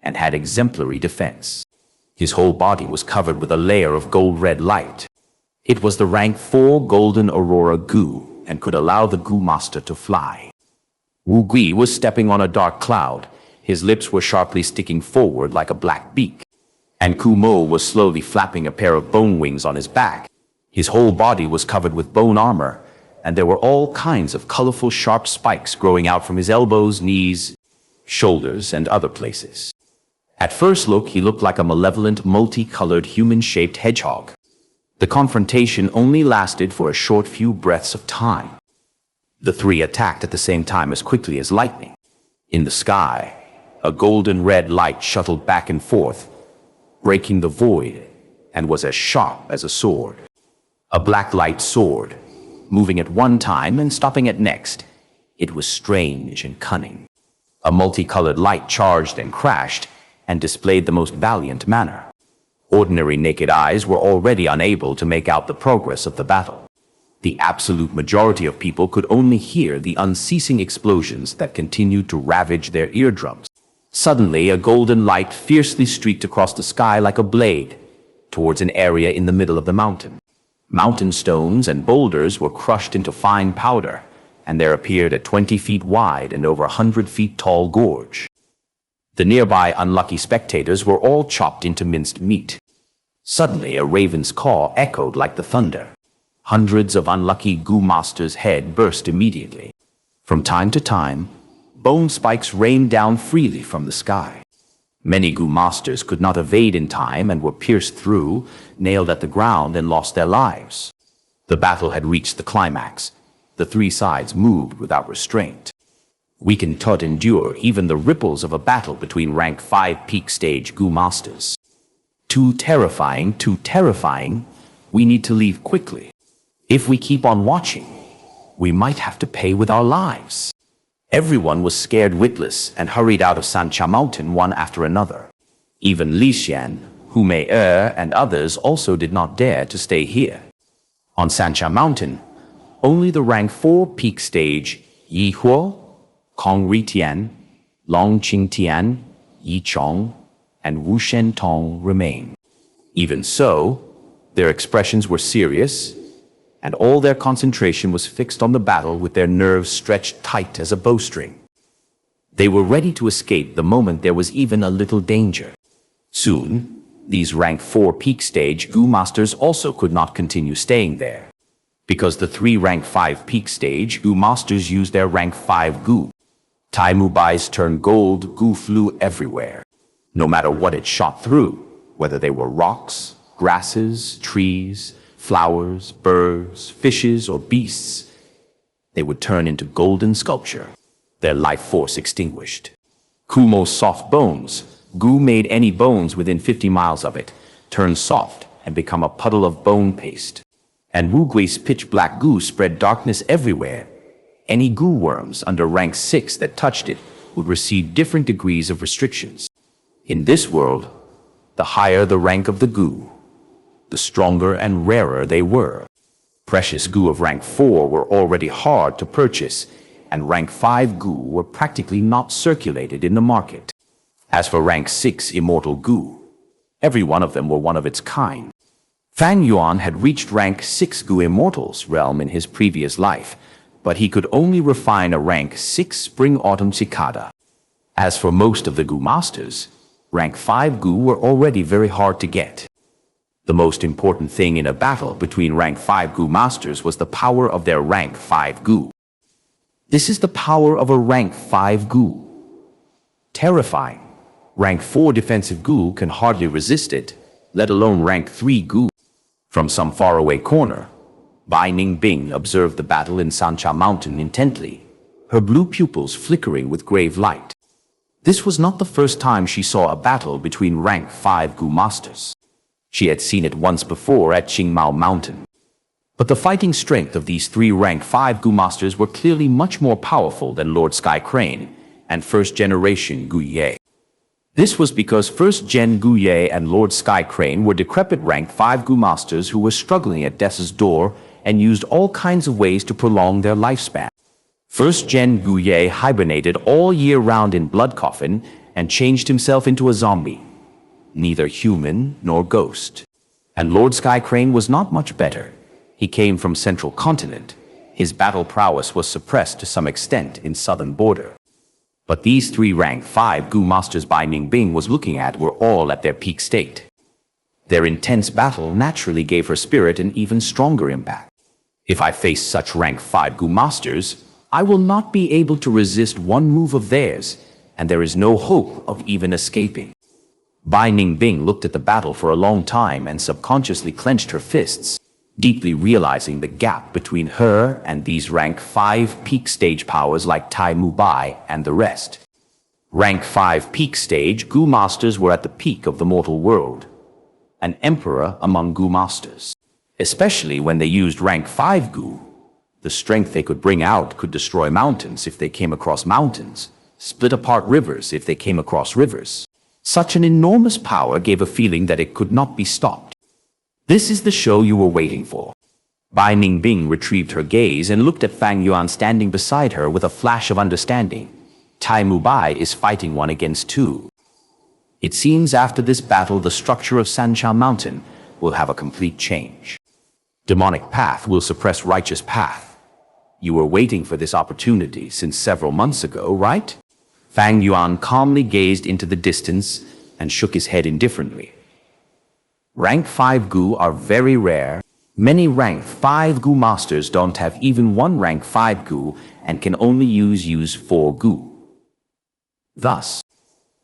[SPEAKER 1] and had exemplary defense. His whole body was covered with a layer of gold-red light. It was the rank 4 golden aurora Gu, and could allow the Gu Master to fly. Wu Gui was stepping on a dark cloud. His lips were sharply sticking forward like a black beak. And Ku Mo was slowly flapping a pair of bone wings on his back. His whole body was covered with bone armor, and there were all kinds of colorful sharp spikes growing out from his elbows, knees, shoulders, and other places. At first look, he looked like a malevolent, multicolored, human-shaped hedgehog. The confrontation only lasted for a short few breaths of time. The 3 attacked at the same time as quickly as lightning. In the sky, a golden red light shuttled back and forth, breaking the void, and was as sharp as a sword. A black light soared, moving at one time and stopping at next. It was strange and cunning. A multicolored light charged and crashed, and displayed the most valiant manner. Ordinary naked eyes were already unable to make out the progress of the battle. The absolute majority of people could only hear the unceasing explosions that continued to ravage their eardrums. Suddenly, a golden light fiercely streaked across the sky like a blade, towards an area in the middle of the mountain. Mountain stones and boulders were crushed into fine powder, and there appeared a 20 feet wide and over 100 feet tall gorge. The nearby unlucky spectators were all chopped into minced meat. Suddenly, a raven's caw echoed like the thunder. Hundreds of unlucky Gu Masters' heads burst immediately. From time to time, bone spikes rained down freely from the sky. Many Gu Masters could not evade in time and were pierced through, nailed at the ground, and lost their lives. The battle had reached the climax. The 3 sides moved without restraint. We can not endure even the ripples of a battle between rank 5 peak stage Gu Masters. Too terrifying, too terrifying. We need to leave quickly. If we keep on watching, we might have to pay with our lives. Everyone was scared witless and hurried out of Xianxia Mountain one after another. Even Li Xian, Hu Mei and others also did not dare to stay here. On Xianxia Mountain, only the rank 4 peak stage Yi Huo, Kong Ritian, Long Qingtian, Yi Chong, and Wu Shen Tong remained. Even so, their expressions were serious, and all their concentration was fixed on the battle with their nerves stretched tight as a bowstring. They were ready to escape the moment there was even a little danger. Soon, these rank 4 peak stage Gu masters also could not continue staying there, because the 3 rank 5 peak stage Gu masters used their rank 5 Gu. Tai Mu Bai's turned gold Gu flew everywhere, no matter what it shot through, whether they were rocks, grasses, trees, flowers, birds, fishes, or beasts. They would turn into golden sculpture, their life force extinguished. Kumo's soft bones, Gu made any bones within 50 miles of it turn soft and become a puddle of bone paste. And Wu Gui's pitch-black Gu spread darkness everywhere. Any Gu worms under rank 6 that touched it would receive different degrees of restrictions. In this world, the higher the rank of the Gu, the stronger and rarer they were. Precious Gu of rank 4 were already hard to purchase, and rank 5 Gu were practically not circulated in the market. As for rank 6 immortal Gu, every one of them were one of its kind. Fang Yuan had reached rank 6 Gu Immortals realm in his previous life, but he could only refine a rank 6 Spring-Autumn Cicada. As for most of the Gu masters, rank 5 Gu were already very hard to get. The most important thing in a battle between rank 5 Gu masters was the power of their rank 5 Gu. This is the power of a rank 5 Gu. Terrifying. Rank 4 defensive Gu can hardly resist it, let alone rank 3 Gu. From some faraway corner, Bai Ningbing observed the battle in Xianxia Mountain intently, her blue pupils flickering with grave light. This was not the first time she saw a battle between rank 5 Gu masters. She had seen it once before at Qingmao Mountain. But the fighting strength of these 3 rank 5 Gu masters were clearly much more powerful than Lord Sky Crane and first generation Gu Ye. This was because first gen Gu Ye and Lord Sky Crane were decrepit rank 5 Gu masters who were struggling at death's door and used all kinds of ways to prolong their lifespan. First gen Gu Ye hibernated all year round in Blood Coffin and changed himself into a zombie, neither human nor ghost. And Lord Sky Crane was not much better. He came from Central Continent. His battle prowess was suppressed to some extent in Southern Border. But these 3 rank 5 Gu masters Bai Ningbing was looking at were all at their peak state. Their intense battle naturally gave her spirit an even stronger impact. If I face such rank 5 Gu masters, I will not be able to resist one move of theirs, and there is no hope of even escaping. Bai Ningbing looked at the battle for a long time and subconsciously clenched her fists, deeply realizing the gap between her and these rank 5 peak stage powers like Tai Mu Bai and the rest. Rank 5 peak stage Gu masters were at the peak of the mortal world, an emperor among Gu masters. Especially when they used rank 5 Gu, the strength they could bring out could destroy mountains if they came across mountains, split apart rivers if they came across rivers. Such an enormous power gave a feeling that it could not be stopped. This is the show you were waiting for. Bai Ningbing retrieved her gaze and looked at Fang Yuan standing beside her with a flash of understanding. Tai Mu Bai is fighting 1 against 2. It seems after this battle the structure of Xianxia Mountain will have a complete change. Demonic path will suppress righteous path. You were waiting for this opportunity since several months ago, right? Fang Yuan calmly gazed into the distance and shook his head indifferently. Rank 5 Gu are very rare. Many rank 5 Gu masters don't have even 1 rank 5 Gu and can only use 4 Gu. Thus,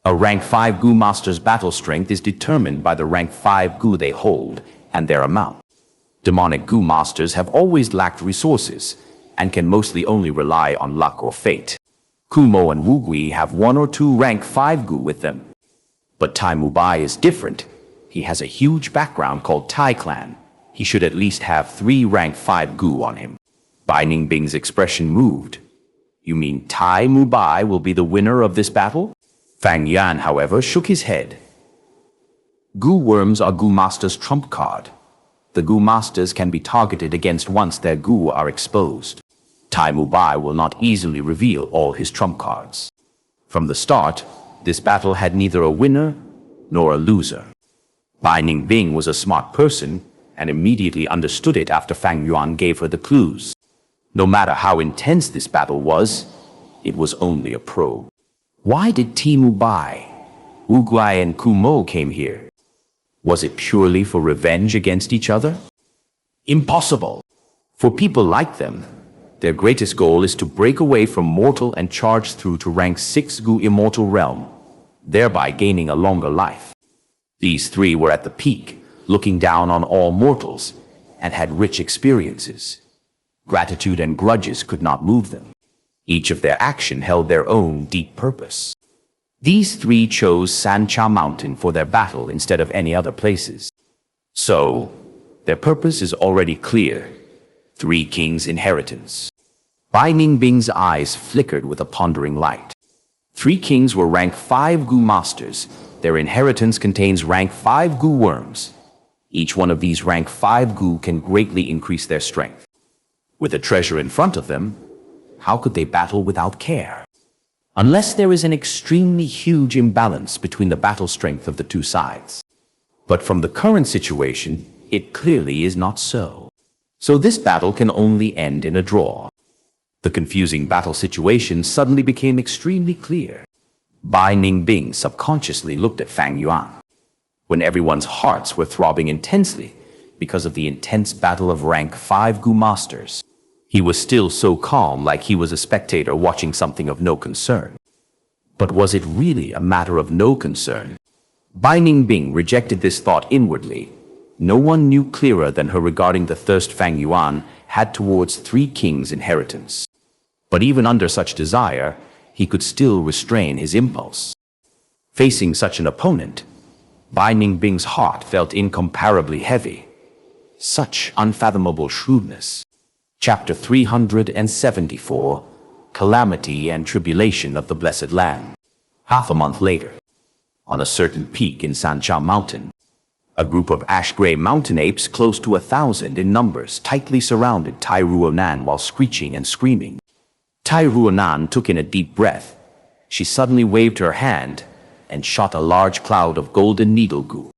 [SPEAKER 1] a rank 5 Gu master's battle strength is determined by the rank 5 Gu they hold and their amount. Demonic Gu masters have always lacked resources and can mostly only rely on luck or fate. Kumo and Wu Gui have 1 or 2 rank 5 Gu with them. But Tai Mu Bai is different. He has a huge background called Tai Clan. He should at least have 3 rank 5 Gu on him. Bai Ningbing's expression moved. You mean Tai Mubai will be the winner of this battle? Fang Yuan, however, shook his head. Gu worms are Gu Master's trump card. The Gu Masters can be targeted against once their Gu are exposed. Tai Mubai will not easily reveal all his trump cards. From the start, this battle had neither a winner nor a loser. Bai Ningbing was a smart person and immediately understood it after Fang Yuan gave her the clues. No matter how intense this battle was, it was only a probe. Why did Timu Bai, Wu Guai and Kumo came here? Was it purely for revenge against each other? Impossible. For people like them, their greatest goal is to break away from mortal and charge through to rank 6 Gu immortal realm, thereby gaining a longer life. These three were at the peak, looking down on all mortals, and had rich experiences. Gratitude and grudges could not move them. Each of their action held their own deep purpose. These three chose Sancha Mountain for their battle instead of any other places. So, their purpose is already clear. 3 kings' inheritance. Bai Ningbing's eyes flickered with a pondering light. 3 kings were rank 5 Gu Masters. Their inheritance contains rank 5 Gu worms. Each one of these rank 5 Gu can greatly increase their strength. With a treasure in front of them, how could they battle without care? Unless there is an extremely huge imbalance between the battle strength of the 2 sides. But from the current situation, it clearly is not so. So this battle can only end in a draw. The confusing battle situation suddenly became extremely clear. Bai Ningbing subconsciously looked at Fang Yuan. When everyone's hearts were throbbing intensely because of the intense battle of rank 5 Gu Masters, he was still so calm, like he was a spectator watching something of no concern. But was it really a matter of no concern? Bai Ningbing rejected this thought inwardly. No one knew clearer than her regarding the thirst Fang Yuan had towards 3 kings' inheritance. But even under such desire, he could still restrain his impulse. Facing such an opponent, Bai Ningbing's heart felt incomparably heavy. Such unfathomable shrewdness. Chapter 374, Calamity and Tribulation of the Blessed Land. Half a month later, on a certain peak in Sancha Mountain, a group of ash-gray mountain apes close to 1,000 in numbers tightly surrounded Tai Ruonan while screeching and screaming. Tai Ruonan took in a deep breath. She suddenly waved her hand and shot a large cloud of golden needle Gu.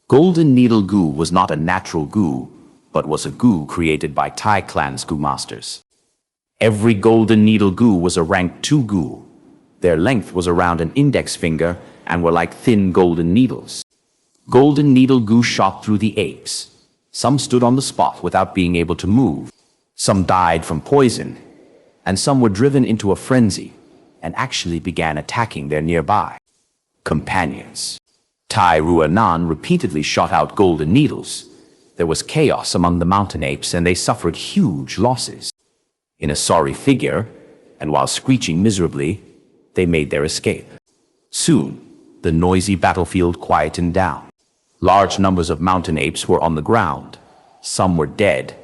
[SPEAKER 1] Golden needle Gu was not a natural Gu, but was a Gu created by Tai clan's Gu Masters. Every golden needle Gu was a rank 2 Gu. Their length was around an index finger and were like thin golden needles. Golden needle Gu shot through the apes. Some stood on the spot without being able to move. Some died from poison, and some were driven into a frenzy and actually began attacking their nearby companions. Tai Ruonan repeatedly shot out golden needles. There was chaos among the mountain apes and they suffered huge losses. In a sorry figure, and while screeching miserably, they made their escape. Soon, the noisy battlefield quietened down. Large numbers of mountain apes were on the ground. Some were dead,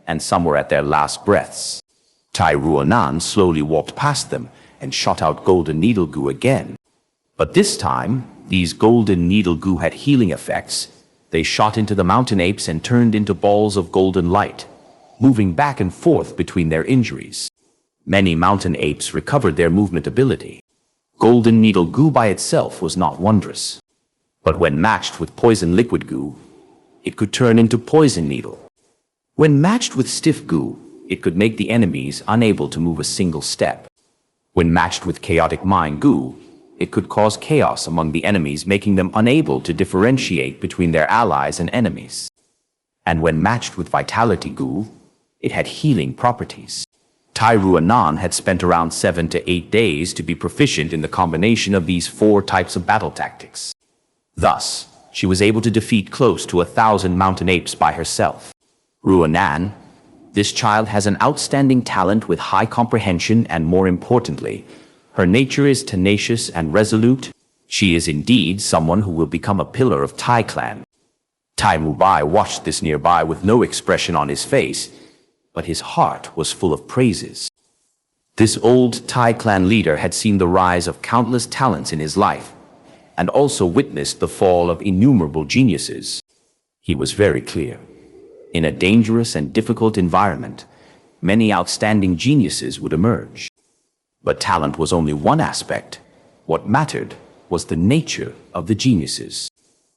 [SPEAKER 1] and some were at their last breaths. Tai Ruonan slowly walked past them and shot out golden needle Gu again. But this time, these golden needle Gu had healing effects. They shot into the mountain apes and turned into balls of golden light, moving back and forth between their injuries. Many mountain apes recovered their movement ability. Golden needle Gu by itself was not wondrous. But when matched with poison liquid Gu, it could turn into poison needle. When matched with stiff Gu, it could make the enemies unable to move a single step. When matched with chaotic mind Gu, it could cause chaos among the enemies, making them unable to differentiate between their allies and enemies. And when matched with vitality Gu, it had healing properties. Tai Ruonan had spent around 7 to 8 days to be proficient in the combination of these 4 types of battle tactics. Thus, she was able to defeat close to 1,000 mountain apes by herself. Ruonan, this child has an outstanding talent with high comprehension, and more importantly, her nature is tenacious and resolute. She is indeed someone who will become a pillar of Tai clan. Tai Mubai watched this nearby with no expression on his face, but his heart was full of praises. This old Tai clan leader had seen the rise of countless talents in his life, and also witnessed the fall of innumerable geniuses. He was very clear. In a dangerous and difficult environment, many outstanding geniuses would emerge. But talent was only one aspect. What mattered was the nature of the geniuses.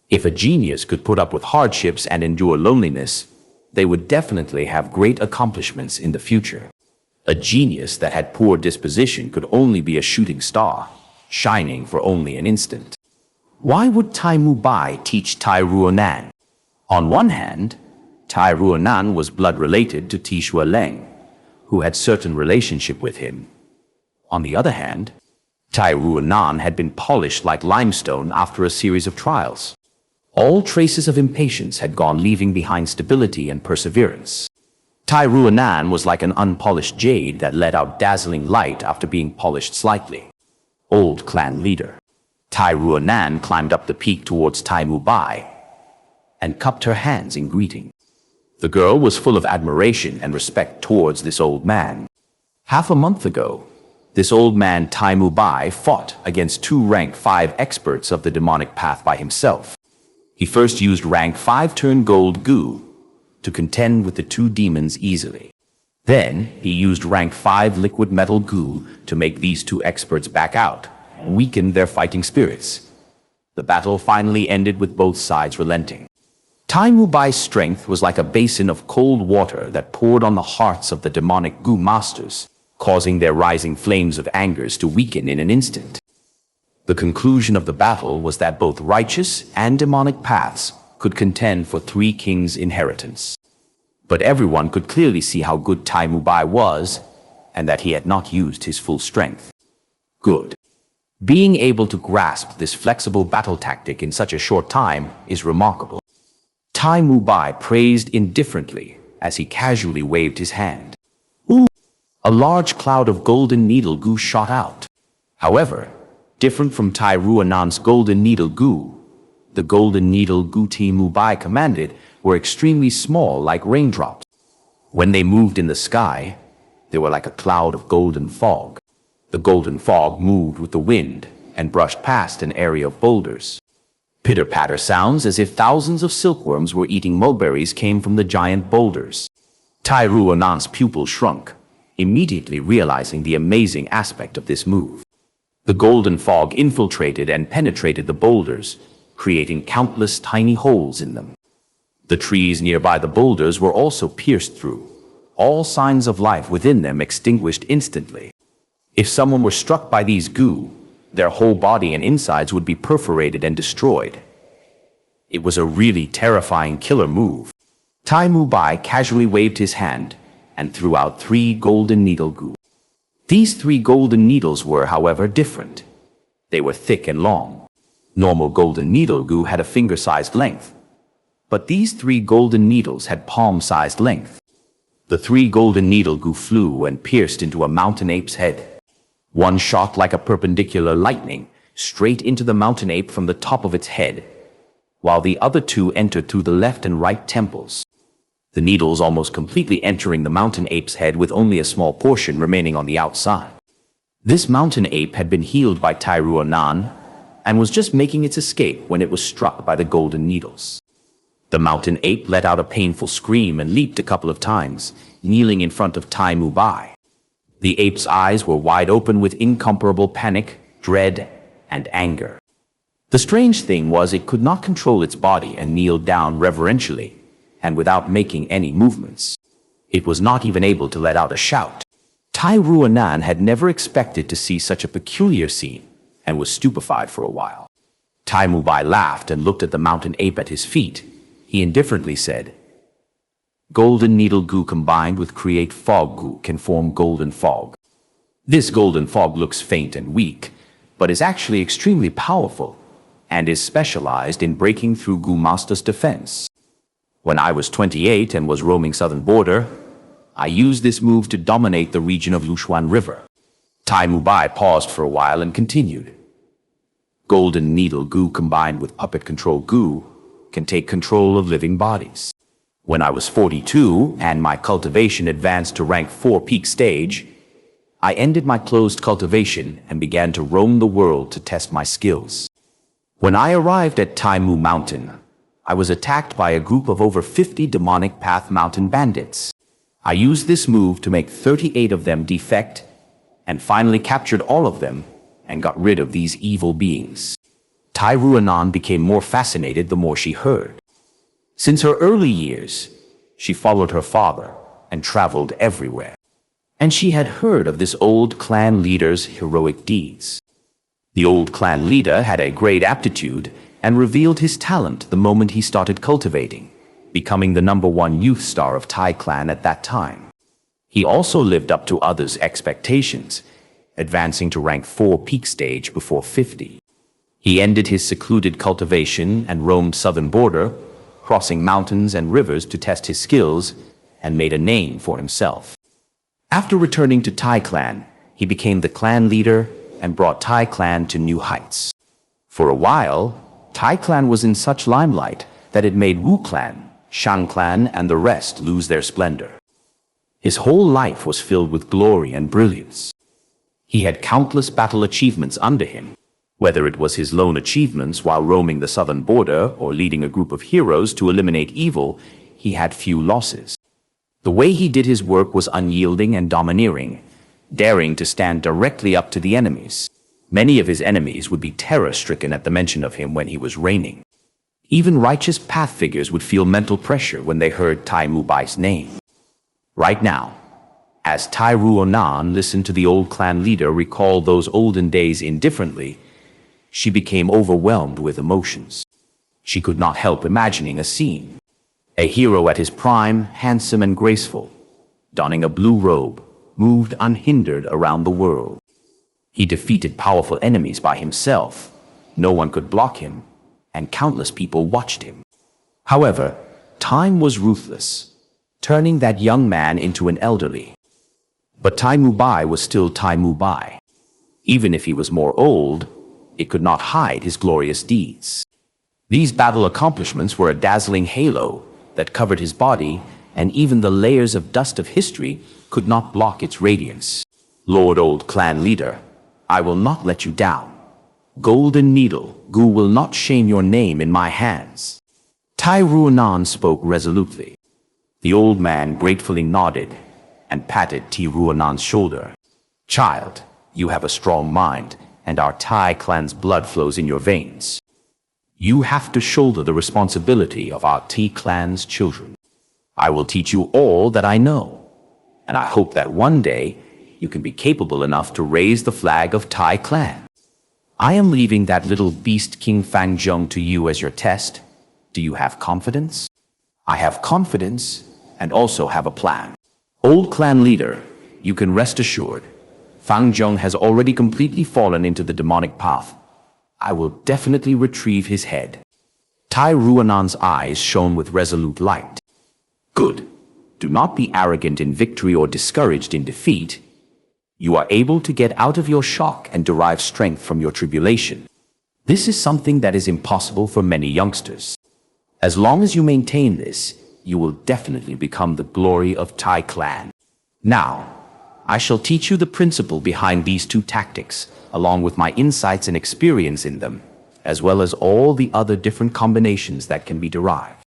[SPEAKER 1] If a genius could put up with hardships and endure loneliness, they would definitely have great accomplishments in the future. A genius that had poor disposition could only be a shooting star, shining for only an instant. Why would Tai Mubai teach Tai Ruonan? On one hand, Tai Ruonan was blood related to Ti Shualeng, who had certain relationship with him. On the other hand, Tai Ruonan had been polished like limestone after a series of trials. All traces of impatience had gone, leaving behind stability and perseverance. Tai Ruonan was like an unpolished jade that let out dazzling light after being polished slightly. Old clan leader. Tai Ruonan climbed up the peak towards Tai Mubai and cupped her hands in greeting. The girl was full of admiration and respect towards this old man. Half a month ago, this old man Tai Mubai fought against 2 rank 5 experts of the demonic path by himself. He first used rank 5 turn gold Gu to contend with the 2 demons easily. Then he used rank 5 liquid metal Gu to make these 2 experts back out and weaken their fighting spirits. The battle finally ended with both sides relenting. Tai Mubai's strength was like a basin of cold water that poured on the hearts of the demonic Gu masters, causing their rising flames of angers to weaken in an instant. The conclusion of the battle was that both righteous and demonic paths could contend for 3 kings' inheritance. But everyone could clearly see how good Tai Mubai was, and that he had not used his full strength. Good. Being able to grasp this flexible battle tactic in such a short time is remarkable. Tai Mubai praised indifferently as he casually waved his hand. Ooh! A large cloud of golden needle Gu shot out. However, different from Tai Ruonan's golden needle Gu, the golden needle Gu Tai Mubai commanded were extremely small, like raindrops. When they moved in the sky, they were like a cloud of golden fog. The golden fog moved with the wind and brushed past an area of boulders. Pitter-patter sounds as if thousands of silkworms were eating mulberries came from the giant boulders. Tai Ruonan's pupil shrunk, immediately realizing the amazing aspect of this move. The golden fog infiltrated and penetrated the boulders, creating countless tiny holes in them. The trees nearby the boulders were also pierced through, all signs of life within them extinguished instantly. If someone were struck by these Gu, their whole body and insides would be perforated and destroyed. It was a really terrifying killer move. Tai Mubai casually waved his hand and threw out 3 golden needle Gu. These 3 golden needles were, however, different. They were thick and long. Normal golden needle Gu had a finger-sized length, but these 3 golden needles had palm-sized length. The 3 golden needle Gu flew and pierced into a mountain ape's head. One shot like a perpendicular lightning straight into the mountain ape from the top of its head, while the other 2 entered through the left and right temples. The needles almost completely entering the mountain ape's head with only a small portion remaining on the outside. This mountain ape had been healed by Tai Ruonan and was just making its escape when it was struck by the golden needles. The mountain ape let out a painful scream and leaped a couple of times, kneeling in front of Tai Mubai. The ape's eyes were wide open with incomparable panic, dread, and anger. The strange thing was it could not control its body and kneeled down reverentially, and without making any movements. It was not even able to let out a shout. Tai Ruonan had never expected to see such a peculiar scene, and was stupefied for a while. Tai Mubai laughed and looked at the mountain ape at his feet. He indifferently said, "Golden needle Gu combined with create fog Gu can form golden fog. This golden fog looks faint and weak, but is actually extremely powerful, and is specialized in breaking through Gu Master's defense. When I was 28 and was roaming southern border, I used this move to dominate the region of Lushuan River." Tai Mubai paused for a while and continued. "Golden needle Gu combined with puppet control Gu can take control of living bodies. When I was 42 and my cultivation advanced to rank 4 peak stage, I ended my closed cultivation and began to roam the world to test my skills. When I arrived at Taimu Mountain, I was attacked by a group of over 50 demonic path mountain bandits. I used this move to make 38 of them defect, and finally captured all of them and got rid of these evil beings. Tai Ruanan became more fascinated the more she heard. Since her early years, she followed her father and traveled everywhere. And she had heard of this old clan leader's heroic deeds. The old clan leader had a great aptitude and revealed his talent the moment he started cultivating, becoming the #1 youth star of Tai clan at that time. He also lived up to others' expectations, advancing to rank 4 peak stage before 50. He ended his secluded cultivation and roamed southern border, crossing mountains and rivers to test his skills, and made a name for himself. After returning to Tai clan, he became the clan leader and brought Tai clan to new heights. For a while, Tai clan was in such limelight that it made Wu clan, Shang clan, and the rest lose their splendor. His whole life was filled with glory and brilliance. He had countless battle achievements under him, whether it was his lone achievements while roaming the southern border or leading a group of heroes to eliminate evil. He had few losses. The way he did his work was unyielding and domineering, daring to stand directly up to the enemies. Many of his enemies would be terror-stricken at the mention of him when he was reigning. Even righteous path figures would feel mental pressure when they heard Tai Mu Bai's name. Right now, as Tai Ruanan listened to the old clan leader recall those olden days indifferently, she became overwhelmed with emotions. She could not help imagining a scene. A hero at his prime, handsome and graceful, donning a blue robe, moved unhindered around the world. He defeated powerful enemies by himself. No one could block him, and countless people watched him. However, time was ruthless, turning that young man into an elderly. But Tai Mu Bai was still Tai Mu Bai. Even if he was more old, it could not hide his glorious deeds. These battle accomplishments were a dazzling halo that covered his body, and even the layers of dust of history could not block its radiance. Lord Old Clan Leader, I will not let you down. Golden Needle, Gu will not shame your name in my hands. Tai Ruanan spoke resolutely. The old man gratefully nodded and patted Ti Ruanan's shoulder. Child, you have a strong mind, and our Tai clan's blood flows in your veins. You have to shoulder the responsibility of our Ti clan's children. I will teach you all that I know, and I hope that one day you can be capable enough to raise the flag of Tai clan. I am leaving that little beast King Fang Yuan to you as your test. Do you have confidence? I have confidence and also have a plan. Old clan leader, you can rest assured, Fang Yuan has already completely fallen into the demonic path. I will definitely retrieve his head. Tai Ruanan's eyes shone with resolute light. Good. Do not be arrogant in victory or discouraged in defeat. You are able to get out of your shock and derive strength from your tribulation. This is something that is impossible for many youngsters. As long as you maintain this, you will definitely become the glory of Tai clan. Now, I shall teach you the principle behind these two tactics, along with my insights and experience in them, as well as all the other different combinations that can be derived.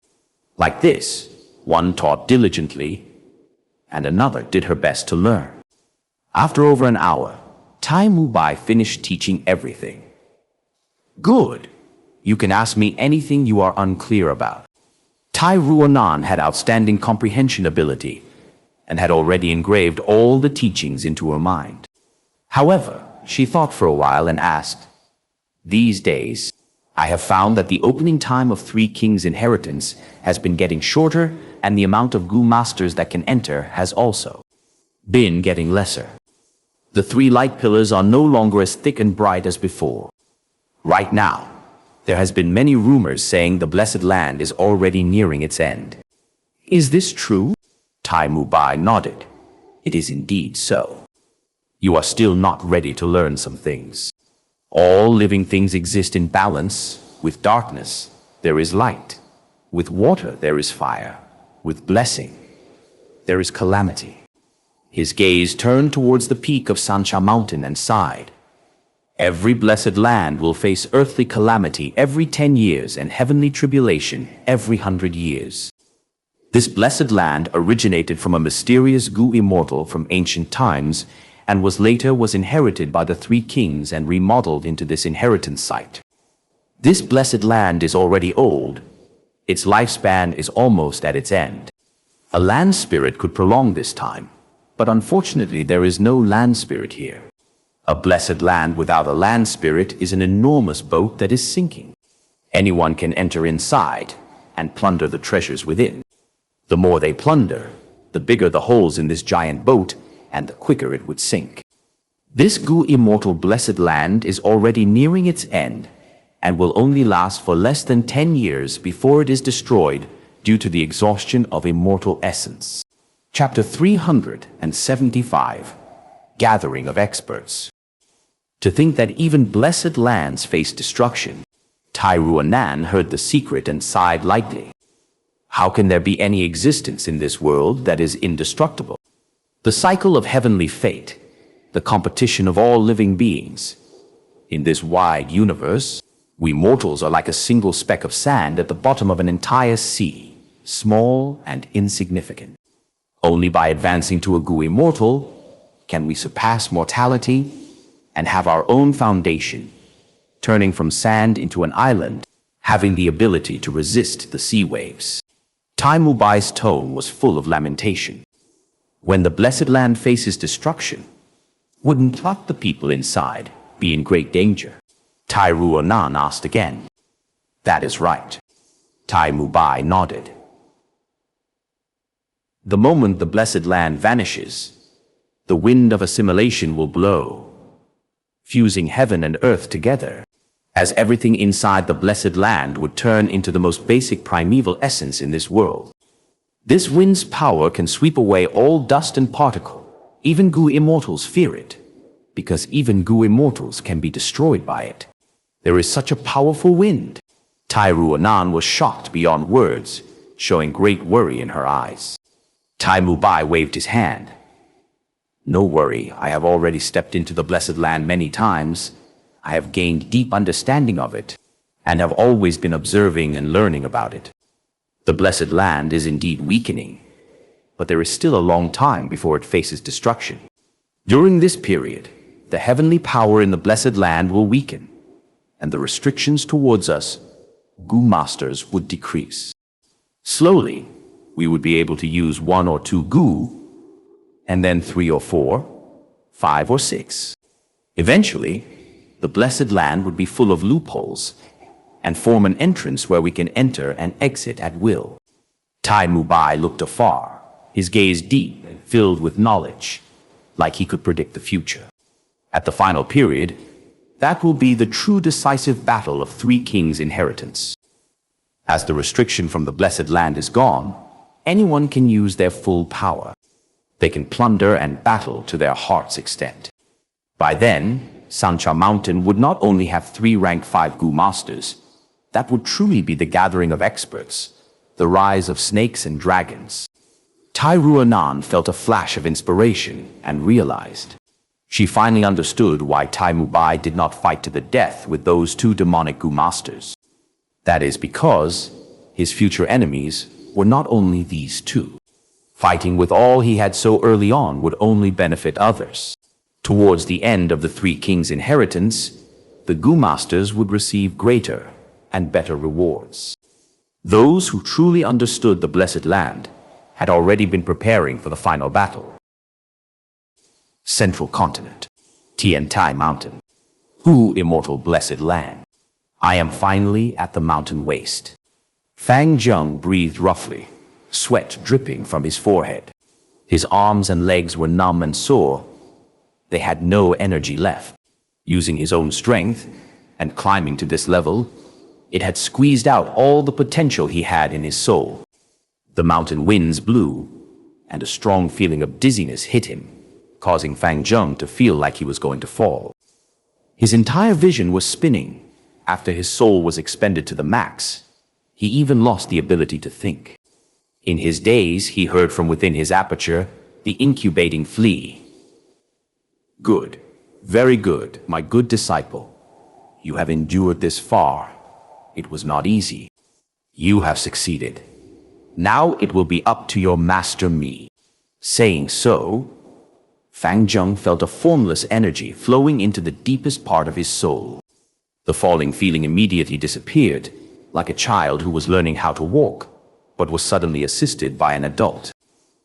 [SPEAKER 1] Like this, one taught diligently, and another did her best to learn. After over an hour, Tai Mu Bai finished teaching everything. Good. You can ask me anything you are unclear about. Tai Ruanan had outstanding comprehension ability and had already engraved all the teachings into her mind. However, she thought for a while and asked, These days, I have found that the opening time of 3 kings' inheritance has been getting shorter, and the amount of Gu masters that can enter has also been getting lesser. The 3 light pillars are no longer as thick and bright as before. Right now, there has been many rumors saying the blessed land is already nearing its end. Is this true? Tai Mu Bai nodded. It is indeed so. You are still not ready to learn some things. All living things exist in balance. With darkness, there is light. With water, there is fire. With blessing, there is calamity. His gaze turned towards the peak of Xianxia mountain and sighed. Every blessed land will face earthly calamity every 10 years and heavenly tribulation every 100 years. This blessed land originated from a mysterious Gu immortal from ancient times and was inherited by the three kings and remodeled into this inheritance site. This blessed land is already old. Its lifespan is almost at its end. A land spirit could prolong this time, but unfortunately there is no land spirit here. A blessed land without a land spirit is an enormous boat that is sinking. Anyone can enter inside and plunder the treasures within. The more they plunder, the bigger the holes in this giant boat and the quicker it would sink. This Gu immortal blessed land is already nearing its end and will only last for less than 10 years before it is destroyed due to the exhaustion of immortal essence. Chapter 375, Gathering of Experts. To think that even blessed lands face destruction. Tai Ruanan heard the secret and sighed lightly. How can there be any existence in this world that is indestructible? The cycle of heavenly fate, the competition of all living beings. In this wide universe, we mortals are like a single speck of sand at the bottom of an entire sea, small and insignificant. Only by advancing to a Gu immortal can we surpass mortality and have our own foundation, turning from sand into an island, having the ability to resist the sea waves. Tai Mubai's tone was full of lamentation. When the blessed land faces destruction, wouldn't not the people inside be in great danger? Tai Ruanan asked again. That is right. Tai Mubai nodded. The moment the blessed land vanishes, the wind of assimilation will blow, fusing heaven and earth together, as everything inside the blessed land would turn into the most basic primeval essence in this world. This wind's power can sweep away all dust and particle. Even Gu immortals fear it, because even Gu immortals can be destroyed by it. There is such a powerful wind. Tai Ruanan was shocked beyond words, showing great worry in her eyes. Tai Mubai waved his hand. No worry, I have already stepped into the blessed land many times. I have gained deep understanding of it, and have always been observing and learning about it. The blessed land is indeed weakening, but there is still a long time before it faces destruction. During this period, the heavenly power in the blessed land will weaken, and the restrictions towards us, Gu masters, would decrease. Slowly, we would be able to use 1 or 2 Gu, and then 3 or 4, 5 or 6. Eventually, the blessed land would be full of loopholes and form an entrance where we can enter and exit at will. Tai Mubai looked afar, his gaze deep and filled with knowledge, like he could predict the future. At the final period, that will be the true decisive battle of 3 kings' inheritance. As the restriction from the blessed land is gone, anyone can use their full power. They can plunder and battle to their heart's extent. By then, Xianxia Mountain would not only have 3 rank 5 Gu masters, that would truly be the gathering of experts, the rise of snakes and dragons. Tai Ruanan felt a flash of inspiration and realized. She finally understood why Tai Mubai did not fight to the death with those 2 demonic Gu masters. That is because his future enemies were not only these 2. Fighting with all he had so early on would only benefit others. Towards the end of the 3 kings' inheritance, the Gu masters would receive greater and better rewards. Those who truly understood the blessed land had already been preparing for the final battle. Central Continent, Tiantai Mountain. Hu immortal blessed land. I am finally at the mountain waste. Fang Yuan breathed roughly, sweat dripping from his forehead. His arms and legs were numb and sore. They had no energy left. Using his own strength and climbing to this level, it had squeezed out all the potential he had in his soul. The mountain winds blew, and a strong feeling of dizziness hit him, causing Fang Yuan to feel like he was going to fall. His entire vision was spinning. After his soul was expended to the max, he even lost the ability to think. In his daze, he heard from within his aperture the incubating flea. Good, very good, my good disciple. You have endured this far. It was not easy. You have succeeded. Now it will be up to your master me. Saying so, Fang Zheng felt a formless energy flowing into the deepest part of his soul. The falling feeling immediately disappeared, like a child who was learning how to walk, but was suddenly assisted by an adult.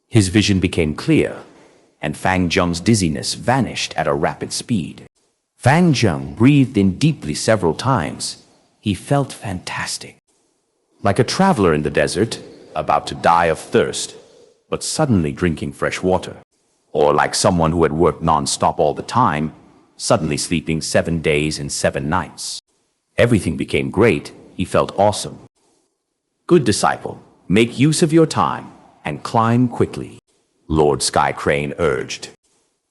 [SPEAKER 1] His vision became clear, and Fang Zheng's dizziness vanished at a rapid speed. Fang Zheng breathed in deeply several times. He felt fantastic. Like a traveler in the desert, about to die of thirst, but suddenly drinking fresh water. Or like someone who had worked non-stop all the time, suddenly sleeping 7 days and 7 nights. Everything became great. He felt awesome. Good disciple, make use of your time and climb quickly, Lord Sky Crane urged.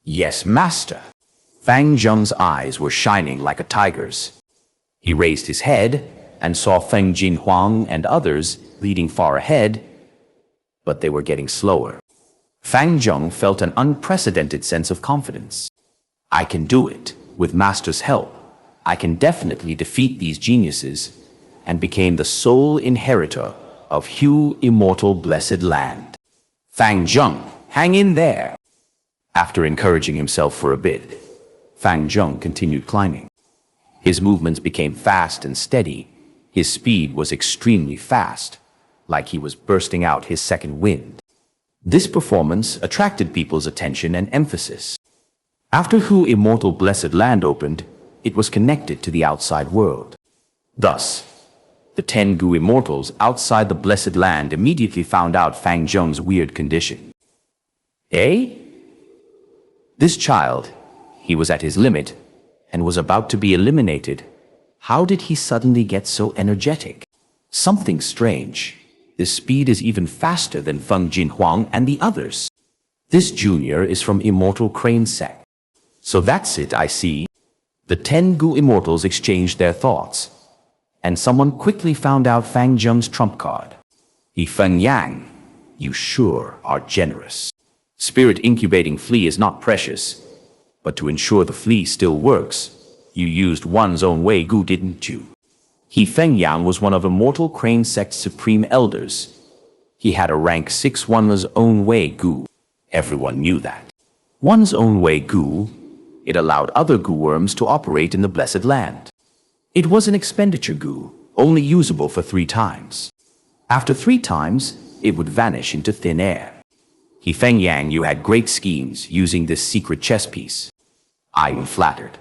[SPEAKER 1] Yes, master. Fang Zheng's eyes were shining like a tiger's. He raised his head and saw Feng Jinhuang and others leading far ahead, but they were getting slower. Fang Zheng felt an unprecedented sense of confidence. I can do it. With master's help, I can definitely defeat these geniuses, and became the sole inheritor of Hu immortal blessed land. Fang Zheng, hang in there. After encouraging himself for a bit, Fang Zheng continued climbing. His movements became fast and steady. His speed was extremely fast, like he was bursting out his second wind. This performance attracted people's attention and emphasis. After Hu immortal blessed land opened, it was connected to the outside world. Thus, the 10 Gu immortals outside the blessed land immediately found out Fang Zheng's weird condition. Eh? This child, he was at his limit and was about to be eliminated. How did he suddenly get so energetic? Something strange. This speed is even faster than Feng Jinhuang and the others. This junior is from Immortal Crane sect. So that's it, I see. The 10 Gu immortals exchanged their thoughts, and someone quickly found out Fang Zheng's trump card. Feng Yang, you sure are generous. Spirit incubating flea is not precious, but to ensure the flea still works, you used one's own Wei Gu, didn't you? Feng Yang was one of Immortal Crane sect's supreme elders. He had a rank 6 one's own Wei Gu. Everyone knew that. One's own Wei Gu, it allowed other Gu worms to operate in the blessed land. It was an expenditure Gu, only usable for 3 times. After 3 times, it would vanish into thin air. Feng Yang, you had great schemes using this secret chess piece. I am flattered.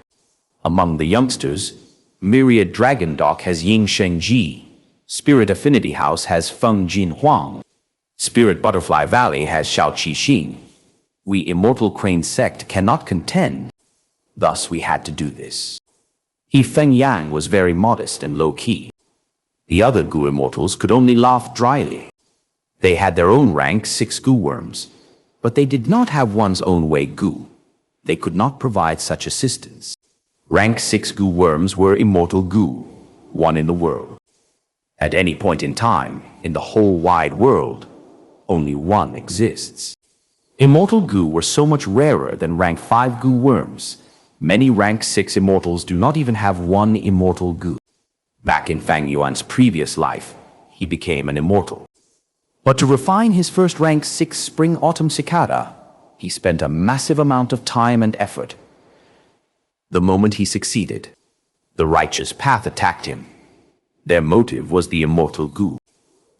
[SPEAKER 1] Among the youngsters, Myriad Dragon Dock has Ying Shengji. Spirit Affinity House has Feng Jinhuang. Spirit Butterfly Valley has Xiao Qixing. We Immortal Crane sect cannot contend. Thus we had to do this. Feng Yang was very modest and low-key. The other Gu immortals could only laugh dryly. They had their own rank 6 Gu worms, but they did not have one's own Wei Gu. They could not provide such assistance. Rank 6 Gu worms were immortal Gu, one in the world. At any point in time, in the whole wide world, only one exists. Immortal Gu were so much rarer than rank 5 Gu worms. Many rank 6 immortals do not even have one immortal Gu. Back in Fang Yuan's previous life, he became an immortal. But to refine his first rank 6 spring-autumn cicada, he spent a massive amount of time and effort. The moment he succeeded, the righteous path attacked him. Their motive was the immortal Gu.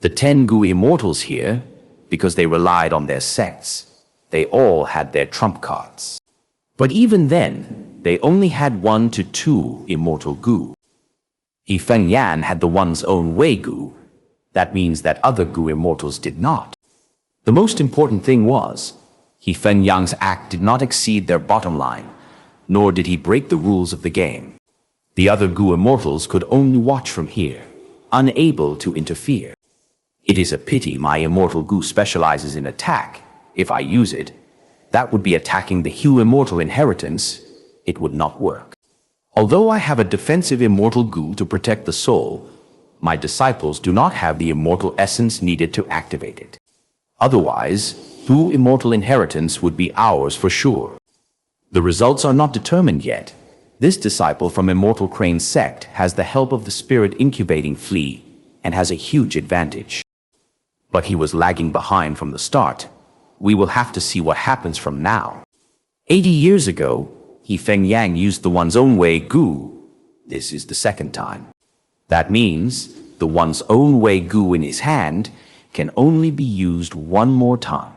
[SPEAKER 1] The 10 Gu immortals here, because they relied on their sects, they all had their trump cards. But even then, they only had 1 to 2 immortal Gu. Feng Yan had the one's own Wei Gu. That means that other Gu immortals did not. The most important thing was, Feng Yang's act did not exceed their bottom line, nor did he break the rules of the game. The other Gu immortals could only watch from here, unable to interfere. It is a pity my immortal Gu specializes in attack. If I use it, that would be attacking the Hu immortal inheritance. It would not work. Although I have a defensive immortal Gu to protect the soul, my disciples do not have the immortal essence needed to activate it. Otherwise, Gu immortal inheritance would be ours for sure. The results are not determined yet. This disciple from Immortal Crane sect has the help of the spirit incubating flea and has a huge advantage. But he was lagging behind from the start. We will have to see what happens from now. 80 years ago, Feng Yang used the one's own way Gu. This is the second time. That means the one's own way Gu in his hand can only be used one more time.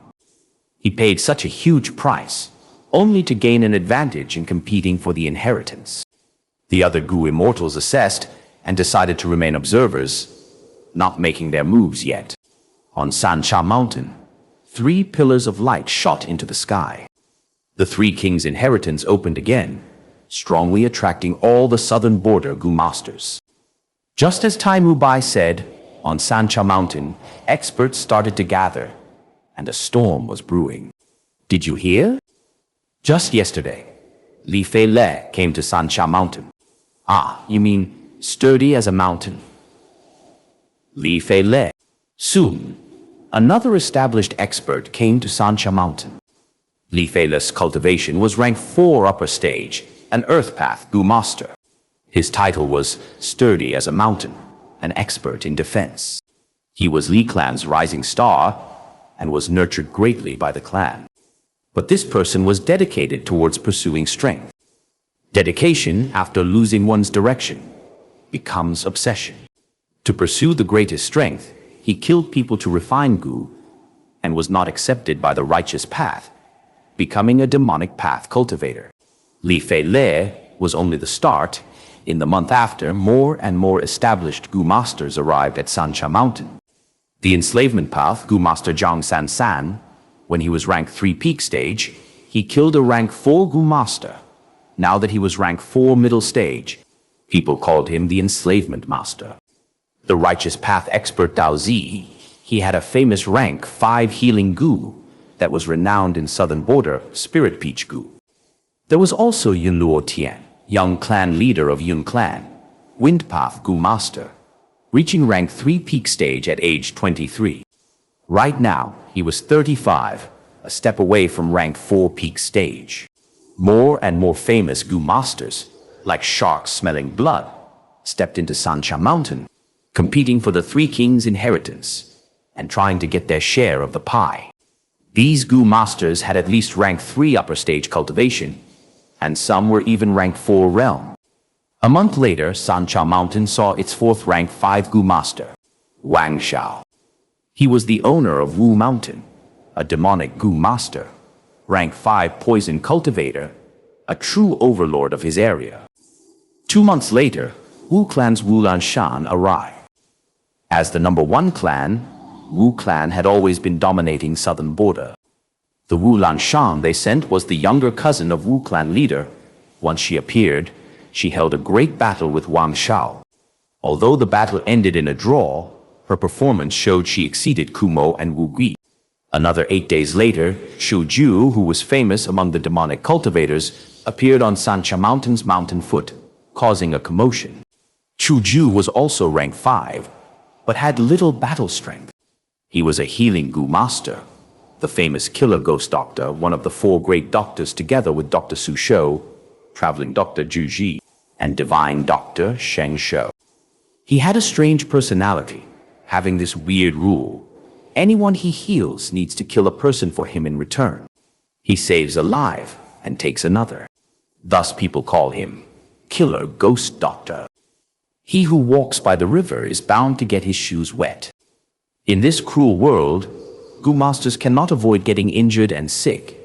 [SPEAKER 1] He paid such a huge price, only to gain an advantage in competing for the inheritance. The other Gu immortals assessed and decided to remain observers, not making their moves yet. On Xianxia Mountain, 3 pillars of light shot into the sky. The 3 kings' inheritance opened again, strongly attracting all the southern border Gu masters. Just as Tai Mu Bai said, on Xianxia Mountain, experts started to gather, and a storm was brewing. Did you hear? Just yesterday, Li Fei Le came to Xianxia Mountain. Ah, you mean sturdy as a mountain? Li Fei Le. Soon, another established expert came to Xianxia Mountain. Li Fei Le's cultivation was ranked 4 upper stage, an earth path Gu master. His title was sturdy as a mountain, an expert in defense. He was Li clan's rising star and was nurtured greatly by the clan. But this person was dedicated towards pursuing strength. Dedication, after losing one's direction, becomes obsession. To pursue the greatest strength, he killed people to refine Gu and was not accepted by the righteous path, becoming a demonic path cultivator. Li Fei Le was only the start. In the month after, more and more established Gu masters arrived at Xianxia Mountain. The enslavement path Gu master Zhang San San, when he was rank 3 peak stage, he killed a rank 4 Gu master. Now that he was rank 4 middle stage, people called him the enslavement master. The righteous path expert Dao Zi, he had a famous rank 5 healing Gu that was renowned in southern border Spirit Peach Gu. There was also Yun Luo Tian, young clan leader of Yun clan, Wind Path Gu master, reaching rank 3 peak stage at age 23. Right now, he was 35, a step away from rank 4 peak stage. More and more famous Gu masters, like sharks smelling blood, stepped into Xianxia Mountain, competing for the 3 kings' inheritance and trying to get their share of the pie. These Gu masters had at least rank 3 upper stage cultivation, and some were even rank 4 realm. A month later, Xianxia Mountain saw its 4th rank 5 Gu master, Wang Xiao. He was the owner of Wu Mountain, a demonic Gu master, rank 5 poison cultivator, a true overlord of his area. 2 months later, Wu clan's Wu Lanshan arrived. As the number 1 clan, Wu clan had always been dominating southern border. The Wu Lanshan they sent was the younger cousin of Wu clan leader. Once she appeared, she held a great battle with Wang Xiao. Although the battle ended in a draw, her performance showed she exceeded Kumo and Wu Gui. Another 8 days later, Shu Ju, who was famous among the demonic cultivators, appeared on Xianxia Mountain's mountain foot, causing a commotion. Chu Ju was also rank 5, but had little battle strength. He was a healing Gu master, the famous killer ghost doctor, one of the 4 great doctors together with Dr. Su Shou, traveling Dr. Zhu Ji, and divine Dr. Sheng Shou. He had a strange personality, having this weird rule. Anyone he heals needs to kill a person for him in return. He saves a life and takes another. Thus people call him Killer Ghost Doctor. He who walks by the river is bound to get his shoes wet. In this cruel world, Gu masters cannot avoid getting injured and sick.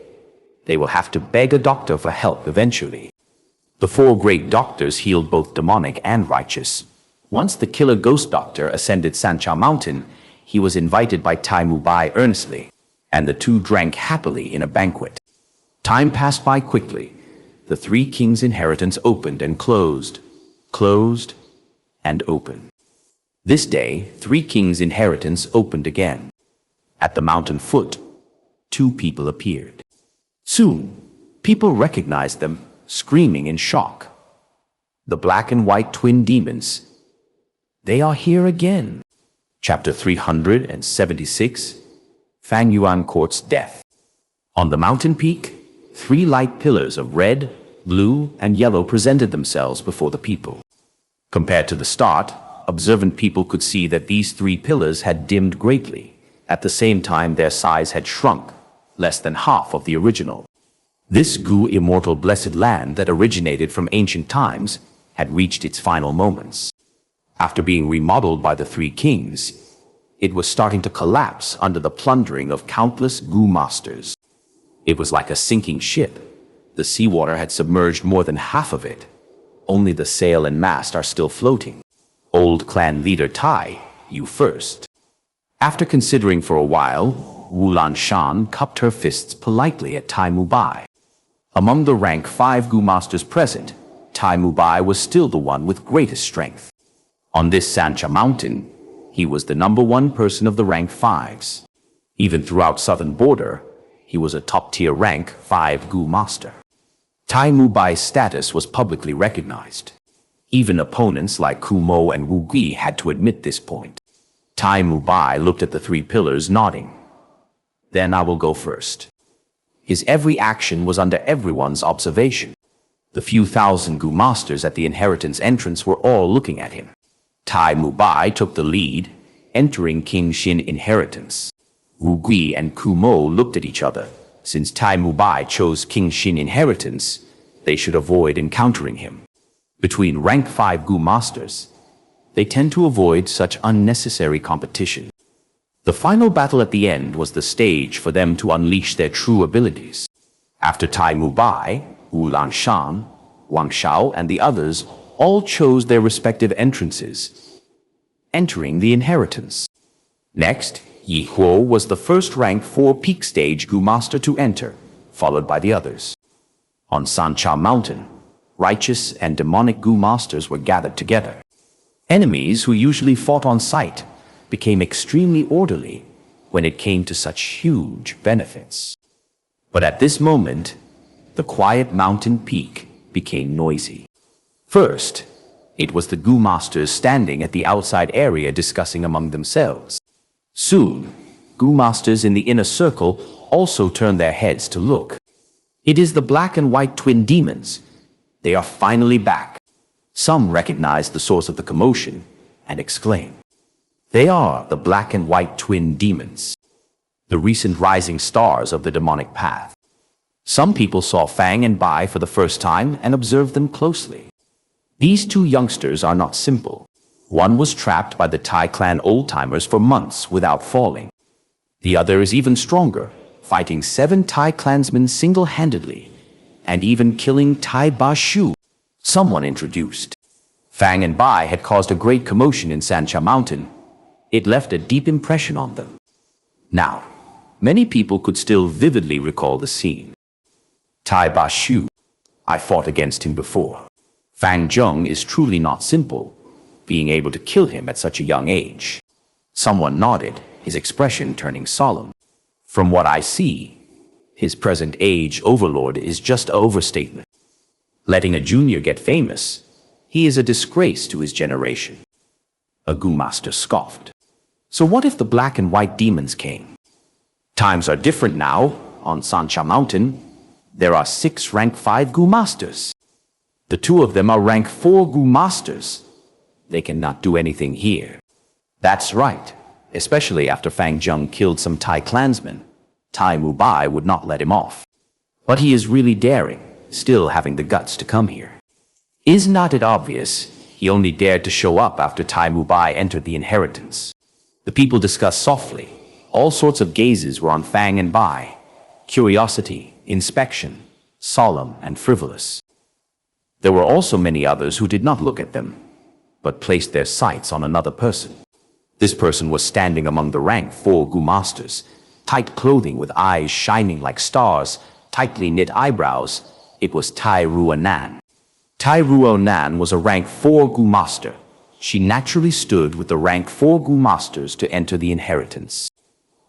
[SPEAKER 1] They will have to beg a doctor for help eventually. The 4 great doctors healed both demonic and righteous. Once the killer ghost doctor ascended Xianxia Mountain, he was invited by Tai Mu Bai earnestly, and the 2 drank happily in a banquet. Time passed by quickly. The 3 kings' inheritance opened and closed, closed, and opened. This day, 3 kings' inheritance opened again. At the mountain foot, 2 people appeared. Soon, people recognized them, screaming in shock. The black and white twin demons. They are here again. Chapter 376, Fang Yuan courts death. On the mountain peak, 3 light pillars of red, blue, and yellow presented themselves before the people. Compared to the start, observant people could see that these 3 pillars had dimmed greatly. At the same time, their size had shrunk, less than half of the original. This Gu immortal blessed land that originated from ancient times had reached its final moments. After being remodeled by the 3 kings, it was starting to collapse under the plundering of countless Gu masters. It was like a sinking ship. The seawater had submerged more than half of it. Only the sail and mast are still floating. Old clan leader Tai, you first. After considering for a while, Wu Lanshan cupped her fists politely at Tai Mubai. Among the rank 5 Gu masters present, Tai Mubai was still the one with greatest strength. On this Xianxia mountain, he was the #1 person of the rank 5s. Even throughout southern border, he was a top-tier rank 5 Gu master. Tai Mubai's status was publicly recognized. Even opponents like Kumo and Wu Gui had to admit this point. Tai Mubai looked at the 3 pillars, nodding. Then I will go first. His every action was under everyone's observation. The few thousand Gu masters at the inheritance entrance were all looking at him. Tai Mubai took the lead, entering King Xin inheritance. Wu Gui and Kumo looked at each other. Since Tai Mubai chose King Xin inheritance, they should avoid encountering him. Between rank 5 Gu masters, they tend to avoid such unnecessary competition. The final battle at the end was the stage for them to unleash their true abilities. After Tai Mubai, Wu Lanshan, Wang Shao, and the others all chose their respective entrances, entering the inheritance. Next, Yi Huo was the first rank 4 peak stage Gu master to enter, followed by the others. On Xianxia Mountain, righteous and demonic Gu masters were gathered together. Enemies who usually fought on sight became extremely orderly when it came to such huge benefits. But at this moment, the quiet mountain peak became noisy. First, it was the Gu masters standing at the outside area discussing among themselves. Soon, Gu masters in the inner circle also turned their heads to look. It is the black and white twin demons. They are finally back. Some recognized the source of the commotion and exclaimed, "They are the black and white twin demons, the recent rising stars of the demonic path." Some people saw Fang and Bai for the first time and observed them closely. These 2 youngsters are not simple. One was trapped by the Tai clan old-timers for months without falling. The other is even stronger, fighting 7 Tai clansmen single-handedly, and even killing Tai Ba Shu, someone introduced. Fang and Bai had caused a great commotion in Xianxia Mountain. It left a deep impression on them. Now, many people could still vividly recall the scene. Tai Ba Shu, I fought against him before. Fang Zheng is truly not simple, being able to kill him at such a young age. Someone nodded, his expression turning solemn. From what I see, his present age overlord is just an overstatement. Letting a junior get famous, he is a disgrace to his generation. A Gu master scoffed. So what if the black and white demons came? Times are different now. On Xianxia Mountain, there are 6 rank 5 Gu masters. The 2 of them are rank 4 Gu masters. They cannot do anything here. That's right, especially after Fang Zheng killed some Tai clansmen. Tai Mubai would not let him off. But he is really daring, still having the guts to come here. Is not it obvious? He only dared to show up after Tai Mubai entered the inheritance. The people discussed softly. All sorts of gazes were on Fang and Bai. Curiosity, inspection, solemn and frivolous. There were also many others who did not look at them, but placed their sights on another person. This person was standing among the rank 4 Gu masters, tight clothing with eyes shining like stars, tightly knit eyebrows. It was Tai Ruonan. Tai Ruonan was a rank 4 Gu master. She naturally stood with the rank 4 Gu masters to enter the inheritance.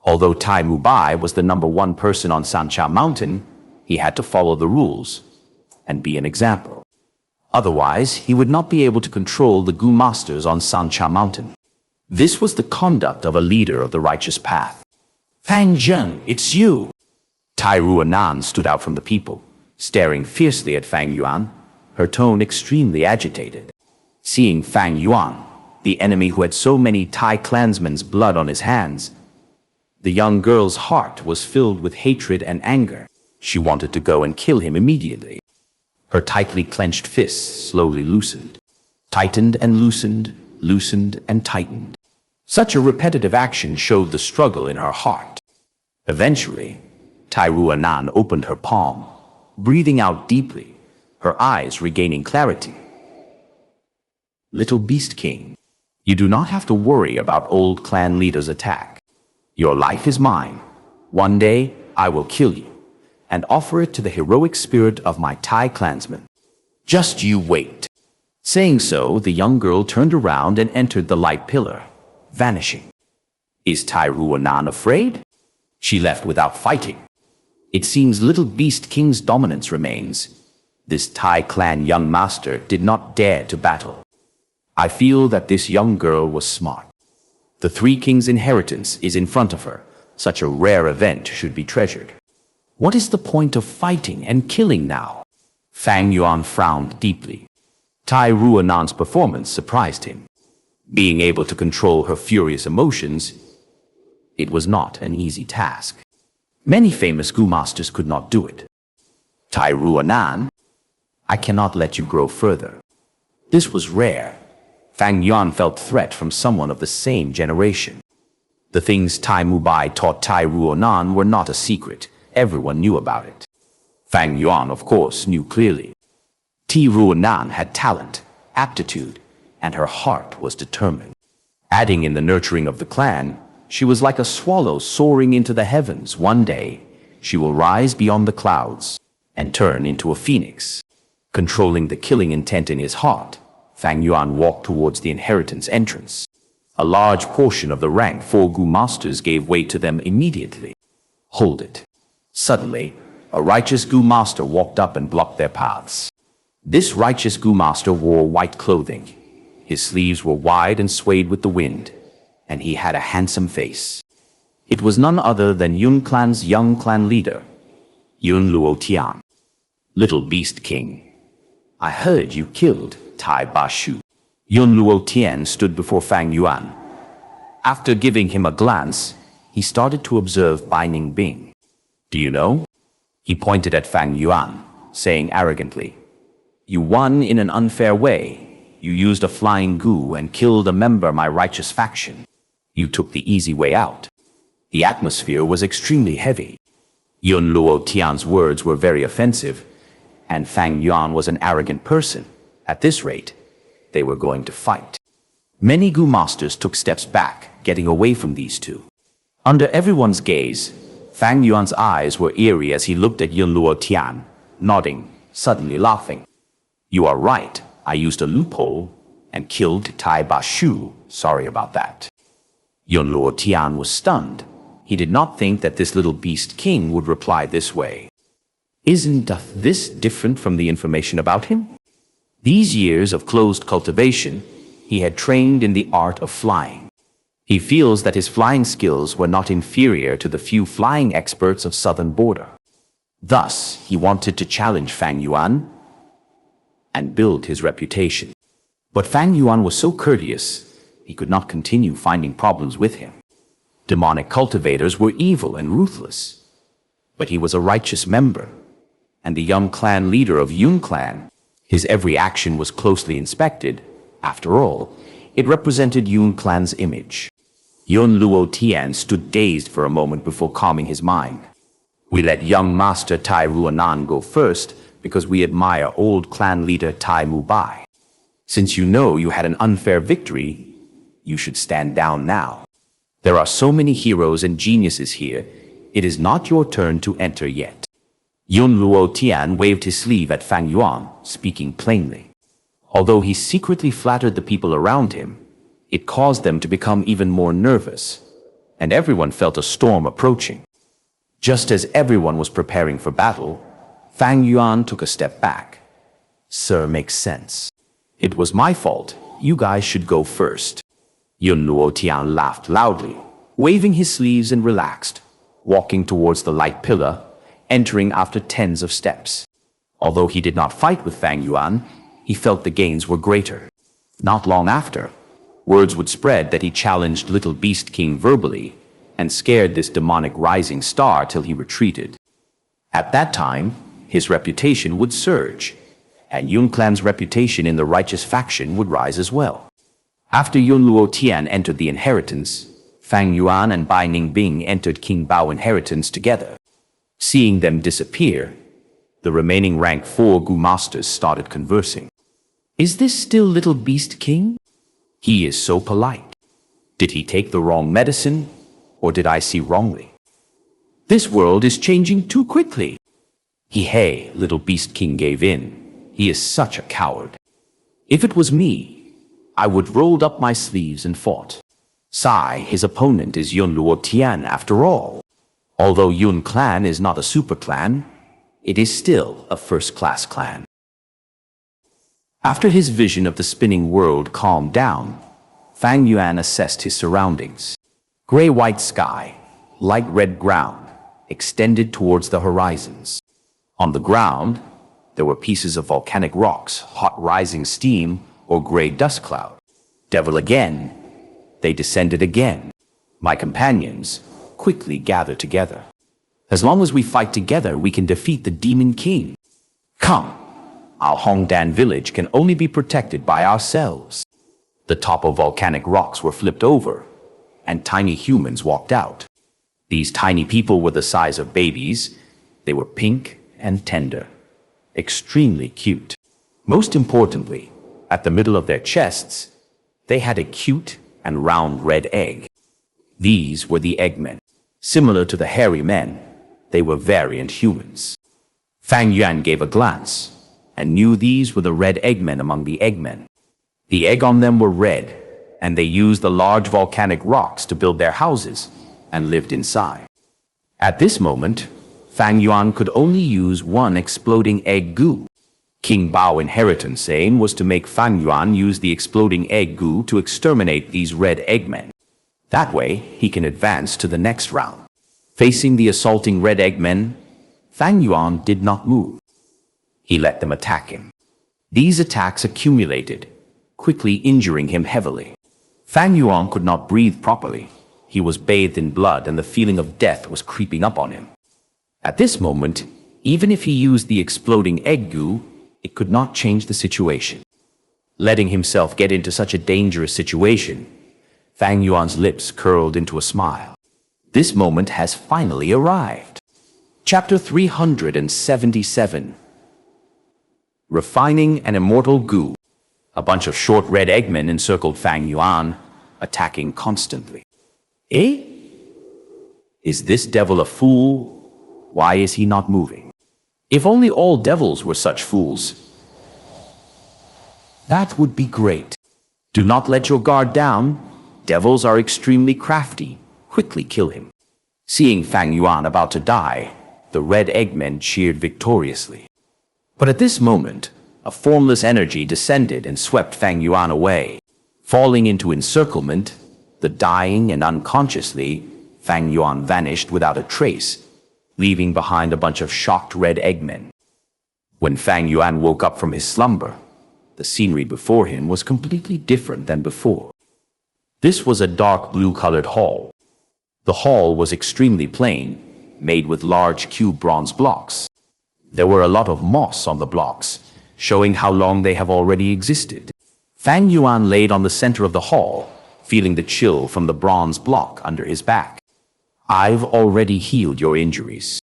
[SPEAKER 1] Although Tai Mubai was the #1 person on Xianxia Mountain, he had to follow the rules and be an example. Otherwise, he would not be able to control the Gu masters on Xianxia Mountain. This was the conduct of a leader of the righteous path. Fang Zheng, it's you! Tai Ruanan stood out from the people, staring fiercely at Fang Yuan, her tone extremely agitated. Seeing Fang Yuan, the enemy who had so many Tai clansmen's blood on his hands, the young girl's heart was filled with hatred and anger. She wanted to go and kill him immediately. Her tightly clenched fists slowly loosened, tightened and loosened, loosened and tightened. Such a repetitive action showed the struggle in her heart. Eventually, Tai Ruanan opened her palm, breathing out deeply, her eyes regaining clarity. Little Beast King, you do not have to worry about old clan leaders' attack. Your life is mine. One day, I will kill you and offer it to the heroic spirit of my Tai clansmen. Just you wait. Saying so, the young girl turned around and entered the light pillar, vanishing. Is Tai Ruanan afraid? She left without fighting. It seems Little Beast King's dominance remains. This Tai clan young master did not dare to battle. I feel that this young girl was smart. The Three Kings' inheritance is in front of her. Such a rare event should be treasured. What is the point of fighting and killing now? Fang Yuan frowned deeply. Tai Ruanan's performance surprised him. Being able to control her furious emotions, it was not an easy task. Many famous Gu masters could not do it. Tai Ruanan, I cannot let you grow further. This was rare. Fang Yuan felt threat from someone of the same generation. The things Tai Mubai taught Tai Ruanan were not a secret. Everyone knew about it. Fang Yuan, of course, knew clearly. Tai Ruanan had talent, aptitude, and her heart was determined. Adding in the nurturing of the clan, she was like a swallow soaring into the heavens. One day, she will rise beyond the clouds and turn into a phoenix. Controlling the killing intent in his heart, Fang Yuan walked towards the inheritance entrance. A large portion of the rank 4 Gu masters gave way to them immediately. Hold it. Suddenly, a righteous Gu master walked up and blocked their paths. This righteous Gu master wore white clothing. His sleeves were wide and swayed with the wind, and he had a handsome face. It was none other than Yun Clan's young clan leader, Yun Luotian. Little Beast King, I heard you killed Tai Bashu. Yun Luotian stood before Fang Yuan. After giving him a glance, he started to observe Bai Ningbing. Do you know? He pointed at Fang Yuan, saying arrogantly, You won in an unfair way. You used a flying Gu and killed a member of my righteous faction. You took the easy way out. The atmosphere was extremely heavy. Yun Luotian's words were very offensive, and Fang Yuan was an arrogant person. At this rate, they were going to fight. Many Gu masters took steps back, getting away from these two. Under everyone's gaze, Fang Yuan's eyes were eerie as he looked at Yun Luotian, nodding, suddenly laughing. You are right. I used a loophole and killed Tai Bashu. Sorry about that. Yun Luotian was stunned. He did not think that this little beast king would reply this way. Isn't this different from the information about him? These years of closed cultivation, he had trained in the art of flying. He feels that his flying skills were not inferior to the few flying experts of southern border. Thus, he wanted to challenge Fang Yuan and build his reputation. But Fang Yuan was so courteous, he could not continue finding problems with him. Demonic cultivators were evil and ruthless. But he was a righteous member, and the young clan leader of Yun Clan. His every action was closely inspected. After all, it represented Yun Clan's image. Yun Luotian stood dazed for a moment before calming his mind. We let young master Tai Ruanan go first because we admire old clan leader Tai Mubai. Since you know you had an unfair victory, you should stand down now. There are so many heroes and geniuses here, it is not your turn to enter yet. Yun Luotian waved his sleeve at Fang Yuan, speaking plainly. Although he secretly flattered the people around him, it caused them to become even more nervous, and everyone felt a storm approaching. Just as everyone was preparing for battle, Fang Yuan took a step back. Sir, makes sense. It was my fault. You guys should go first. Yun Luotian laughed loudly, waving his sleeves and relaxed. walking towards the light pillar, entering after tens of steps. Although he did not fight with Fang Yuan, he felt the gains were greater. Not long after, words would spread that he challenged Little Beast King verbally and scared this demonic rising star till he retreated. At that time, his reputation would surge, and Yun Clan's reputation in the righteous faction would rise as well. After Yun Luo Tian entered the inheritance, Fang Yuan and Bai Ningbing entered King Bao inheritance together. Seeing them disappear, the remaining rank 4 Gu masters started conversing. Is this still Little Beast King? He is so polite. Did he take the wrong medicine, or did I see wrongly? This world is changing too quickly. Hey, Little Beast King gave in. He is such a coward. If it was me, I would rolled up my sleeves and fought. Sigh, his opponent is Yun Luo Tian after all. Although Yun Clan is not a super clan, it is still a first-class clan. After his vision of the spinning world calmed down, Fang Yuan assessed his surroundings. Gray-white sky, light red ground, extended towards the horizons. On the ground, there were pieces of volcanic rocks, hot rising steam, or gray dust cloud. Devil again. They descended again. My companions quickly gathered together. As long as we fight together, we can defeat the Demon King. Come, our Hongdan village can only be protected by ourselves. The top of volcanic rocks were flipped over, and tiny humans walked out. These tiny people were the size of babies. They were pink and tender, extremely cute. Most importantly, at the middle of their chests, they had a cute and round red egg. These were the Eggmen. Similar to the hairy men, they were variant humans. Fang Yuan gave a glance and knew these were the red Eggmen among the Eggmen. The egg on them were red, and they used the large volcanic rocks to build their houses and lived inside. At this moment, Fang Yuan could only use one exploding egg Gu. King Bao inheritance aim was to make Fang Yuan use the exploding egg Gu to exterminate these red Eggmen. That way, he can advance to the next round. Facing the assaulting red Eggmen, Fang Yuan did not move. He let them attack him. These attacks accumulated, quickly injuring him heavily. Fang Yuan could not breathe properly. He was bathed in blood and the feeling of death was creeping up on him. At this moment, even if he used the exploding egg Gu, it could not change the situation. Letting himself get into such a dangerous situation, Fang Yuan's lips curled into a smile. This moment has finally arrived. Chapter 377. Refining an Immortal Gu. A bunch of short red Eggmen encircled Fang Yuan, attacking constantly. Eh? Is this devil a fool? Why is he not moving? If only all devils were such fools. That would be great. Do not let your guard down. Devils are extremely crafty. Quickly kill him. Seeing Fang Yuan about to die, the red Eggmen cheered victoriously. But at this moment, a formless energy descended and swept Fang Yuan away. Falling into encirclement, the dying and unconsciously, Fang Yuan vanished without a trace, leaving behind a bunch of shocked red Eggmen. When Fang Yuan woke up from his slumber, the scenery before him was completely different than before. This was a dark blue-colored hall. The hall was extremely plain, made with large cube bronze blocks. There were a lot of moss on the blocks, showing how long they have already existed. Fang Yuan laid on the center of the hall, feeling the chill from the bronze block under his back. I've already healed your injuries.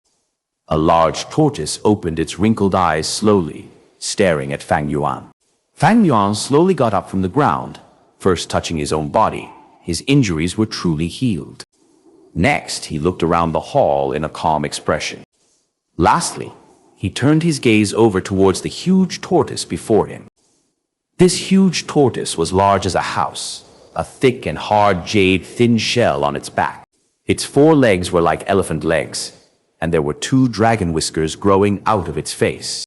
[SPEAKER 1] A large tortoise opened its wrinkled eyes slowly, staring at Fang Yuan. Fang Yuan slowly got up from the ground, first touching his own body. His injuries were truly healed. Next, he looked around the hall in a calm expression. Lastly, he turned his gaze over towards the huge tortoise before him. This huge tortoise was large as a house, a thick and hard jade thin shell on its back. Its 4 legs were like elephant legs, and there were 2 dragon whiskers growing out of its face.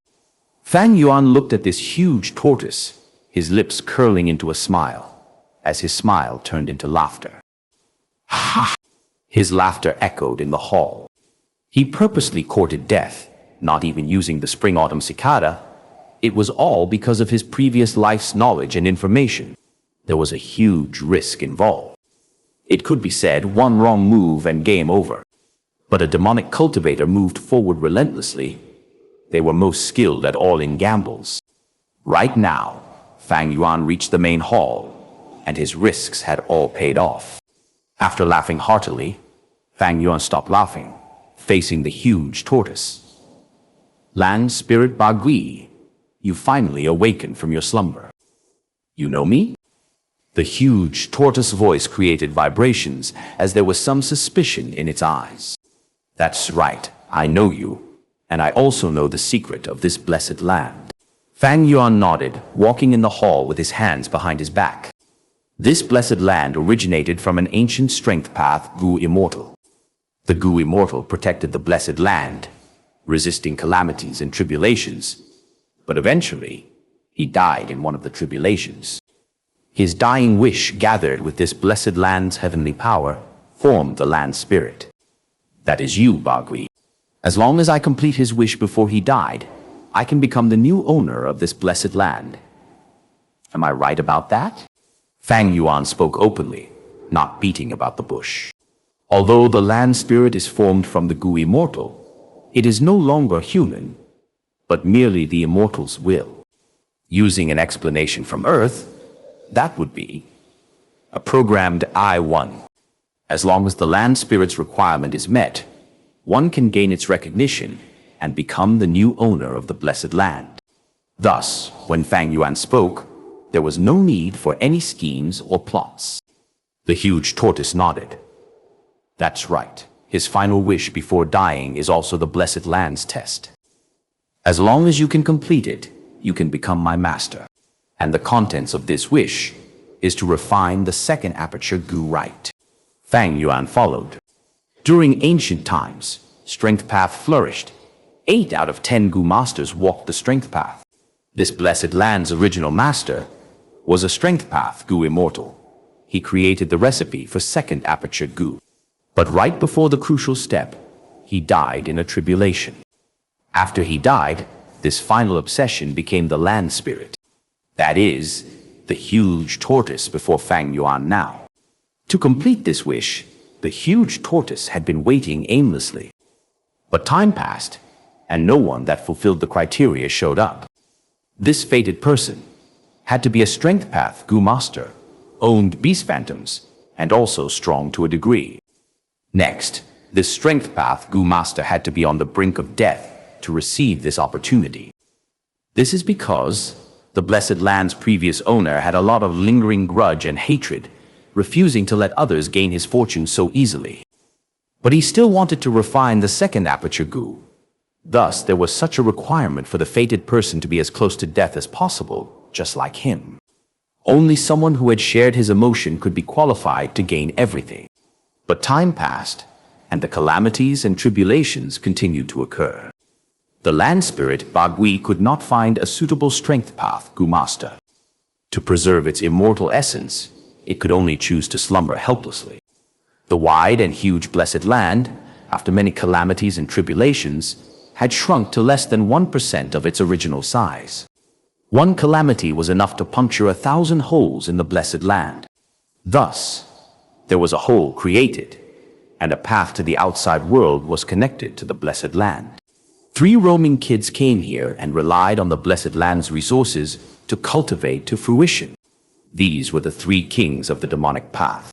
[SPEAKER 1] Fang Yuan looked at this huge tortoise, his lips curling into a smile, as his smile turned into laughter. Ha! His laughter echoed in the hall. He purposely courted death, not even using the spring-autumn cicada. It was all because of his previous life's knowledge and information. There was a huge risk involved. It could be said one wrong move and game over. But a demonic cultivator moved forward relentlessly. They were most skilled at all in gambles. Right now, Fang Yuan reached the main hall, and his risks had all paid off. After laughing heartily, Fang Yuan stopped laughing, facing the huge tortoise. Land Spirit Bagui, you finally awakened from your slumber. You know me? The huge tortoise voice created vibrations as there was some suspicion in its eyes. That's right, I know you, and I also know the secret of this blessed land. Fang Yuan nodded, walking in the hall with his hands behind his back. This blessed land originated from an ancient strength path, Gu Immortal. The Gu Immortal protected the blessed land, resisting calamities and tribulations, but eventually, he died in one of the tribulations. His dying wish, gathered with this blessed land's heavenly power, formed the land spirit. That is you, Bagui. As long as I complete his wish before he died, I can become the new owner of this blessed land. Am I right about that? Fang Yuan spoke openly, not beating about the bush. Although the land spirit is formed from the Gu Immortal, it is no longer human, but merely the immortal's will. Using an explanation from Earth, that would be a programmed I-1. As long as the land spirit's requirement is met, one can gain its recognition and become the new owner of the blessed land. Thus, when Fang Yuan spoke, there was no need for any schemes or plots. The huge tortoise nodded. That's right. His final wish before dying is also the blessed land's test. As long as you can complete it, you can become my master. And the contents of this wish is to refine the second aperture Gu right. Fang Yuan followed. During ancient times, strength path flourished. 8 out of 10 Gu masters walked the strength path. This blessed land's original master was a strength path Gu Immortal. He created the recipe for second aperture Gu. But right before the crucial step, he died in a tribulation. After he died, this final obsession became the land spirit. That is, the huge tortoise before Fang Yuan now. To complete this wish, the huge tortoise had been waiting aimlessly. But time passed, and no one that fulfilled the criteria showed up. This fated person had to be a strength path Gu master, owned beast phantoms, and also strong to a degree. Next, this strength path Gu master had to be on the brink of death to receive this opportunity. This is because the blessed land's previous owner had a lot of lingering grudge and hatred, refusing to let others gain his fortune so easily. But he still wanted to refine the second aperture Gu. Thus, there was such a requirement for the fated person to be as close to death as possible, just like him. Only someone who had shared his emotion could be qualified to gain everything. But time passed, and the calamities and tribulations continued to occur. The land spirit Bagui could not find a suitable strength path Gu master. To preserve its immortal essence, it could only choose to slumber helplessly. The wide and huge blessed land, after many calamities and tribulations, had shrunk to less than 1% of its original size. One calamity was enough to puncture 1,000 holes in the blessed land. Thus, there was a hole created, and a path to the outside world was connected to the blessed land. 3 roaming kids came here and relied on the blessed land's resources to cultivate to fruition. These were the 3 kings of the demonic path.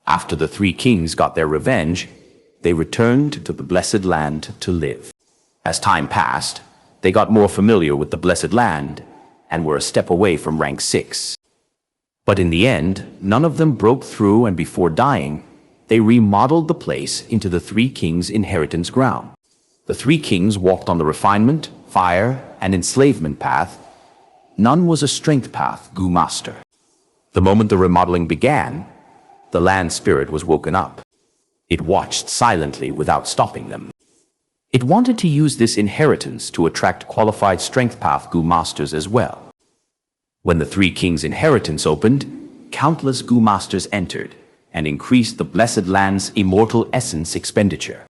[SPEAKER 1] After the 3 kings got their revenge, they returned to the blessed land to live. As time passed, they got more familiar with the blessed land and were a step away from rank 6. But in the end, none of them broke through, and before dying, they remodeled the place into the 3 kings' inheritance ground. The 3 kings walked on the refinement, fire, and enslavement path. None was a strength path Gu master. The moment the remodeling began, the land spirit was woken up. It watched silently without stopping them. It wanted to use this inheritance to attract qualified strength path Gu masters as well. When the 3 kings' inheritance opened, countless Gu masters entered, and increased the Blessed Land's immortal essence expenditure.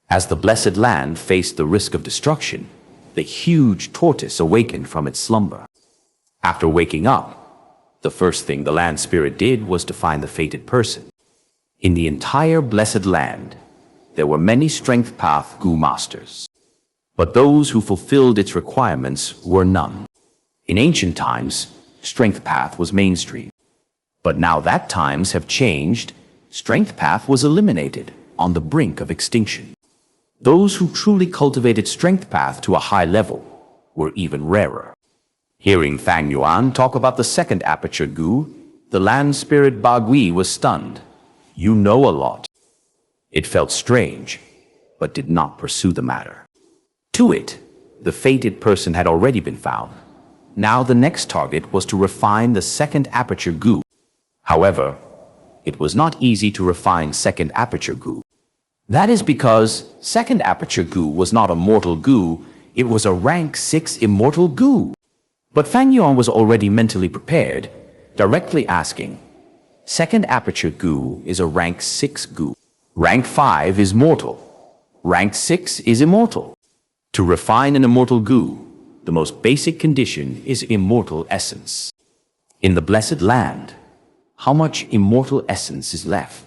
[SPEAKER 1] As the Blessed Land faced the risk of destruction, the huge tortoise awakened from its slumber. After waking up, the first thing the land spirit did was to find the fated person. In the entire Blessed Land, there were many Strength Path Gu masters, but those who fulfilled its requirements were none. In ancient times, Strength Path was mainstream. But now that times have changed, Strength Path was eliminated on the brink of extinction. Those who truly cultivated Strength Path to a high level were even rarer. Hearing Fang Yuan talk about the second Aperture Gu, the land spirit Bagui was stunned. "You know a lot." It felt strange, but did not pursue the matter. To it, the fated person had already been found. Now the next target was to refine the second Aperture Gu. However, it was not easy to refine second Aperture Gu. That is because second Aperture Gu was not a mortal Gu, it was a rank 6 immortal Gu. But Fang Yuan was already mentally prepared, directly asking, "Second Aperture Gu is a rank 6 Gu. Rank 5 is mortal. Rank 6 is immortal. To refine an immortal Gu, the most basic condition is immortal essence. In the Blessed Land, how much immortal essence is left?"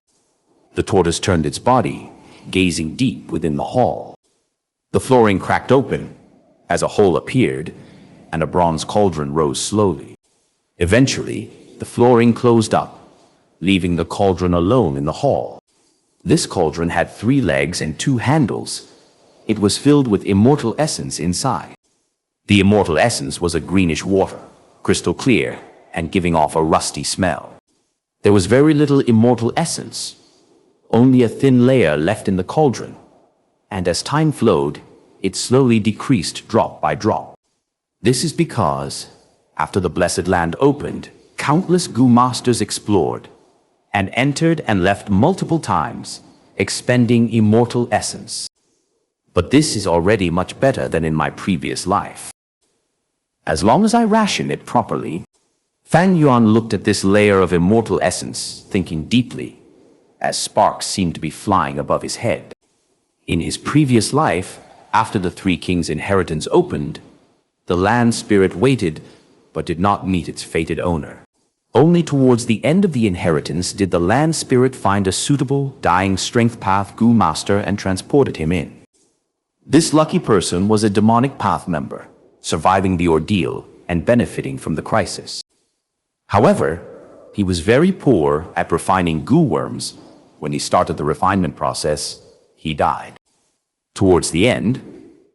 [SPEAKER 1] The tortoise turned its body, gazing deep within the hall. The flooring cracked open as a hole appeared, and a bronze cauldron rose slowly. Eventually, the flooring closed up, leaving the cauldron alone in the hall. This cauldron had 3 legs and 2 handles. It was filled with immortal essence inside. The immortal essence was a greenish water, crystal clear, and giving off a rusty smell. There was very little immortal essence, only a thin layer left in the cauldron, and as time flowed, it slowly decreased drop by drop. This is because, after the Blessed Land opened, countless Gu masters explored, and entered and left multiple times, expending immortal essence. But this is already much better than in my previous life. As long as I ration it properly. Fang Yuan looked at this layer of immortal essence, thinking deeply, as sparks seemed to be flying above his head. In his previous life, after the 3 kings' inheritance opened, the land spirit waited, but did not meet its fated owner. Only towards the end of the inheritance did the land spirit find a suitable, dying Strength Path Gu master and transported him in. This lucky person was a demonic path member, surviving the ordeal and benefiting from the crisis. However, he was very poor at refining Gu worms. When he started the refinement process, he died. Towards the end,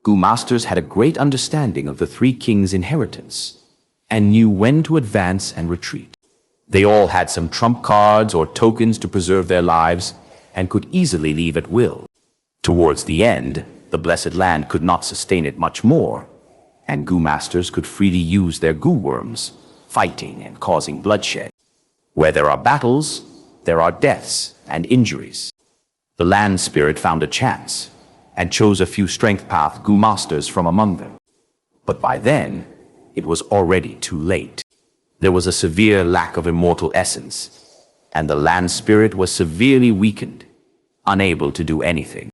[SPEAKER 1] Gu masters had a great understanding of the 3 kings' inheritance and knew when to advance and retreat. They all had some trump cards or tokens to preserve their lives and could easily leave at will. Towards the end, the Blessed Land could not sustain it much more, and Gu masters could freely use their Gu worms, fighting and causing bloodshed. Where there are battles, there are deaths and injuries. The land spirit found a chance and chose a few Strength Path Gu masters from among them. But by then, it was already too late. There was a severe lack of immortal essence, and the land spirit was severely weakened, unable to do anything.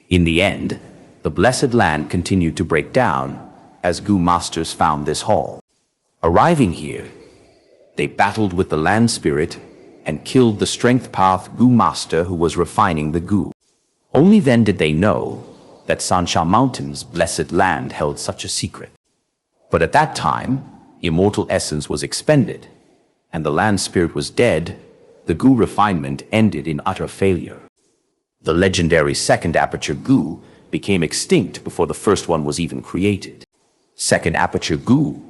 [SPEAKER 1] In the end, the Blessed Land continued to break down as Gu masters found this hall. Arriving here, they battled with the land spirit and killed the Strength Path Gu master who was refining the Gu. Only then did they know that Xianxia Mountain's Blessed Land held such a secret. But at that time, immortal essence was expended, and the land spirit was dead. The Gu refinement ended in utter failure. The legendary second Aperture Gu became extinct before the first one was even created. Second Aperture Gu,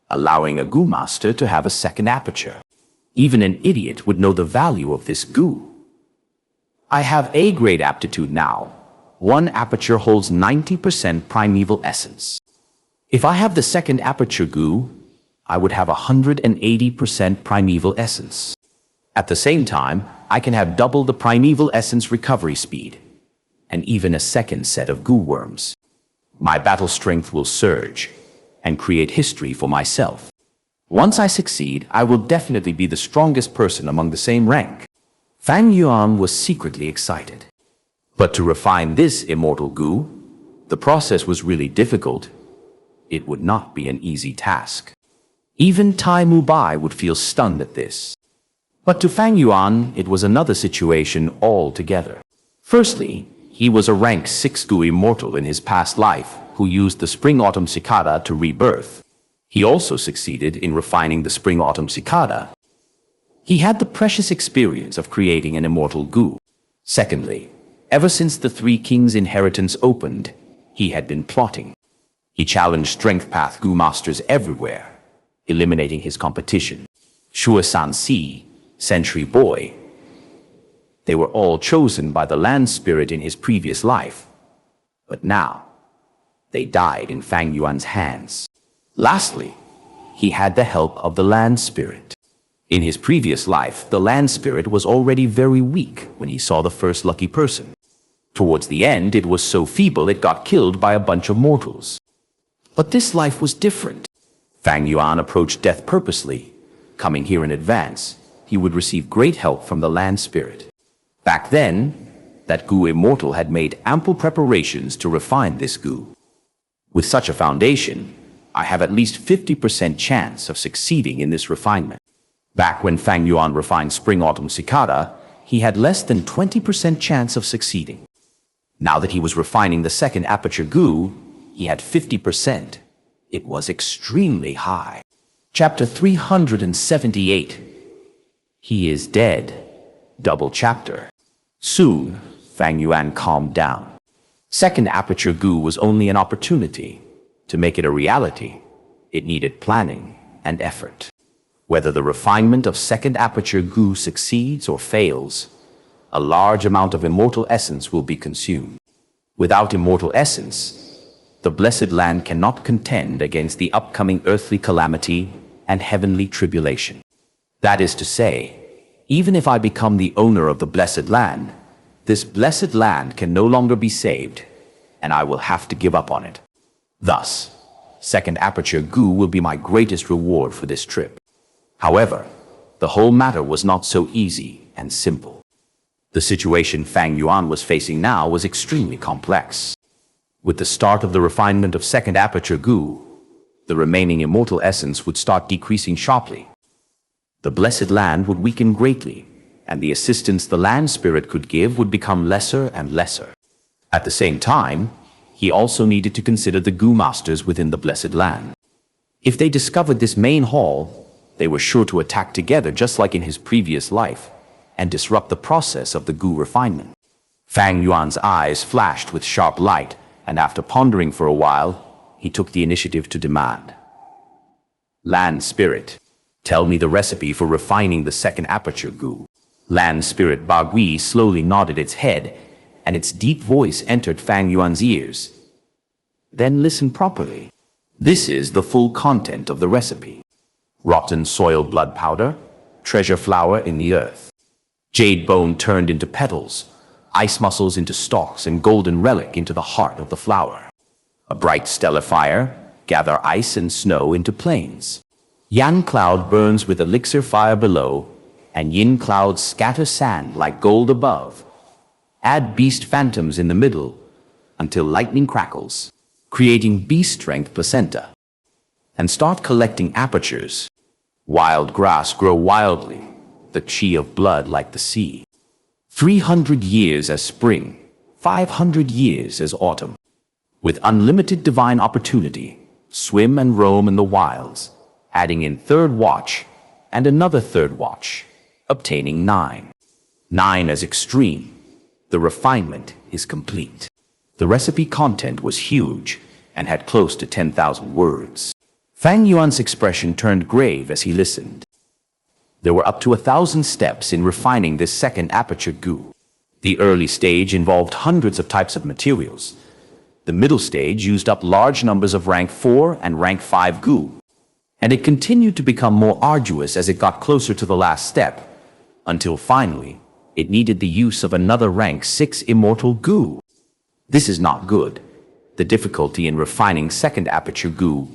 [SPEAKER 1] allowing a Gu master to have a second aperture. Even an idiot would know the value of this Gu. I have A-grade aptitude now. 1 aperture holds 90% primeval essence. If I have the second Aperture Gu, I would have 180% primeval essence. At the same time, I can have double the primeval essence recovery speed, and even a second set of Gu worms. My battle strength will surge and create history for myself. Once I succeed, I will definitely be the strongest person among the same rank. Fang Yuan was secretly excited. But to refine this immortal Gu, the process was really difficult. It would not be an easy task. Even Tai Mubai would feel stunned at this. But to Fang Yuan, it was another situation altogether. Firstly, he was a rank 6 Gu immortal in his past life who used the Spring-Autumn Cicada to rebirth. He also succeeded in refining the Spring-Autumn Cicada. He had the precious experience of creating an immortal Gu. Secondly, ever since the Three Kings' inheritance opened, he had been plotting. He challenged Strength Path Gu masters everywhere, eliminating his competition. Shuo Sanxi, Century Boy. They were all chosen by the land spirit in his previous life. But now, they died in Fang Yuan's hands. Lastly, he had the help of the land spirit. In his previous life, the land spirit was already very weak when he saw the first lucky person. Towards the end, it was so feeble it got killed by a bunch of mortals. But this life was different. Fang Yuan approached death purposely. Coming here in advance, he would receive great help from the land spirit. Back then, that Gu immortal had made ample preparations to refine this Gu. With such a foundation, I have at least 50% chance of succeeding in this refinement. Back when Fang Yuan refined Spring-Autumn Cicada, he had less than 20% chance of succeeding. Now that he was refining the second aperture Gu, he had 50%. It was extremely high. Chapter 378. He is dead. Double chapter. Soon, Fang Yuan calmed down. Second aperture Gu was only an opportunity. To make it a reality, it needed planning and effort. Whether the refinement of second aperture Gu succeeds or fails, a large amount of immortal essence will be consumed. Without immortal essence, the blessed land cannot contend against the upcoming earthly calamity and heavenly tribulation. That is to say, even if I become the owner of the blessed land, this blessed land can no longer be saved, and I will have to give up on it. Thus, second aperture Gu will be my greatest reward for this trip. However, the whole matter was not so easy and simple. The situation Fang Yuan was facing now was extremely complex. With the start of the refinement of second aperture Gu, the remaining immortal essence would start decreasing sharply. The blessed land would weaken greatly, and the assistance the land spirit could give would become lesser and lesser. At the same time, he also needed to consider the Gu masters within the blessed land. If they discovered this main hall, they were sure to attack together just like in his previous life and disrupt the process of the Gu refinement. Fang Yuan's eyes flashed with sharp light, and after pondering for a while, he took the initiative to demand. Land Spirit, tell me the recipe for refining the second aperture Gu. Land Spirit Bagui slowly nodded its head, and its deep voice entered Fang Yuan's ears. Then listen properly. This is the full content of the recipe. Rotten soil blood powder, treasure flower in the earth. Jade bone turned into petals, ice muscles into stalks, and golden relic into the heart of the flower. A bright stellar fire, gather ice and snow into plains. Yan cloud burns with elixir fire below, and yin clouds scatter sand like gold above. Add beast phantoms in the middle until lightning crackles, creating beast strength placenta. And start collecting apertures. Wild grass grow wildly, the chi of blood like the sea. 300 years as spring, 500 years as autumn. With unlimited divine opportunity, swim and roam in the wilds, adding in third watch and another third watch, obtaining 9. 9 as extreme. The refinement is complete. The recipe content was huge and had close to 10,000 words. Fang Yuan's expression turned grave as he listened. There were up to 1,000 steps in refining this second aperture Gu. The early stage involved hundreds of types of materials. The middle stage used up large numbers of rank 4 and rank 5 Gu. And it continued to become more arduous as it got closer to the last step, until finally, it needed the use of another rank 6 immortal Gu. This is not good. The difficulty in refining second aperture Gu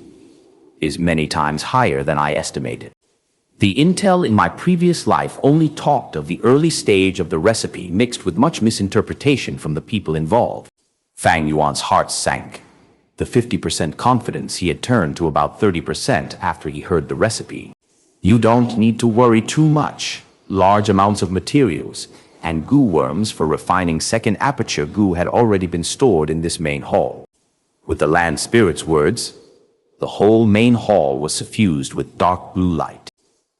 [SPEAKER 1] is many times higher than I estimated. The intel in my previous life only talked of the early stage of the recipe mixed with much misinterpretation from the people involved. Fang Yuan's heart sank. The 50% confidence he had turned to about 30% after he heard the recipe. You don't need to worry too much. Large amounts of materials and goo worms for refining second aperture goo had already been stored in this main hall. With the land spirit's words, the whole main hall was suffused with dark blue light.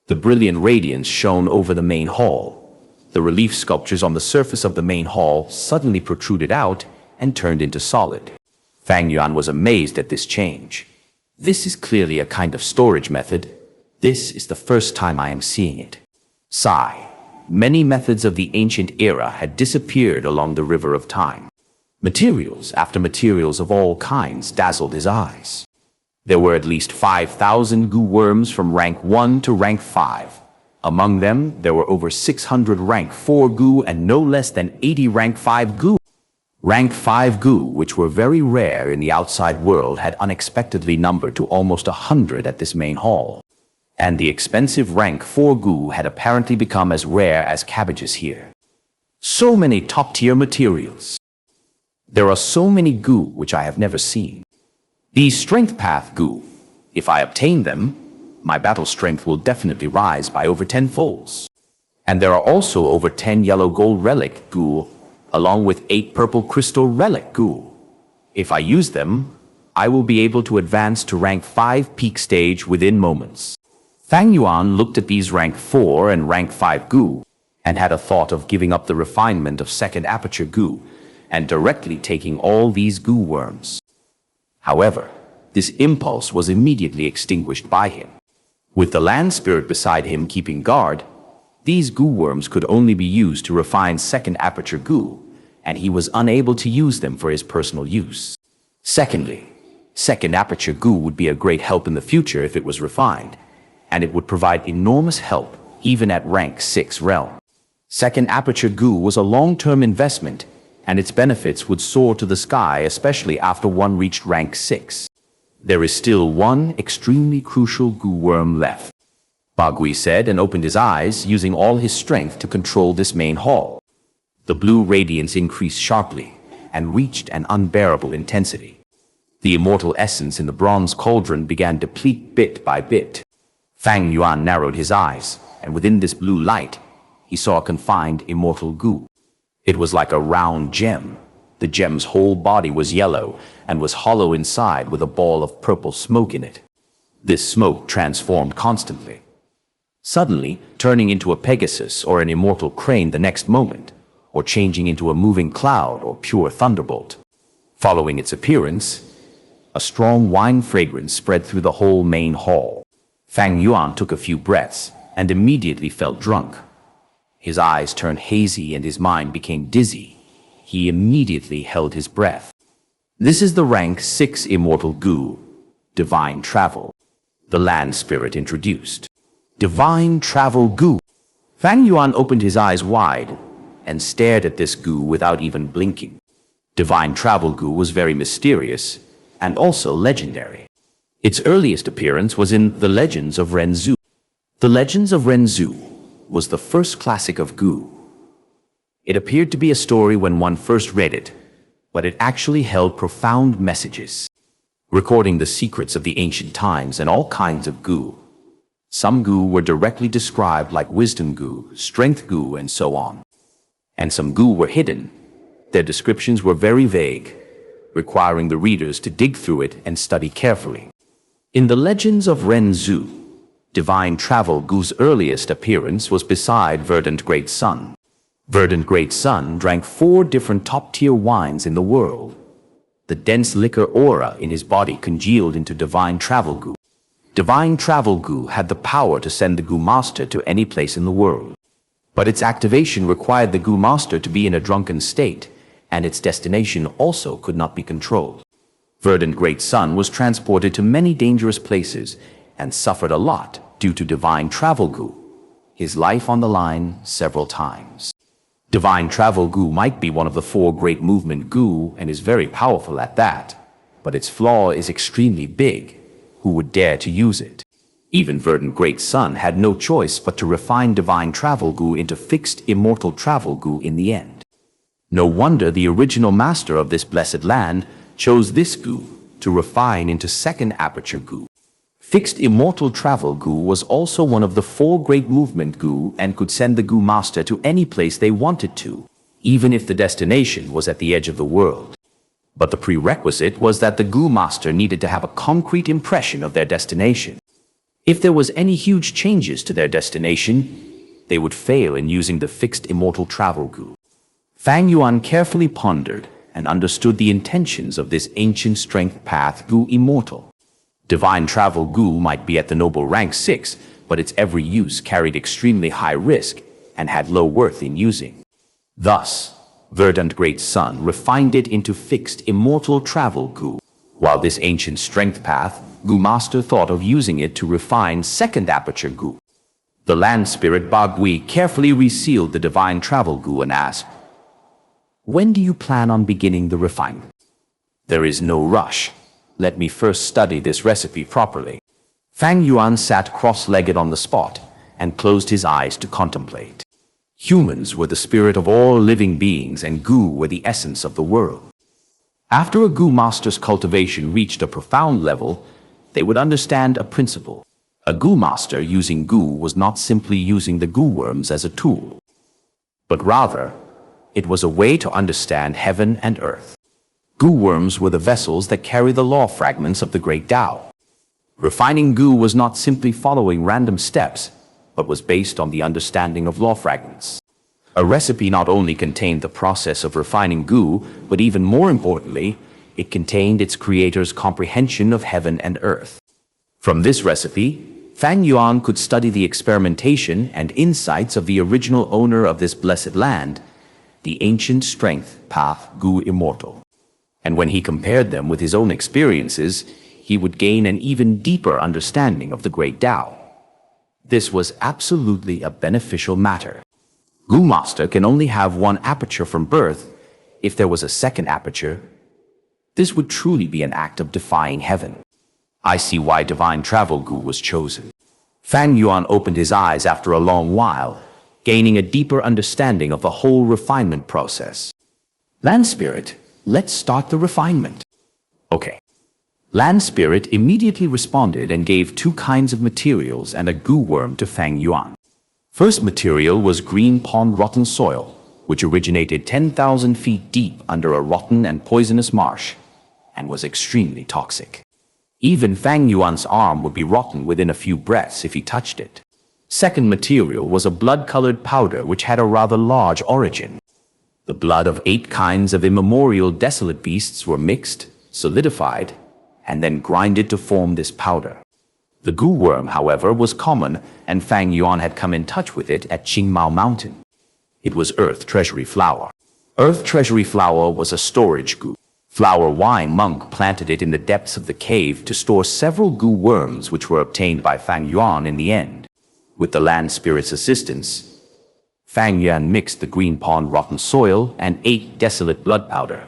[SPEAKER 1] The brilliant radiance shone over the main hall. The relief sculptures on the surface of the main hall suddenly protruded out and turned into solid. Fang Yuan was amazed at this change. This is clearly a kind of storage method. This is the first time I am seeing it. Sigh. Many methods of the ancient era had disappeared along the river of time. Materials after materials of all kinds dazzled his eyes. There were at least 5,000 goo worms from rank 1 to rank 5. Among them, there were over 600 rank 4 goo and no less than 80 rank 5 goo. Rank 5 goo, which were very rare in the outside world, had unexpectedly numbered to almost 100 at this main hall. And the expensive rank 4 goo had apparently become as rare as cabbages here. So many top-tier materials. There are so many goo which I have never seen. These strength path goo, if I obtain them, my battle strength will definitely rise by over 10 folds. And there are also over 10 yellow gold relic goo, along with 8 purple crystal relic goo. If I use them, I will be able to advance to rank 5 peak stage within moments. Fang Yuan looked at these rank 4 and rank 5 goo, and had a thought of giving up the refinement of second aperture goo, and directly taking all these goo worms. However, this impulse was immediately extinguished by him. With the land spirit beside him keeping guard, these goo worms could only be used to refine second aperture goo, and he was unable to use them for his personal use. Secondly, second aperture goo would be a great help in the future if it was refined, and it would provide enormous help even at rank 6 realm. Second aperture goo was a long-term investment, and its benefits would soar to the sky, especially after one reached rank 6. There is still one extremely crucial goo worm left, Bagui said and opened his eyes, using all his strength to control this main hall. The blue radiance increased sharply and reached an unbearable intensity. The immortal essence in the bronze cauldron began to deplete bit by bit. Fang Yuan narrowed his eyes, and within this blue light, he saw a confined immortal goo. It was like a round gem. The gem's whole body was yellow and was hollow inside with a ball of purple smoke in it. This smoke transformed constantly, suddenly turning into a Pegasus or an immortal crane the next moment, or changing into a moving cloud or pure thunderbolt. Following its appearance, a strong wine fragrance spread through the whole main hall. Fang Yuan took a few breaths and immediately felt drunk. His eyes turned hazy and his mind became dizzy. He immediately held his breath. This is the rank 6 immortal goo, divine travel, the land spirit introduced. Divine travel goo. Fang Yuan opened his eyes wide and stared at this goo without even blinking. Divine travel goo was very mysterious and also legendary. Its earliest appearance was in The Legends of Ren Zhu. The Legends of Ren Zhu was the first classic of goo. It appeared to be a story when one first read it, but it actually held profound messages, recording the secrets of the ancient times and all kinds of goo. Some goo were directly described like wisdom goo, strength goo, and so on. And some goo were hidden. Their descriptions were very vague, requiring the readers to dig through it and study carefully. In The Legends of Ren Zhu, divine travel goo's earliest appearance was beside Verdant Great Sun. Verdant Great Sun drank 4 different top-tier wines in the world. The dense liquor aura in his body congealed into divine travel goo. Divine travel goo had the power to send the goo master to any place in the world. But its activation required the goo master to be in a drunken state, and its destination also could not be controlled. Verdant Great Sun was transported to many dangerous places and suffered a lot due to divine travel goo, his life on the line several times. Divine travel goo might be one of the 4 great movement goo and is very powerful at that, but its flaw is extremely big. Who would dare to use it? Even Verdant Great Sun had no choice but to refine divine travel Gu into fixed immortal travel Gu in the end. No wonder the original master of this blessed land chose this Gu to refine into second aperture Gu. Fixed immortal travel Gu was also one of the 4 great movement Gu and could send the Gu master to any place they wanted to, even if the destination was at the edge of the world. But the prerequisite was that the Gu master needed to have a concrete impression of their destination. If there was any huge changes to their destination, they would fail in using the fixed immortal travel Gu. Fang Yuan carefully pondered and understood the intentions of this ancient strength path Gu immortal. Divine travel Gu might be at the noble rank 6, but its every use carried extremely high risk and had low worth in using. Thus, Verdant Great Sun refined it into fixed immortal travel Gu, while this ancient strength path Gu master thought of using it to refine second aperture Gu. The land spirit Bagui carefully resealed the divine travel Gu and asked, "When do you plan on beginning the refinement?" "There is no rush. Let me first study this recipe properly." Fang Yuan sat cross-legged on the spot and closed his eyes to contemplate. Humans were the spirit of all living beings and Gu were the essence of the world. After a Gu master's cultivation reached a profound level, they would understand a principle. A Gu master using Gu was not simply using the Gu worms as a tool, but rather, it was a way to understand heaven and earth. Gu worms were the vessels that carry the law fragments of the great Tao. Refining Gu was not simply following random steps, but was based on the understanding of law fragments. A recipe not only contained the process of refining Gu, but even more importantly, it contained its creator's comprehension of heaven and earth. From this recipe, Fang Yuan could study the experimentation and insights of the original owner of this blessed land, the ancient strength path Gu immortal. And when he compared them with his own experiences, he would gain an even deeper understanding of the great Tao. This was absolutely a beneficial matter. Gu master can only have one aperture from birth. If there was a second aperture, this would truly be an act of defying heaven. I see why divine travel Gu was chosen. Fang Yuan opened his eyes after a long while, gaining a deeper understanding of the whole refinement process. Land Spirit, let's start the refinement. Okay. Land Spirit immediately responded and gave 2 kinds of materials and a Gu worm to Fang Yuan. First material was green pond rotten soil, which originated 10,000 feet deep under a rotten and poisonous marsh, and was extremely toxic. Even Fang Yuan's arm would be rotten within a few breaths if he touched it. Second material was a blood-colored powder which had a rather large origin. The blood of 8 kinds of immemorial desolate beasts were mixed, solidified, and then grinded to form this powder. The Gu worm, however, was common, and Fang Yuan had come in touch with it at Qingmao Mountain. It was Earth Treasury Flower. Earth Treasury Flower was a storage Gu. Flower Wine Monk planted it in the depths of the cave to store several Gu worms which were obtained by Fang Yuan in the end. With the land spirit's assistance, Fang Yuan mixed the green pond rotten soil and 8 desolate blood powder.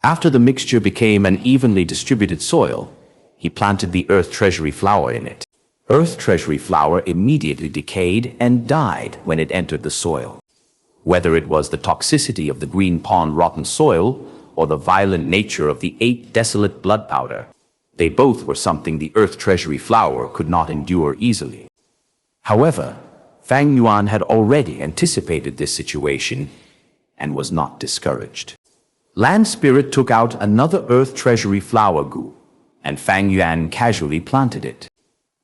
[SPEAKER 1] After the mixture became an evenly distributed soil, he planted the Earth Treasury Flower in it. Earth Treasury Flower immediately decayed and died when it entered the soil. Whether it was the toxicity of the green pond rotten soil or the violent nature of the 8 desolate blood powder, they both were something the Earth Treasury Flower could not endure easily. However, Fang Yuan had already anticipated this situation and was not discouraged. Land Spirit took out another Earth Treasury Flower Gu, and Fang Yuan casually planted it.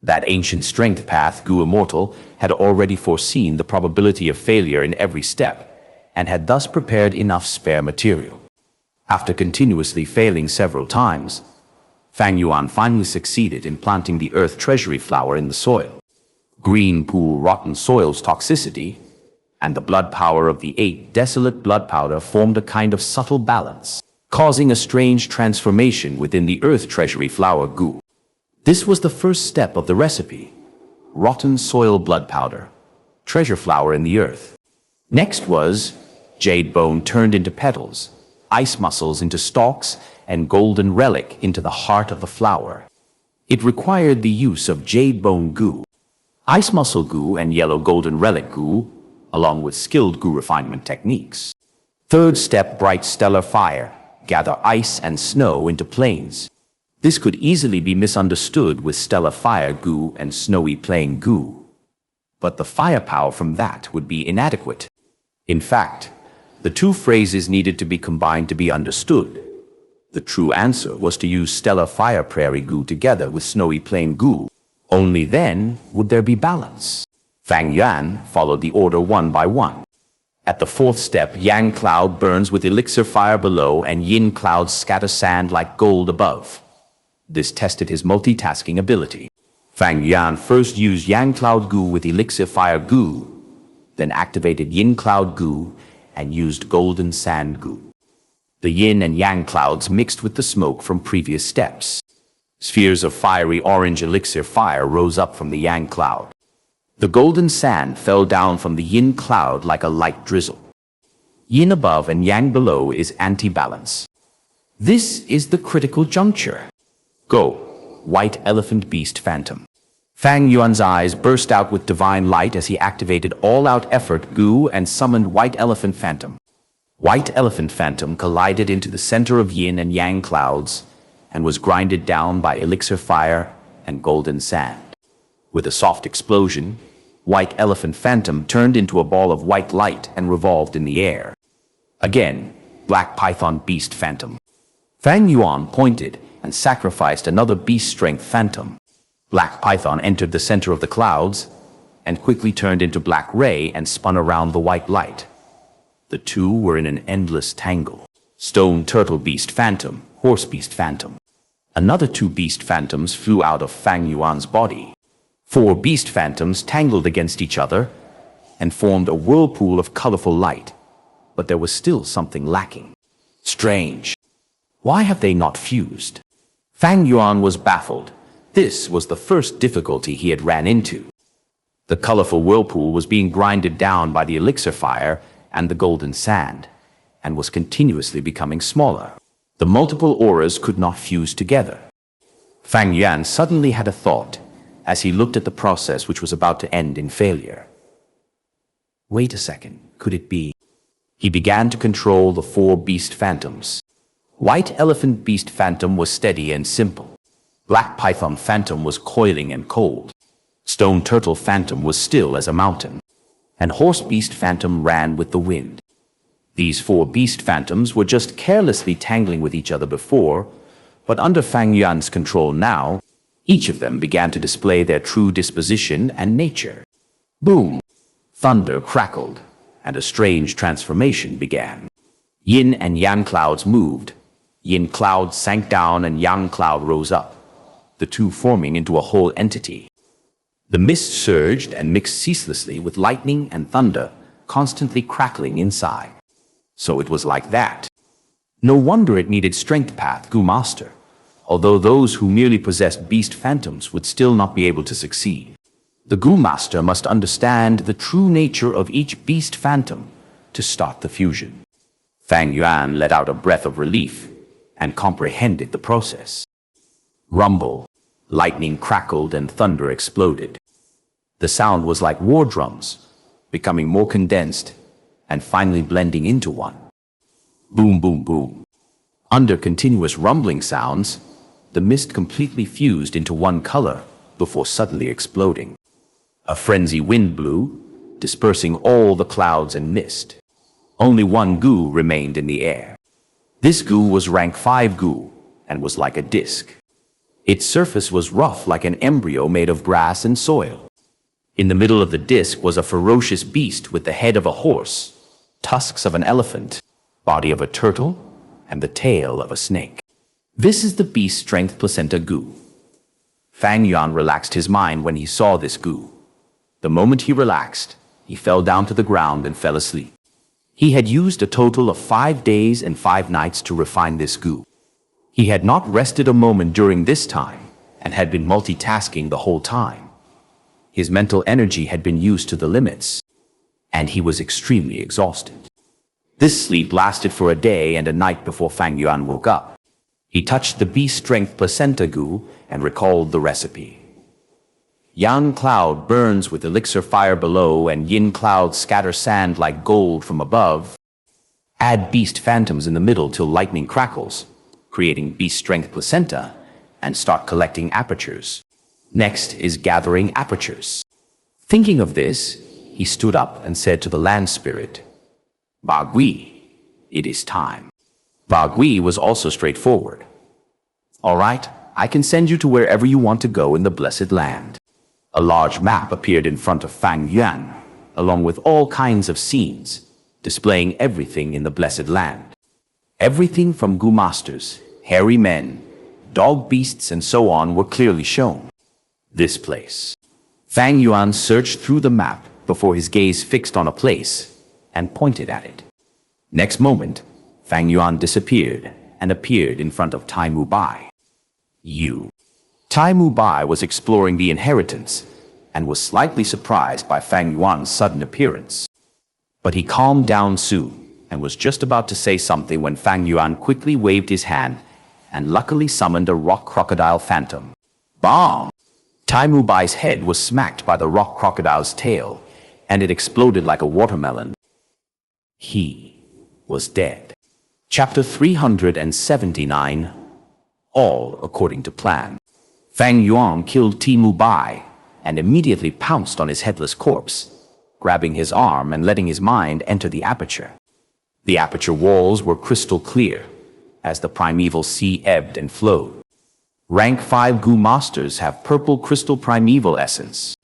[SPEAKER 1] That ancient strength path Gu Immortal had already foreseen the probability of failure in every step, and had thus prepared enough spare material. After continuously failing several times, Fang Yuan finally succeeded in planting the Earth Treasury Flower in the soil. Green pool rotten soil's toxicity and the blood power of the 8 desolate blood powder formed a kind of subtle balance, causing a strange transformation within the Earth Treasury Flower Gu. This was the first step of the recipe: rotten soil blood powder, treasure flower in the earth. Next was jade bone turned into petals, ice muscles into stalks, and golden relic into the heart of the flower. It required the use of Jade Bone Gu, Ice Muscle Gu, and Yellow Golden Relic Gu, along with skilled Gu refinement techniques. Third step, Bright Stellar Fire. Gather ice and snow into planes. This could easily be misunderstood with Stellar Fire Gu and Snowy Plain Gu. But the firepower from that would be inadequate. In fact, the two phrases needed to be combined to be understood. The true answer was to use Stellar Fire Prairie Gu together with Snowy Plain Gu. Only then would there be balance. Fang Yuan followed the order one by one. At the fourth step, Yang Cloud burns with elixir fire below and Yin Cloud scatters sand like gold above. This tested his multitasking ability. Fang Yuan first used Yang Cloud Gu with elixir fire Gu, then activated Yin Cloud Gu and used golden sand Gu. The Yin and Yang clouds mixed with the smoke from previous steps. Spheres of fiery orange elixir fire rose up from the Yang cloud. The golden sand fell down from the Yin cloud like a light drizzle. Yin above and Yang below is anti-balance. This is the critical juncture. Go, White Elephant Beast Phantom. Fang Yuan's eyes burst out with divine light as he activated all-out effort Gu and summoned White Elephant Phantom. White Elephant Phantom collided into the center of Yin and Yang clouds and was grinded down by elixir fire and golden sand. With a soft explosion, White Elephant Phantom turned into a ball of white light and revolved in the air. Again, Black Python Beast Phantom. Fang Yuan pointed and sacrificed another Beast Strength Phantom. Black Python entered the center of the clouds and quickly turned into Black Ray and spun around the white light. The two were in an endless tangle. Stone Turtle Beast Phantom, Horse Beast Phantom. Another two Beast Phantoms flew out of Fang Yuan's body. Four Beast Phantoms tangled against each other and formed a whirlpool of colorful light. But there was still something lacking. Strange. Why have they not fused? Fang Yuan was baffled. This was the first difficulty he had ran into. The colorful whirlpool was being grinded down by the elixir fire and the golden sand, and was continuously becoming smaller. The multiple auras could not fuse together. Fang Yuan suddenly had a thought as he looked at the process which was about to end in failure. Wait a second, could it be? He began to control the four Beast Phantoms. White Elephant Beast Phantom was steady and simple. Black Python Phantom was coiling and cold. Stone Turtle Phantom was still as a mountain. And Horse Beast Phantom ran with the wind. These four Beast Phantoms were just carelessly tangling with each other before, but under Fang Yuan's control now, each of them began to display their true disposition and nature. Boom! Thunder crackled, and a strange transformation began. Yin and Yang clouds moved. Yin cloud sank down and Yang cloud rose up, the two forming into a whole entity. The mist surged and mixed ceaselessly with lightning and thunder, constantly crackling inside. So it was like that. No wonder it needed Strength Path Gu Master, although those who merely possessed Beast Phantoms would still not be able to succeed. The Gu Master must understand the true nature of each Beast Phantom to start the fusion. Fang Yuan let out a breath of relief and comprehended the process. Rumble. Lightning crackled and thunder exploded. The sound was like war drums, becoming more condensed and finally blending into one. Boom, boom, boom. Under continuous rumbling sounds, the mist completely fused into one color before suddenly exploding. A frenzy wind blew, dispersing all the clouds and mist. Only one Gu remained in the air. This Gu was rank 5 Gu and was like a disc. Its surface was rough like an embryo made of grass and soil. In the middle of the disc was a ferocious beast with the head of a horse, tusks of an elephant, body of a turtle, and the tail of a snake. This is the Beast Strength Placenta Gu. Fang Yuan relaxed his mind when he saw this Gu. The moment he relaxed, he fell down to the ground and fell asleep. He had used a total of 5 days and 5 nights to refine this Gu. He had not rested a moment during this time and had been multitasking the whole time. His mental energy had been used to the limits, and he was extremely exhausted. This sleep lasted for a day and a night before Fang Yuan woke up. He touched the beast strength placenta Gu and recalled the recipe. Yang cloud burns with elixir fire below, and yin cloud scatter sand like gold from above. Add beast phantoms in the middle till lightning crackles, creating beast strength placenta, and start collecting apertures. Next is gathering apertures. Thinking of this, he stood up and said to the land spirit, Ba Gui, it is time. Ba Gui was also straightforward. All right, I can send you to wherever you want to go in the blessed land. A large map appeared in front of Fang Yuan, along with all kinds of scenes, displaying everything in the blessed land. Everything from Gu masters, hairy men, dog beasts, and so on were clearly shown. This place. Fang Yuan searched through the map before his gaze fixed on a place and pointed at it. Next moment, Fang Yuan disappeared and appeared in front of Tai Mu Bai. Tai Mu Bai was exploring the inheritance and was slightly surprised by Fang Yuan's sudden appearance. But he calmed down soon and was just about to say something when Fang Yuan quickly waved his hand and luckily summoned a rock crocodile phantom. Bang! Tai Mu Bai's head was smacked by the rock crocodile's tail, and it exploded like a watermelon. He was dead. Chapter 379. All according to plan. Fang Yuan killed Tai Mu Bai and immediately pounced on his headless corpse, grabbing his arm and letting his mind enter the aperture. The aperture walls were crystal clear as the primeval sea ebbed and flowed. Rank 5 Gu masters have purple crystal primeval essence.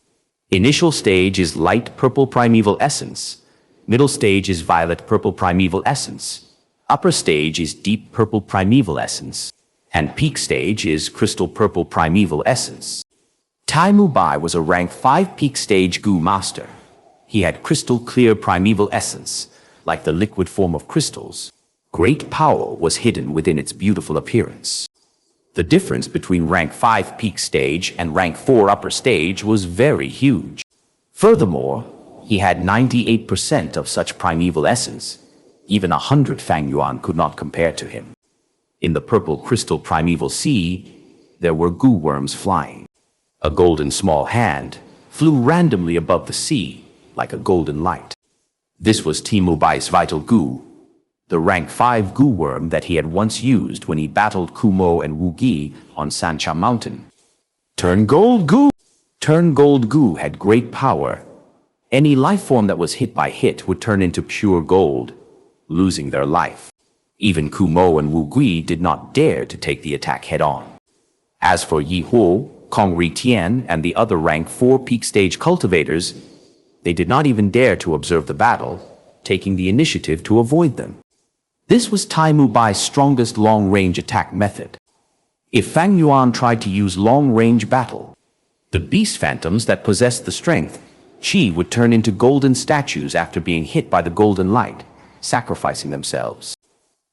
[SPEAKER 1] Initial stage is light purple primeval essence. Middle stage is violet purple primeval essence. Upper stage is deep purple primeval essence. And peak stage is crystal purple primeval essence. Tai Mu Bai was a rank 5 peak stage Gu master. He had crystal clear primeval essence, like the liquid form of crystals. Great power was hidden within its beautiful appearance. The difference between rank 5 peak stage and rank 4 upper stage was very huge. Furthermore, he had 98% of such primeval essence. Even 100 Fang Yuan could not compare to him. In the purple crystal primeval sea, there were Gu worms flying. A golden small hand flew randomly above the sea, like a golden light. This was Tai Mu Bai's vital Gu, the rank 5 Gu worm that he had once used when he battled Kumo and Wu Gi on Xianxia mountain. Turn Gold Gu! Turn Gold Gu had great power. Any life form that was hit by hit would turn into pure gold, losing their life. Even Kumo and Wu Gui did not dare to take the attack head-on. As for Yi Huo, Kong Ri Tian, and the other rank 4 peak stage cultivators, they did not even dare to observe the battle, taking the initiative to avoid them. This was Tai Mu Bai's strongest long-range attack method. If Fang Yuan tried to use long-range battle, the beast phantoms that possessed the strength, Qi would turn into golden statues after being hit by the golden light, sacrificing themselves.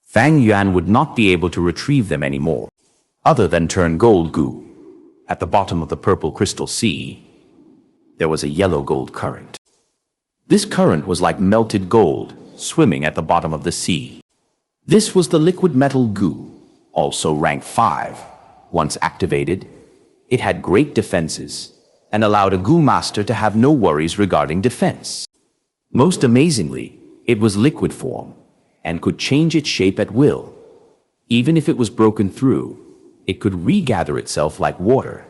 [SPEAKER 1] Fang Yuan would not be able to retrieve them anymore, other than turn Gold Gu. At the bottom of the purple crystal sea, there was a yellow gold current. This current was like melted gold, swimming at the bottom of the sea. This was the liquid metal Gu, also rank 5. Once activated, it had great defenses and allowed a Gu master to have no worries regarding defense. Most amazingly, it was liquid form and could change its shape at will. Even if it was broken through, it could regather itself like water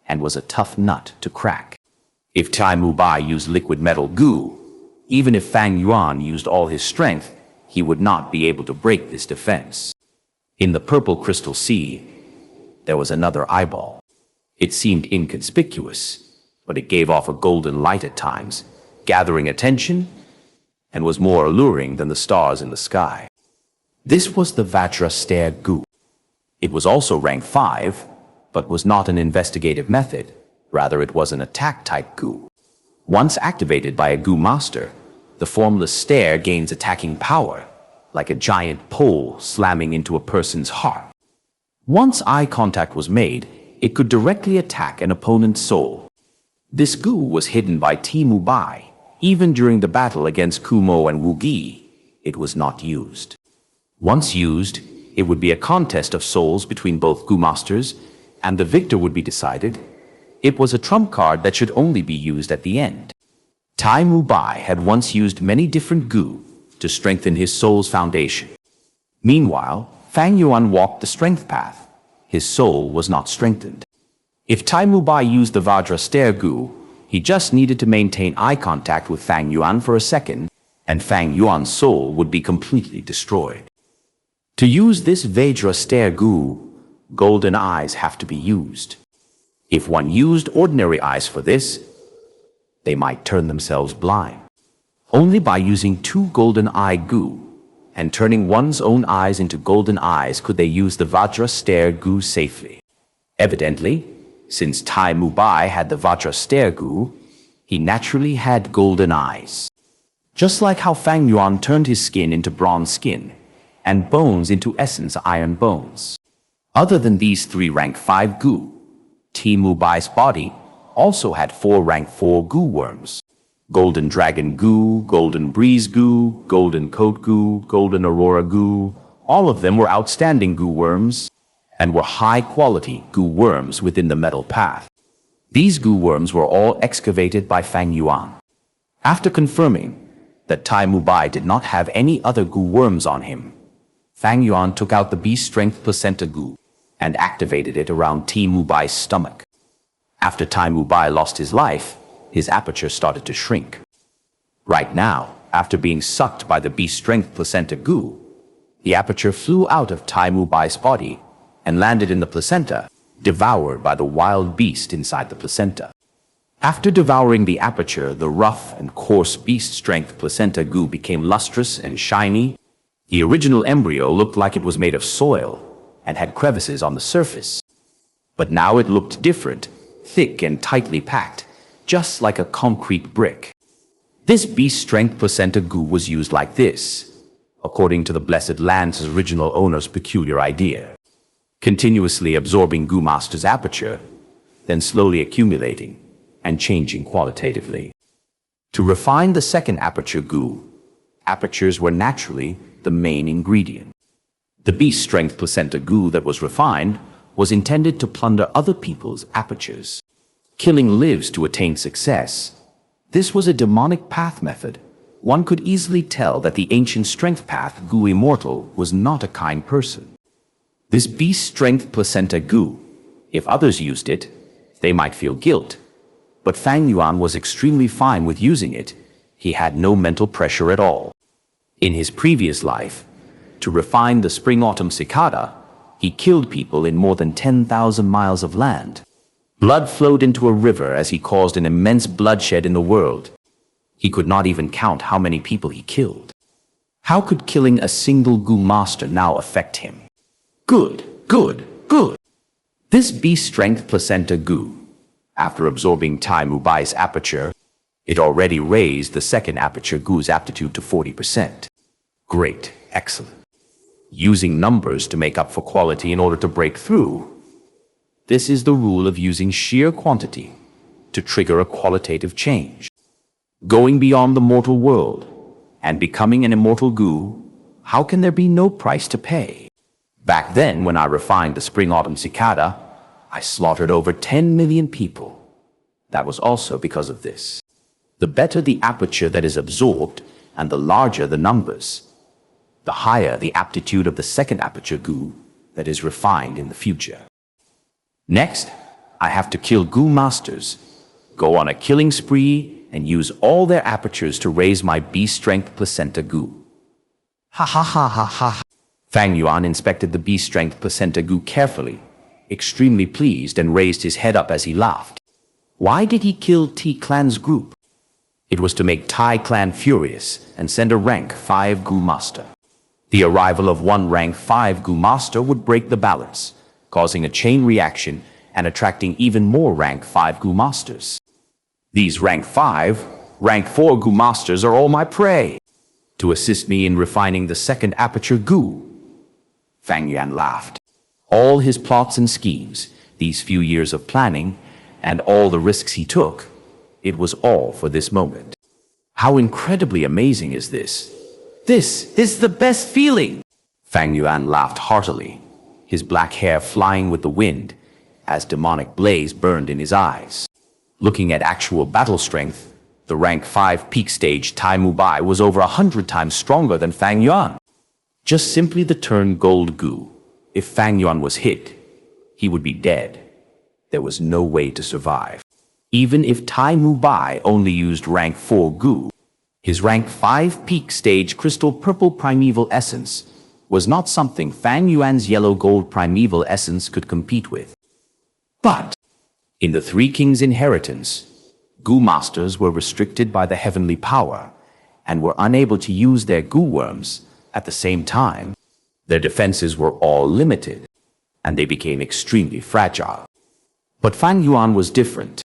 [SPEAKER 1] and was a tough nut to crack. If Tai Mu Bai used liquid metal Gu, even if Fang Yuan used all his strength, he would not be able to break this defense. In the purple crystal sea, there was another eyeball. It seemed inconspicuous, but it gave off a golden light at times, gathering attention, and was more alluring than the stars in the sky. This was the Vajra Stare Gu. It was also rank 5, but was not an investigative method. Rather, it was an attack-type Gu. Once activated by a Gu master, the formless stare gains attacking power, like a giant pole slamming into a person's heart. Once eye contact was made, it could directly attack an opponent's soul. This Gu was hidden by Tai Mu Bai. Even during the battle against Kumo and Wu Gi, it was not used. Once used, It would be a contest of souls between both Gu masters, and the victor would be decided. It was a trump card that should only be used at the end. Tai Mu Bai had once used many different Gu to strengthen his soul's foundation. Meanwhile, Fang Yuan walked the strength path. His soul was not strengthened. If Tai Mu Bai used the Vajra Stare Gu, he just needed to maintain eye contact with Fang Yuan for a second, and Fang Yuan's soul would be completely destroyed. To use this Vajra Stare Gu, golden eyes have to be used. If one used ordinary eyes for this, they might turn themselves blind. Only by using 2 golden eye Gu and turning one's own eyes into golden eyes could they use the Vajra Stare Gu safely. Evidently, since Tai Mu Bai had the Vajra Stare Gu, he naturally had golden eyes. Just like how Fang Yuan turned his skin into bronze skin and bones into essence iron bones. Other than these 3 rank 5 Gu, Tai Mu Bai's body also had 4 rank 4 Gu worms. Golden Dragon Gu, Golden Breeze Gu, Golden Coat Gu, Golden Aurora Gu. All of them were outstanding Gu worms and were high-quality Gu worms within the metal path. These Gu worms were all excavated by Fang Yuan. After confirming that Tai Mu Bai did not have any other Gu worms on him, Fang Yuan took out the Beast Strength Placenta Gu and activated it around Tai Mu Bai's stomach. After Tai Mu Bai lost his life, his aperture started to shrink. Right now, after being sucked by the Beast Strength Placenta Gu, the aperture flew out of Tai Mu Bai's body and landed in the placenta, devoured by the wild beast inside the placenta. After devouring the aperture, the rough and coarse Beast Strength Placenta Gu became lustrous and shiny. The original embryo looked like it was made of soil and had crevices on the surface. But now it looked different, thick and tightly packed, just like a concrete brick. This Beast Strength Placenta Gu was used like this, according to the Blessed Land's original owner's peculiar idea. Continuously absorbing Gu Master's aperture, then slowly accumulating and changing qualitatively. To refine the second aperture Gu, apertures were naturally the main ingredient. The Beast Strength Placenta Gu that was refined was intended to plunder other people's apertures, killing lives to attain success. This was a demonic path method. One could easily tell that the ancient strength path Gu Immortal was not a kind person. This Beast Strength Placenta Gu, if others used it, they might feel guilt. But Fang Yuan was extremely fine with using it. He had no mental pressure at all. In his previous life, to refine the Spring-Autumn Cicada, he killed people in more than 10,000 miles of land. Blood flowed into a river as he caused an immense bloodshed in the world. He could not even count how many people he killed. How could killing a single Gu Master now affect him? Good. This Beast Strength Placenta Gu, after absorbing Tai Mu Bai's aperture, it already raised the second aperture Gu's aptitude to 40%. Great, excellent. Using numbers to make up for quality in order to break through. This is the rule of using sheer quantity to trigger a qualitative change. Going beyond the mortal world and becoming an immortal Gu, how can there be no price to pay? Back then, when I refined the Spring-Autumn Cicada, I slaughtered over 10 million people. That was also because of this. The better the aperture that is absorbed and the larger the numbers, the higher the aptitude of the second aperture Gu that is refined in the future. Next, I have to kill Gu Masters, go on a killing spree, and use all their apertures to raise my Beast Strength Placenta Gu. Ha. Fang Yuan inspected the Beast Strength Placenta Gu carefully, extremely pleased, and raised his head up as he laughed. Why did he kill T Clan's group? It was to make Tai Clan furious and send a rank 5 Gu Master. The arrival of one rank 5 Gu Master would break the balance, causing a chain reaction and attracting even more rank 5 Gu Masters. These rank 5, rank 4 Gu Masters are all my prey. To assist me in refining the second aperture Gu, Fang Yuan laughed. All his plots and schemes, these few years of planning, and all the risks he took, it was all for this moment. How incredibly amazing is this? This is the best feeling! Fang Yuan laughed heartily, his black hair flying with the wind, as demonic blaze burned in his eyes. Looking at actual battle strength, the rank 5 peak stage Tai Mu Bai was over 100 times stronger than Fang Yuan. Just simply the turn Gold Gu. If Fang Yuan was hit, he would be dead. There was no way to survive. Even if Tai Mu Bai only used rank 4 Gu, his rank 5 peak stage crystal purple primeval essence was not something Fang Yuan's yellow gold primeval essence could compete with. But in the Three Kings' inheritance, Gu masters were restricted by the heavenly power and were unable to use their Gu worms at the same time. Their defenses were all limited, and they became extremely fragile. But Fang Yuan was different.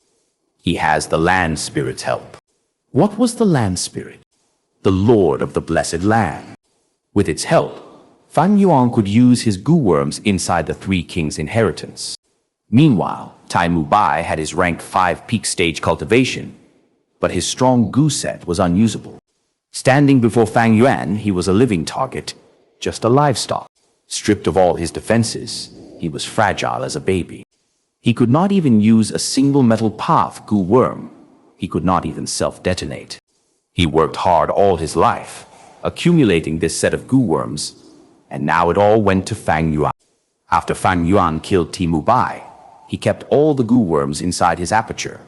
[SPEAKER 1] He has the land spirit's help. What was the land spirit? The lord of the blessed land. With its help, Fang Yuan could use his Gu worms inside the Three Kings' inheritance. Meanwhile, Tai Mu Bai had his rank 5 peak stage cultivation, but his strong Gu set was unusable. Standing before Fang Yuan, he was a living target, just a livestock. Stripped of all his defenses, he was fragile as a baby. He could not even use a single metal path Gu worm. He could not even self-detonate. He worked hard all his life, accumulating this set of Gu worms, and now it all went to Fang Yuan. After Fang Yuan killed Tai Mu Bai, he kept all the Gu worms inside his aperture.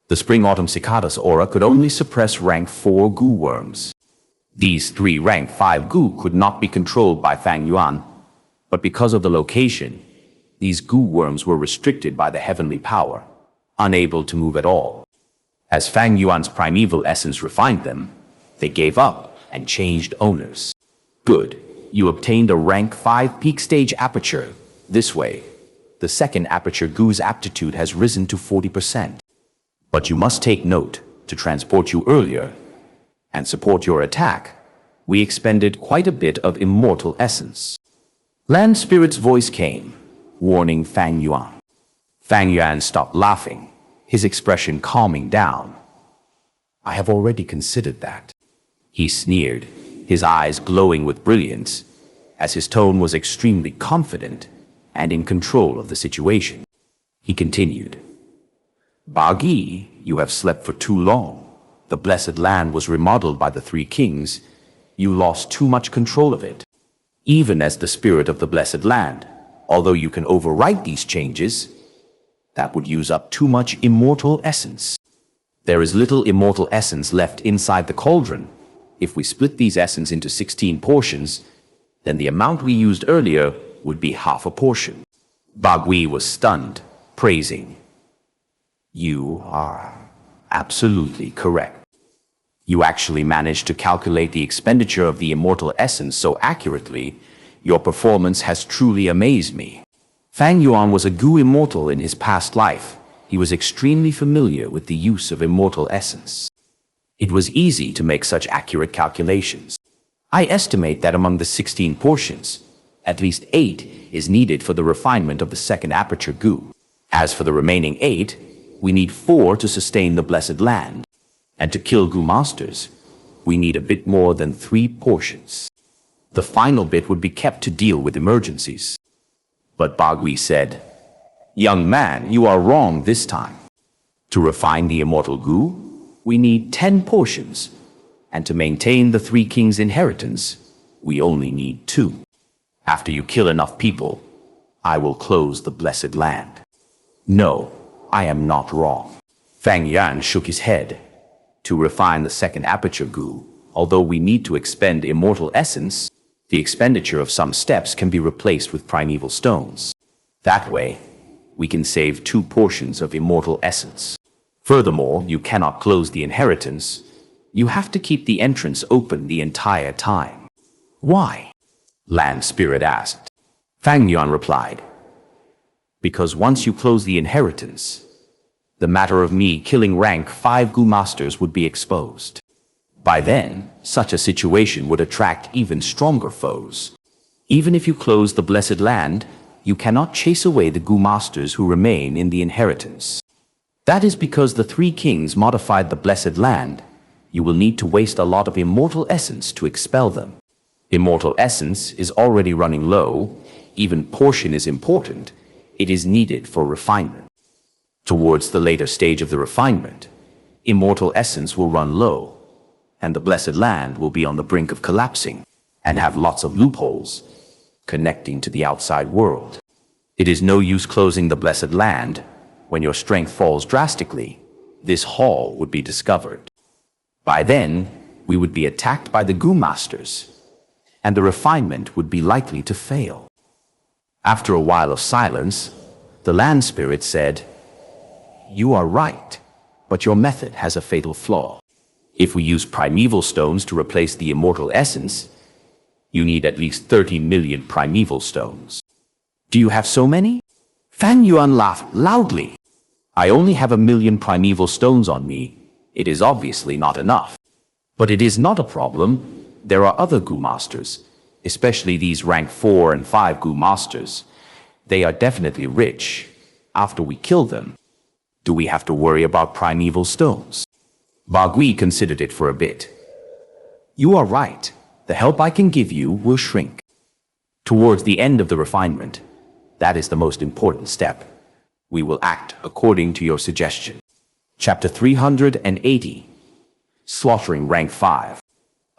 [SPEAKER 1] The Spring-Autumn Cicadas aura could only suppress rank 4 Gu worms. These 3 rank 5 Gu could not be controlled by Fang Yuan, but because of the location, these Gu worms were restricted by the heavenly power, unable to move at all. As Fang Yuan's primeval essence refined them, they gave up and changed owners. Good, you obtained a rank 5 peak stage aperture. This way, the second aperture Gu's aptitude has risen to 40%. But you must take note, to transport you earlier and support your attack, we expended quite a bit of immortal essence. Land Spirit's voice came, warning Fang Yuan. Fang Yuan stopped laughing, his expression calming down. I have already considered that. He sneered, his eyes glowing with brilliance, as his tone was extremely confident and in control of the situation. He continued, Bagi, you have slept for too long. The blessed land was remodeled by the Three Kings. You lost too much control of it. Even as the spirit of the blessed land, although you can overwrite these changes, that would use up too much immortal essence. There is little immortal essence left inside the cauldron. If we split these essence into 16 portions, then the amount we used earlier would be half a portion. Bagui was stunned, praising. You are absolutely correct. You actually managed to calculate the expenditure of the immortal essence so accurately. Your performance has truly amazed me. Fang Yuan was a Gu immortal in his past life. He was extremely familiar with the use of immortal essence. It was easy to make such accurate calculations. I estimate that among the 16 portions, at least 8 is needed for the refinement of the second aperture Gu. As for the remaining 8, we need 4 to sustain the blessed land. And to kill Gu masters, we need a bit more than 3 portions. The final bit would be kept to deal with emergencies. But Bagui said, Young man, you are wrong this time. To refine the immortal Gu, we need 10 portions. And to maintain the Three Kings' inheritance, we only need 2. After you kill enough people, I will close the blessed land. No, I am not wrong. Fang Yuan shook his head. To refine the second aperture Gu, although we need to expend immortal essence, the expenditure of some steps can be replaced with primeval stones. That way, we can save 2 portions of immortal essence. Furthermore, you cannot close the inheritance. You have to keep the entrance open the entire time. Why? Land Spirit asked. Fang Yuan replied, Because once you close the inheritance, the matter of me killing rank 5 Gu masters would be exposed. By then, such a situation would attract even stronger foes. Even if you close the blessed land, you cannot chase away the Gu masters who remain in the inheritance. That is because the Three Kings modified the blessed land. You will need to waste a lot of immortal essence to expel them. Immortal essence is already running low. Even portion is important. It is needed for refinement. Towards the later stage of the refinement, immortal essence will run low, and the blessed land will be on the brink of collapsing and have lots of loopholes connecting to the outside world. It is no use closing the blessed land. When your strength falls drastically, this hall would be discovered. By then, we would be attacked by the Gu masters, and the refinement would be likely to fail. After a while of silence, the land spirit said, "You are right, but your method has a fatal flaw. If we use primeval stones to replace the immortal essence, you need at least 30 million primeval stones." "Do you have so many?" Fang Yuan laughed loudly. "I only have 1,000,000 primeval stones on me. It is obviously not enough. But it is not a problem. There are other Gu masters, especially these rank 4 and 5 Gu masters. They are definitely rich. After we kill them, do we have to worry about primeval stones?" Bagui considered it for a bit. "You are right. The help I can give you will shrink. Towards the end of the refinement, that is the most important step. We will act according to your suggestion." Chapter 380. Slaughtering Rank 5.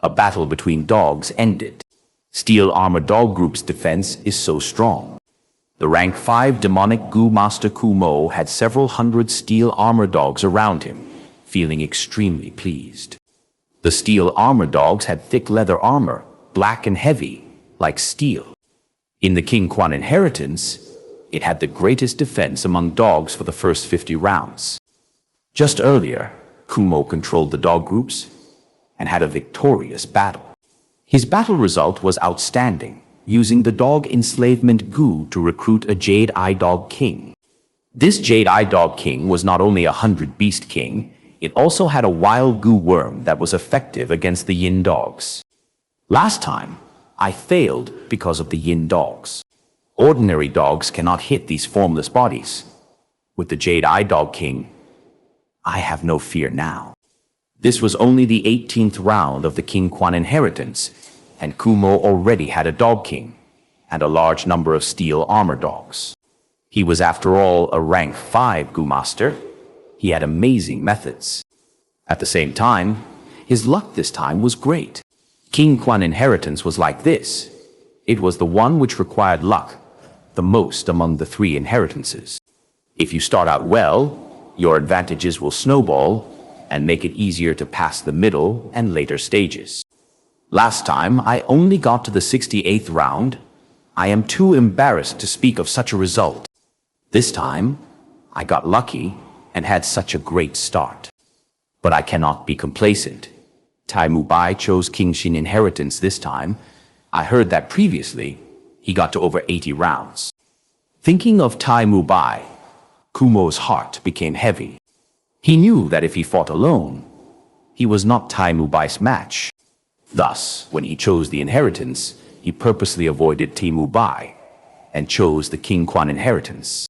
[SPEAKER 1] A battle between dogs ended. Steel Armor Dog Group's defense is so strong. The Rank 5 demonic Gu Master Kumo had several hundred steel armor dogs around him, feeling extremely pleased. The steel armor dogs had thick leather armor, black and heavy, like steel. In the King Quan inheritance, it had the greatest defense among dogs for the first 50 rounds. Just earlier, Kumo controlled the dog groups and had a victorious battle. His battle result was outstanding, using the dog enslavement Gu to recruit a Jade Eye Dog King. This Jade Eye Dog King was not only a 100 Beast King, it also had a wild Gu worm that was effective against the Yin dogs. Last time, I failed because of the Yin dogs. Ordinary dogs cannot hit these formless bodies. With the Jade Eye Dog King, I have no fear now. This was only the 18th round of the King Quan inheritance, and Kumo already had a Dog King and a large number of steel armor dogs. He was after all a rank 5 Gu Master. He had amazing methods. At the same time, his luck this time was great. King Quan inheritance was like this. It was the one which required luck the most among the 3 inheritances. If you start out well, your advantages will snowball and make it easier to pass the middle and later stages. Last time, I only got to the 68th round. I am too embarrassed to speak of such a result. This time, I got lucky and had such a great start. But I cannot be complacent. Tai Mubai chose King Xin inheritance this time. I heard that previously, he got to over 80 rounds. Thinking of Tai Mubai, Kumo's heart became heavy. He knew that if he fought alone, he was not Tai Mubai's match. Thus, when he chose the inheritance, he purposely avoided Tai Mubai and chose the King Quan inheritance.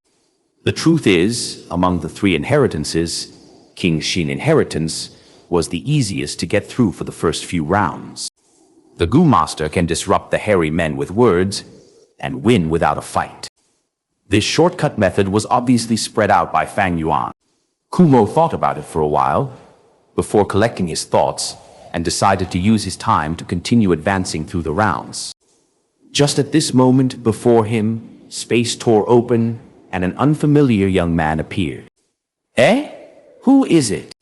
[SPEAKER 1] The truth is, among the 3 inheritances, King Xin inheritance was the easiest to get through for the first few rounds. The Gu Master can disrupt the hairy men with words and win without a fight. This shortcut method was obviously spread out by Fang Yuan. Kumo thought about it for a while before collecting his thoughts and decided to use his time to continue advancing through the rounds. Just at this moment before him, space tore open and an unfamiliar young man appeared. "Eh? Who is it?"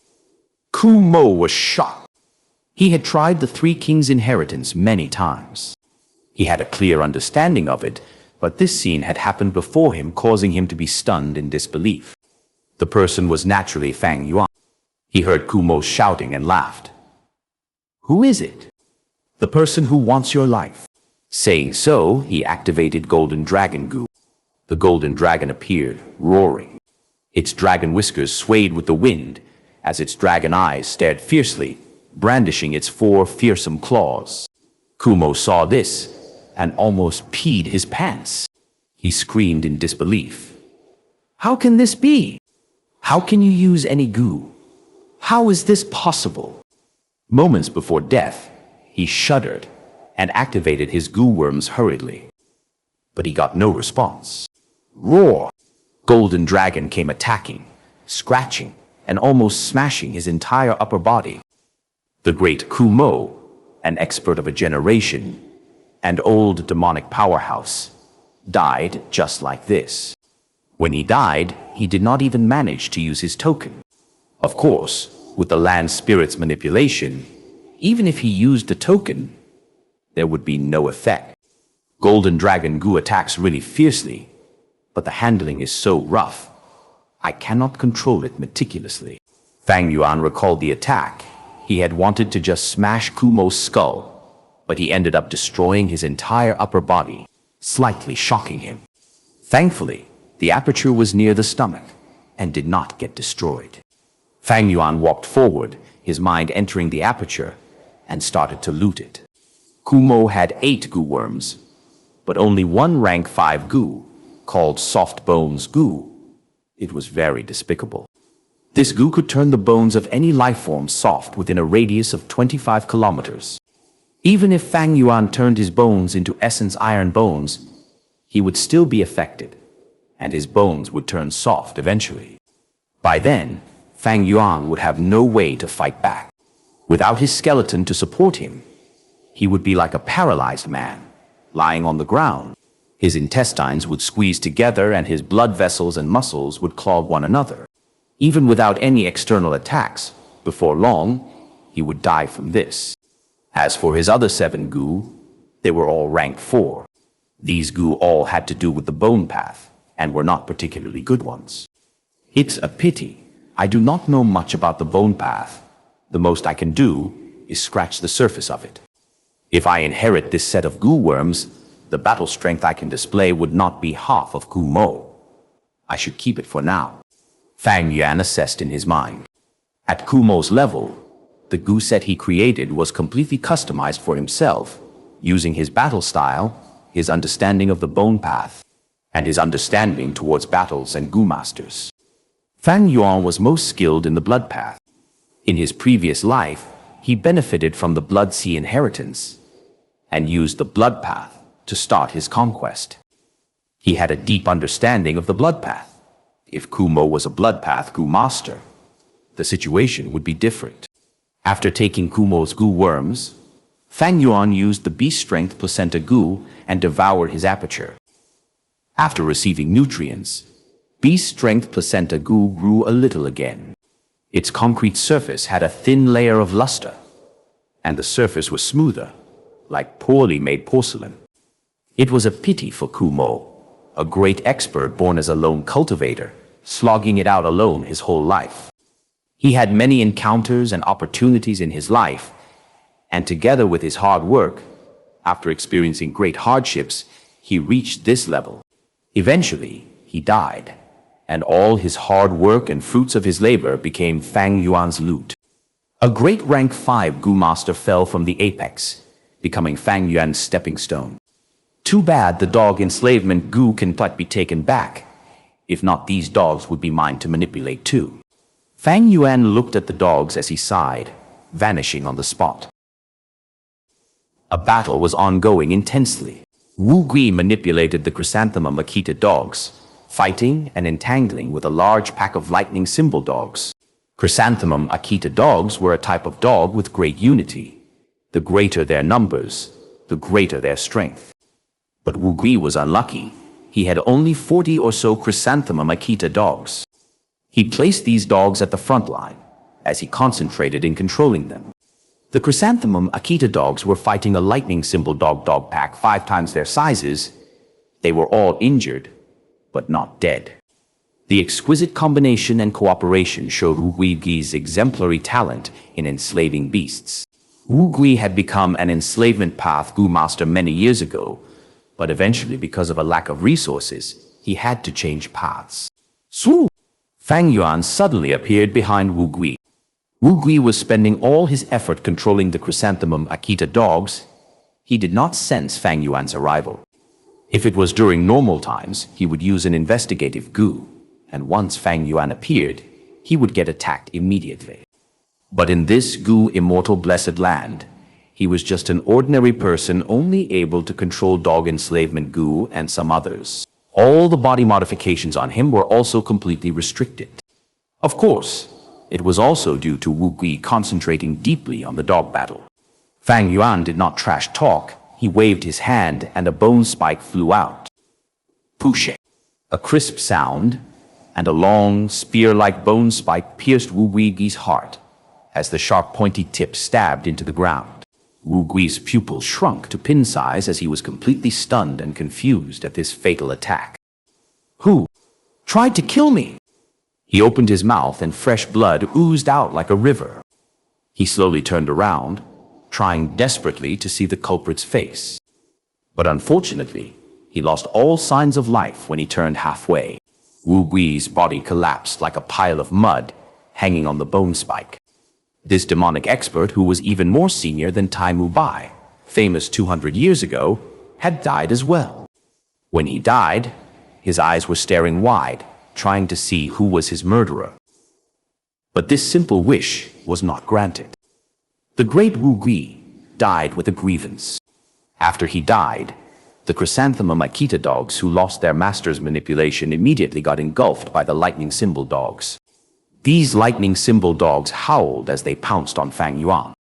[SPEAKER 1] Kumo was shocked. He had tried the 3 Kings' inheritance many times. He had a clear understanding of it, but this scene had happened before him, causing him to be stunned in disbelief. The person was naturally Fang Yuan. He heard Kumo shouting and laughed. "Who is it?" "The person who wants your life." Saying so, he activated Golden Dragon Gu. The Golden Dragon appeared, roaring. Its dragon whiskers swayed with the wind as its dragon eyes stared fiercely, brandishing its 4 fearsome claws. Kumo saw this and almost peed his pants. He screamed in disbelief. "How can this be? How can you use any Gu? How is this possible?" Moments before death, he shuddered and activated his goo worms hurriedly. But he got no response. Roar! Golden Dragon came attacking, scratching, and almost smashing his entire upper body. The great Kumo, an expert of a generation, and old demonic powerhouse, died just like this. When he died, he did not even manage to use his token. Of course, with the land spirit's manipulation, even if he used the token, there would be no effect. Golden Dragon Gu attacks really fiercely, but the handling is so rough, I cannot control it meticulously. Fang Yuan recalled the attack. He had wanted to just smash Kumo's skull, but he ended up destroying his entire upper body, slightly shocking him. Thankfully, the aperture was near the stomach and did not get destroyed. Fang Yuan walked forward, his mind entering the aperture, and started to loot it. Kumo had 8 goo worms, but only one rank 5 goo, called Soft Bones Gu. It was very despicable. This goo could turn the bones of any life form soft within a radius of 25 kilometers. Even if Fang Yuan turned his bones into essence iron bones, he would still be affected, and his bones would turn soft eventually. By then, Fang Yuan would have no way to fight back. Without his skeleton to support him, he would be like a paralyzed man, lying on the ground. His intestines would squeeze together and his blood vessels and muscles would clog one another. Even without any external attacks, before long, he would die from this. As for his other 7 goo, they were all rank 4. These goo all had to do with the bone path, and were not particularly good ones. It's a pity. I do not know much about the bone path. The most I can do is scratch the surface of it. If I inherit this set of goo worms, the battle strength I can display would not be half of Kumo. I should keep it for now. Fang Yuan assessed in his mind. At Kumo's level, the goo set he created was completely customized for himself, using his battle style, his understanding of the bone path, and his understanding towards battles and goo masters. Fang Yuan was most skilled in the blood path. In his previous life, he benefited from the blood sea inheritance and used the blood path to start his conquest. He had a deep understanding of the blood path. If Kumo was a blood path goo master, the situation would be different. After taking Kumo's goo worms, Fang Yuan used the beast strength placenta goo and devoured his aperture. After receiving nutrients, beast strength placenta goo grew a little again. Its concrete surface had a thin layer of luster, and the surface was smoother, like poorly made porcelain. It was a pity for Kumo, a great expert born as a lone cultivator, slogging it out alone his whole life. He had many encounters and opportunities in his life, and together with his hard work, after experiencing great hardships, he reached this level. Eventually, he died, and all his hard work and fruits of his labor became Fang Yuan's loot. A great rank 5 goo master fell from the apex, becoming Fang Yuan's stepping stone. Too bad the dog enslavement goo can but be taken back. If not, these dogs would be mine to manipulate too. Fang Yuan looked at the dogs as he sighed, vanishing on the spot. A battle was ongoing intensely. Wu Gui manipulated the Chrysanthemum Akita dogs, fighting and entangling with a large pack of lightning symbol dogs. Chrysanthemum Akita dogs were a type of dog with great unity. The greater their numbers, the greater their strength. But Wu Gui was unlucky. He had only 40 or so Chrysanthemum Akita dogs. He placed these dogs at the front line, as he concentrated in controlling them. The Chrysanthemum Akita dogs were fighting a lightning symbol dog pack 5 times their sizes. They were all injured, but not dead. The exquisite combination and cooperation showed Wu Gui's exemplary talent in enslaving beasts. Wu Gui had become an enslavement path goo master many years ago, but eventually, because of a lack of resources, he had to change paths. Swoo! Fang Yuan suddenly appeared behind Wu Gui. Wu Gui was spending all his effort controlling the Chrysanthemum Akita dogs. He did not sense Fang Yuan's arrival. If it was during normal times, he would use an investigative goo, and once Fang Yuan appeared, he would get attacked immediately. But in this goo immortal blessed land, He was just an ordinary person only able to control dog enslavement Gu and some others. All the body modifications on him were also completely restricted. Of course, it was also due to Wu Gui concentrating deeply on the dog battle. Fang Yuan did not trash talk. He waved his hand and a bone spike flew out. Pushe. A crisp sound and a long, spear-like bone spike pierced Wu Gui's heart as the sharp pointy tip stabbed into the ground. Wu Gui's pupil shrunk to pin size as he was completely stunned and confused at this fatal attack. Who tried to kill me? He opened his mouth and fresh blood oozed out like a river. He slowly turned around, trying desperately to see the culprit's face. But unfortunately, he lost all signs of life when he turned halfway. Wu Gui's body collapsed like a pile of mud hanging on the bone spike. This demonic expert, who was even more senior than Tai Mu Bai, famous 200 years ago, had died as well. When he died, his eyes were staring wide, trying to see who was his murderer. But this simple wish was not granted. The great Wu Gui died with a grievance. After he died, the Chrysanthemum Akita dogs who lost their master's manipulation immediately got engulfed by the lightning symbol dogs. These lightning symbol dogs howled as they pounced on Fang Yuan.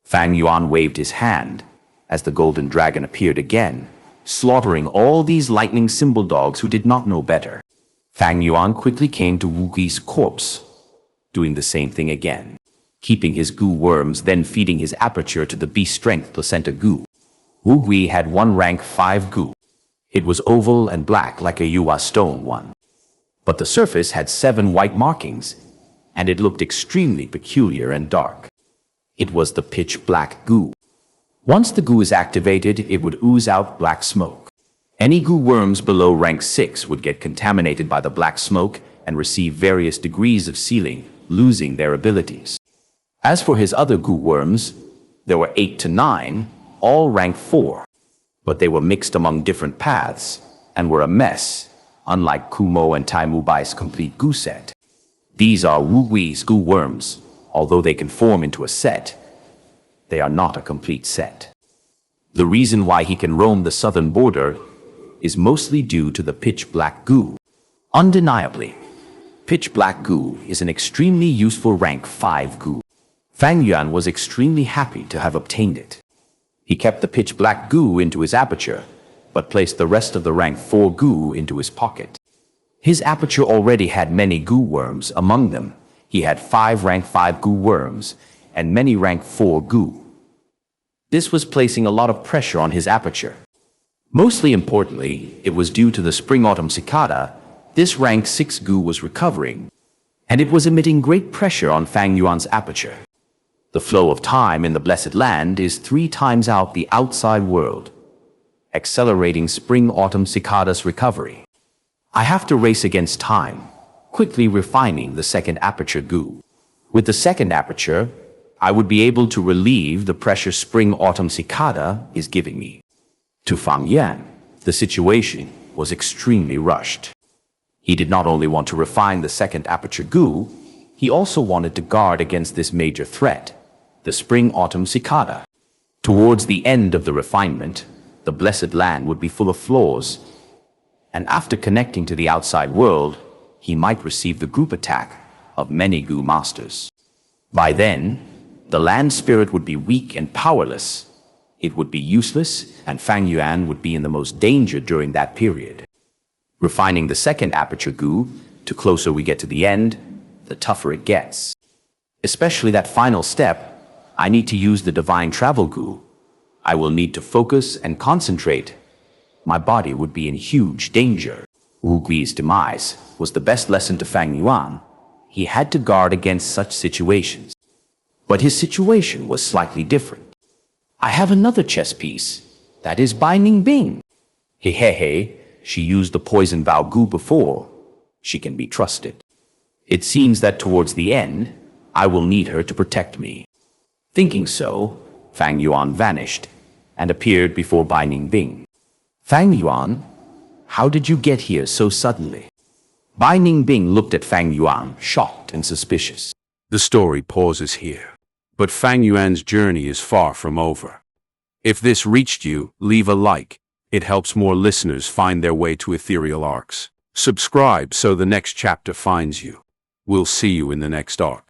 [SPEAKER 1] Fang Yuan waved his hand as the golden dragon appeared again, slaughtering all these lightning symbol dogs who did not know better. Fang Yuan quickly came to Wu Gui's corpse, doing the same thing again, keeping his Gu worms, then feeding his aperture to the beast strength placenta Gu. Wu Gui had one rank 5 Gu. It was oval and black like a Yuwa stone one. But the surface had 7 white markings, and it looked extremely peculiar and dark. It was the pitch black Gu. Once the Gu is activated, it would ooze out black smoke. Any Gu worms below rank 6 would get contaminated by the black smoke and receive various degrees of sealing, losing their abilities. As for his other Gu worms, there were 8 to 9, all rank 4. But they were mixed among different paths and were a mess, unlike Kumo and Tai Mu Bai's complete Gu set. These are Wu Gui's Gu worms. Although they can form into a set, they are not a complete set. The reason why he can roam the southern border is mostly due to the pitch black Gu. Undeniably, pitch black Gu is an extremely useful rank 5 Gu. Fang Yuan was extremely happy to have obtained it. He kept the pitch black Gu into his aperture, but placed the rest of the rank 4 Gu into his pocket. His aperture already had many Gu worms. Among them, he had 5 rank 5 Gu worms and many rank 4 Gu. This was placing a lot of pressure on his aperture. Mostly importantly, it was due to the spring-autumn cicada. This rank 6 Gu was recovering, and it was emitting great pressure on Fang Yuan's aperture. The flow of time in the Blessed Land is 3 times out the outside world, accelerating spring-autumn cicada's recovery. I have to race against time, quickly refining the second aperture Gu. With the second aperture, I would be able to relieve the pressure spring-autumn cicada is giving me. To Fang Yuan, the situation was extremely rushed. He did not only want to refine the second aperture Gu, he also wanted to guard against this major threat, the spring-autumn cicada. Towards the end of the refinement, the Blessed Land would be full of flaws, and after connecting to the outside world, he might receive the group attack of many Gu masters. By then, the land spirit would be weak and powerless. It would be useless, and Fang Yuan would be in the most danger during that period. Refining the second aperture Gu, the closer we get to the end, the tougher it gets. Especially that final step, I need to use the divine travel Gu. I will need to focus and concentrate. My body would be in huge danger. Wu Gui's demise was the best lesson to Fang Yuan. He had to guard against such situations. But his situation was slightly different. I have another chess piece. That is Bai Ningbing. Hey, she used the poison vow Gu before. She can be trusted. It seems that towards the end, I will need her to protect me. Thinking so, Fang Yuan vanished and appeared before Bai Ningbing. Fang Yuan, how did you get here so suddenly? Bai Ningbing looked at Fang Yuan, shocked and suspicious.
[SPEAKER 3] The story pauses here. But Fang Yuan's journey is far from over. If this reached you, leave a like. It helps more listeners find their way to ethereal arcs. Subscribe so the next chapter finds you. We'll see you in the next arc.